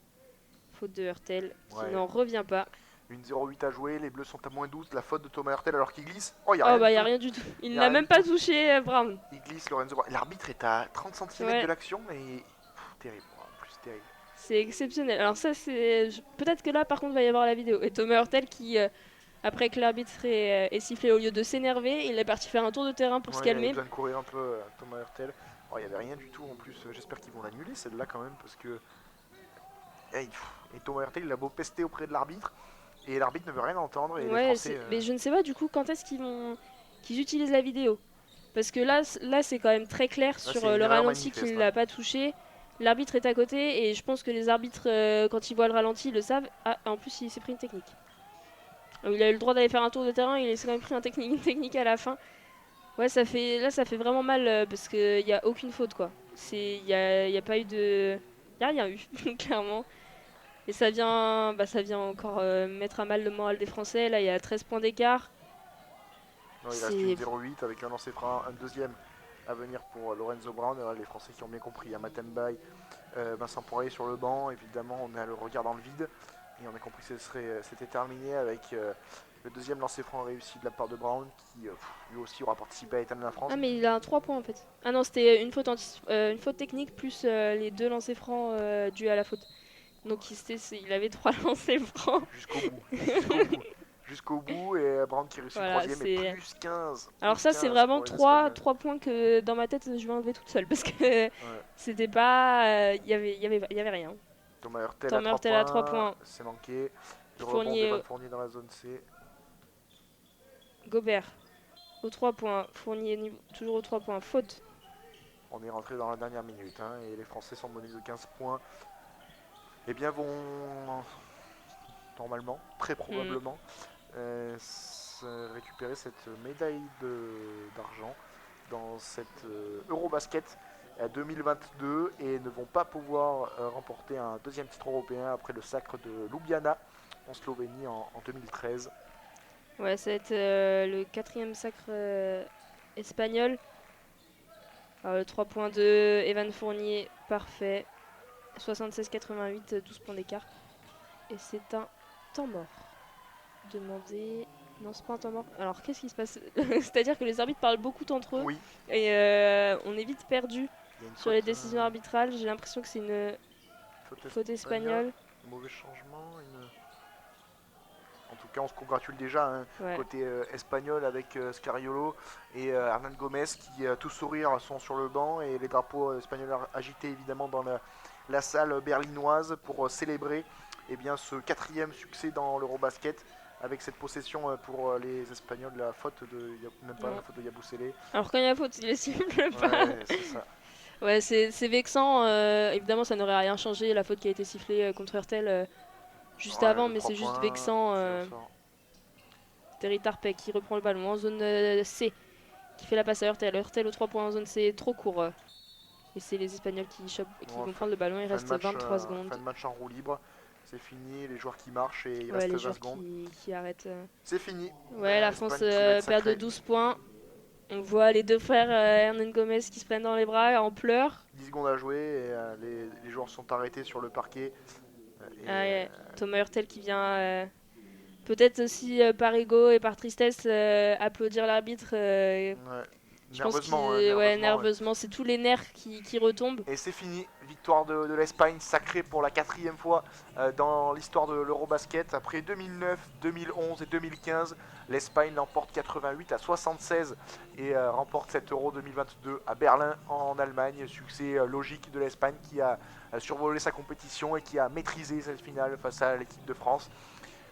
Speaker 1: Faute de Hurtel qui
Speaker 2: Ouais.
Speaker 1: n'en revient pas.
Speaker 2: Une 0,8 à jouer. Les Bleus sont à moins 12. La faute de Thomas Hurtel alors qu'il glisse. Oh, il n'y a
Speaker 1: Oh
Speaker 2: rien
Speaker 1: bah
Speaker 2: du
Speaker 1: y a
Speaker 2: tout.
Speaker 1: rien du tout.
Speaker 2: Il
Speaker 1: Il
Speaker 2: n'y a
Speaker 1: n'a
Speaker 2: rien
Speaker 1: même
Speaker 2: du
Speaker 1: pas
Speaker 2: tout.
Speaker 1: touché Brown.
Speaker 2: Il glisse Lorenzo. L'arbitre est à 30 cm de
Speaker 1: Ouais,
Speaker 2: l'action et terrible. En plus, terrible.
Speaker 1: c'est exceptionnel. Alors ça c'est peut-être que là par contre il va y avoir la vidéo. Et Thomas Hurtel qui après que l'arbitre ait sifflé, au lieu de s'énerver, il est parti faire un tour de terrain pour se
Speaker 2: Ouais, il avait
Speaker 1: calmer.
Speaker 2: besoin de courir un peu, Thomas Hurtel. Oh, il n'y avait rien du tout en plus. J'espère qu'ils vont l'annuler celle-là quand même parce que. Et Thomas Hurtel, il a beau pester auprès de l'arbitre et l'arbitre ne veut rien entendre et les
Speaker 1: Ouais,
Speaker 2: Français.
Speaker 1: mais je ne sais pas du coup quand est-ce qu'ils utilisent la vidéo. Parce que là c'est quand même très clair
Speaker 2: Là,
Speaker 1: sur
Speaker 2: c'est une
Speaker 1: le
Speaker 2: erreur
Speaker 1: ralenti
Speaker 2: manifeste.
Speaker 1: qu'il
Speaker 2: Ouais.
Speaker 1: l'a pas touché. L'arbitre est à côté et je pense que les arbitres, quand ils voient le ralenti, ils le savent. Ah, en plus, il s'est pris une technique. Il a eu le droit d'aller faire un tour de terrain, il s'est quand même pris une technique à la fin. Ouais, ça fait vraiment mal parce qu'il n'y a aucune faute quoi. y a pas eu de... Il n'y a rien eu, clairement. Et ça vient encore mettre à mal le moral des Français. Là, il y a 13 points d'écart.
Speaker 2: Non, il reste une
Speaker 1: C'est...
Speaker 2: 0-8 avec un lancer franc, un deuxième à venir pour Lorenzo Brown. Les Français qui ont bien compris, il y a Matembaye, Vincent Poirier sur le banc. Évidemment, on a le regard dans le vide. Et on a compris que c'était terminé avec le deuxième lancer franc réussi de la part de Brown, qui lui aussi aura participé à éteindre la France.
Speaker 1: Ah, mais il a un 3 points en fait. Ah non, c'était une faute technique plus les 2 lancers francs dus à la faute. Donc il avait 3 lancers francs.
Speaker 2: Jusqu'au bout. Jusqu'au bout. Jusqu'au bout, et Brown qui réussit le
Speaker 1: Voilà,
Speaker 2: troisième, et plus 15.
Speaker 1: Alors
Speaker 2: Plus
Speaker 1: ça, c'est
Speaker 2: 15
Speaker 1: vraiment
Speaker 2: pour les Espagnols.
Speaker 1: 3 points que dans ma tête, je vais enlever toute seule. Parce que
Speaker 2: Ouais.
Speaker 1: c'était pas... y avait rien.
Speaker 2: Thomas Hurtel
Speaker 1: Thomas Hurtel
Speaker 2: à
Speaker 1: à
Speaker 2: 3
Speaker 1: 3
Speaker 2: points.
Speaker 1: points.
Speaker 2: C'est manqué. Le rebond
Speaker 1: Fournier,
Speaker 2: d'Evan Fournier dans la zone C.
Speaker 1: Gobert aux 3 points. Fournier toujours aux 3 points. Faute.
Speaker 2: On est rentré dans la dernière minute, hein, et les Français sont menés de 15 points. Eh bien, vont normalement, très probablement, récupérer cette médaille d'argent dans cette Eurobasket 2022 et ne vont pas pouvoir remporter un deuxième titre européen après le sacre de Ljubljana en Slovénie en 2013.
Speaker 1: Ouais, ça va être le 4e sacre espagnol. Alors, le 3 points de Evan Fournier, parfait. 76-88, 12 points d'écart. Et c'est un temps mort. Demander... Non, c'est pas un temps mort. Alors, qu'est-ce qui se passe? C'est-à-dire que les arbitres parlent beaucoup entre eux.
Speaker 2: Oui.
Speaker 1: Et on est vite perdu sur les décisions arbitrales. J'ai l'impression que c'est une faute espagnole.
Speaker 2: Mauvais changement. En tout cas, on se congratule déjà, hein,
Speaker 1: Ouais.
Speaker 2: côté espagnol avec Scariolo et Hernan Gomez qui, tout sourire, sont sur le banc et les drapeaux espagnols agités évidemment dans la salle berlinoise pour célébrer bien, ce 4e succès dans l'Eurobasket avec cette possession pour les Espagnols, la faute de Yabusele.
Speaker 1: Alors quand il y a faute, il les siffle pas.
Speaker 2: Ouais, c'est ça.
Speaker 1: Ouais, c'est vexant. Évidemment, ça n'aurait rien changé, la faute qui a été sifflée contre Hurtel juste avant, mais c'est juste vexant. Terry Tarpey qui reprend le ballon en zone C, qui fait la passe à Hurtel. Hurtel aux 3 points en zone C, trop court. Et c'est les Espagnols qui vont prendre le ballon, il reste 23 secondes.
Speaker 2: Fin de match en roue libre, c'est fini, les joueurs qui marchent et il
Speaker 1: Ouais,
Speaker 2: reste
Speaker 1: les
Speaker 2: 20
Speaker 1: joueurs
Speaker 2: secondes.
Speaker 1: qui arrêtent.
Speaker 2: C'est fini.
Speaker 1: Ouais, la France perd de 12 points. On voit les deux frères Hernan Gomez qui se prennent dans les bras en pleurs.
Speaker 2: 10 secondes à jouer et les joueurs sont arrêtés sur le parquet.
Speaker 1: Ouais. Thomas Hurtel qui vient peut-être aussi par ego et par tristesse applaudir l'arbitre. Je pense nerveusement, c'est tous les nerfs qui retombent.
Speaker 2: Et c'est fini, victoire de l'Espagne, sacrée pour la 4e fois dans l'histoire de l'Eurobasket. Après 2009, 2011 et 2015, l'Espagne l'emporte 88-76 et remporte cet Euro 2022 à Berlin en Allemagne. Succès logique de l'Espagne qui a survolé sa compétition et qui a maîtrisé cette finale face à l'équipe de France.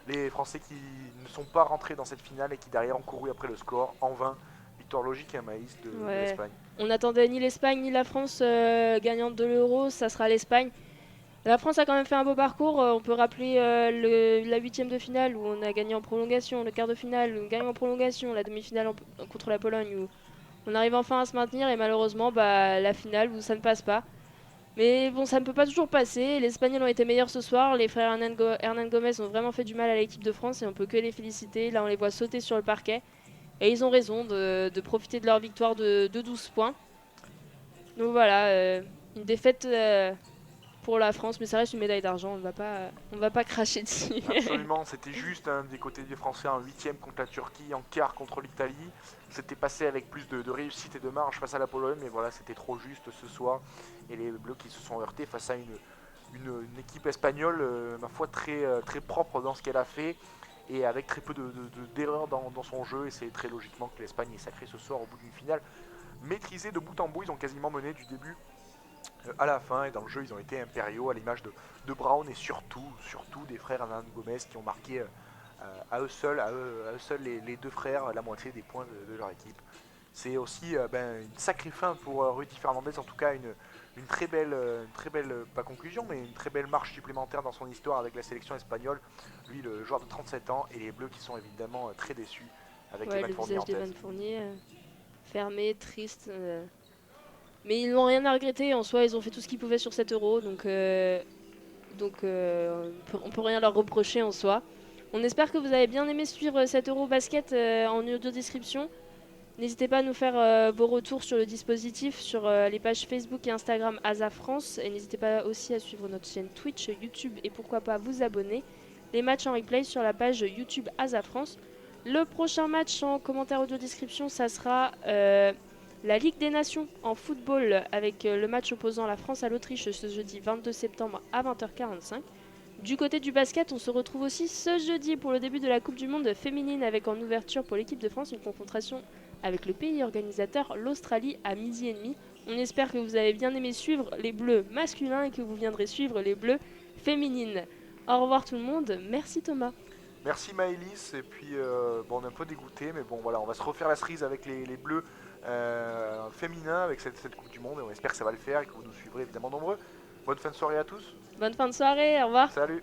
Speaker 2: Les Français qui ne sont pas rentrés dans cette finale et qui derrière ont couru après le score en vain. Victoire logique, Maïs, de l'Espagne.
Speaker 1: On n'attendait ni l'Espagne ni la France gagnante de l'Euro, ça sera l'Espagne. La France a quand même fait un beau parcours. On peut rappeler la 8e de finale où on a gagné en prolongation, le quart de finale où on gagne en prolongation, la demi-finale contre la Pologne où on arrive enfin à se maintenir et malheureusement la finale où ça ne passe pas. Mais bon, ça ne peut pas toujours passer. Les Espagnols ont été meilleurs ce soir. Les frères Hernan Gomez ont vraiment fait du mal à l'équipe de France et on peut que les féliciter. Là, on les voit sauter sur le parquet. Et ils ont raison de profiter de leur victoire de 12 points. Donc voilà, une défaite pour la France, mais ça reste une médaille d'argent, on va pas cracher dessus.
Speaker 2: Absolument, c'était juste des côtés des Français en 8e contre la Turquie, en quart contre l'Italie. C'était passé avec plus de réussite et de marge face à la Pologne, mais voilà, c'était trop juste ce soir. Et les Bleus qui se sont heurtés face à une équipe espagnole, ma foi, très propre dans ce qu'elle a fait. Et avec très peu d'erreurs dans son jeu, et c'est très logiquement que l'Espagne est sacrée ce soir au bout d'une finale maîtrisée de bout en bout. Ils ont quasiment mené du début à la fin, et dans le jeu ils ont été impériaux à l'image de Brown et surtout des frères Hernan Gomez qui ont marqué à eux seuls les deux frères la moitié des points de leur équipe. C'est aussi une sacrée fin pour Rudy Fernandez, en tout cas une très belle, pas conclusion, mais une très belle marche supplémentaire dans son histoire avec la sélection espagnole. Lui, le joueur de 37 ans, et les Bleus qui sont évidemment très déçus avec Evan Fournier en tête.
Speaker 1: Le visage d'Evan Fournier, fermé, triste. Mais ils n'ont rien à regretter. En soi, ils ont fait tout ce qu'ils pouvaient sur cet euro. On peut rien leur reprocher en soi. On espère que vous avez bien aimé suivre cet euro basket en audio description. N'hésitez pas à nous faire vos retours sur le dispositif sur les pages Facebook et Instagram Asa France. Et n'hésitez pas aussi à suivre notre chaîne Twitch, YouTube et pourquoi pas vous abonner. Les matchs en replay sur la page YouTube Asa France. Le prochain match en commentaire audio description, ça sera la Ligue des Nations en football avec le match opposant la France à l'Autriche ce jeudi 22 septembre à 20h45. Du côté du basket, on se retrouve aussi ce jeudi pour le début de la Coupe du Monde féminine avec en ouverture pour l'équipe de France une confrontation avec le pays organisateur, l'Australie, à 12h30. On espère que vous avez bien aimé suivre les bleus masculins et que vous viendrez suivre les bleus féminines. Au revoir tout le monde, merci Thomas.
Speaker 2: Merci Maëlys, et puis bon, on est un peu dégoûté, mais bon voilà, on va se refaire la cerise avec les bleus féminins, avec cette Coupe du Monde, et on espère que ça va le faire et que vous nous suivrez évidemment nombreux. Bonne fin de soirée à tous.
Speaker 1: Bonne fin de soirée, au revoir.
Speaker 2: Salut.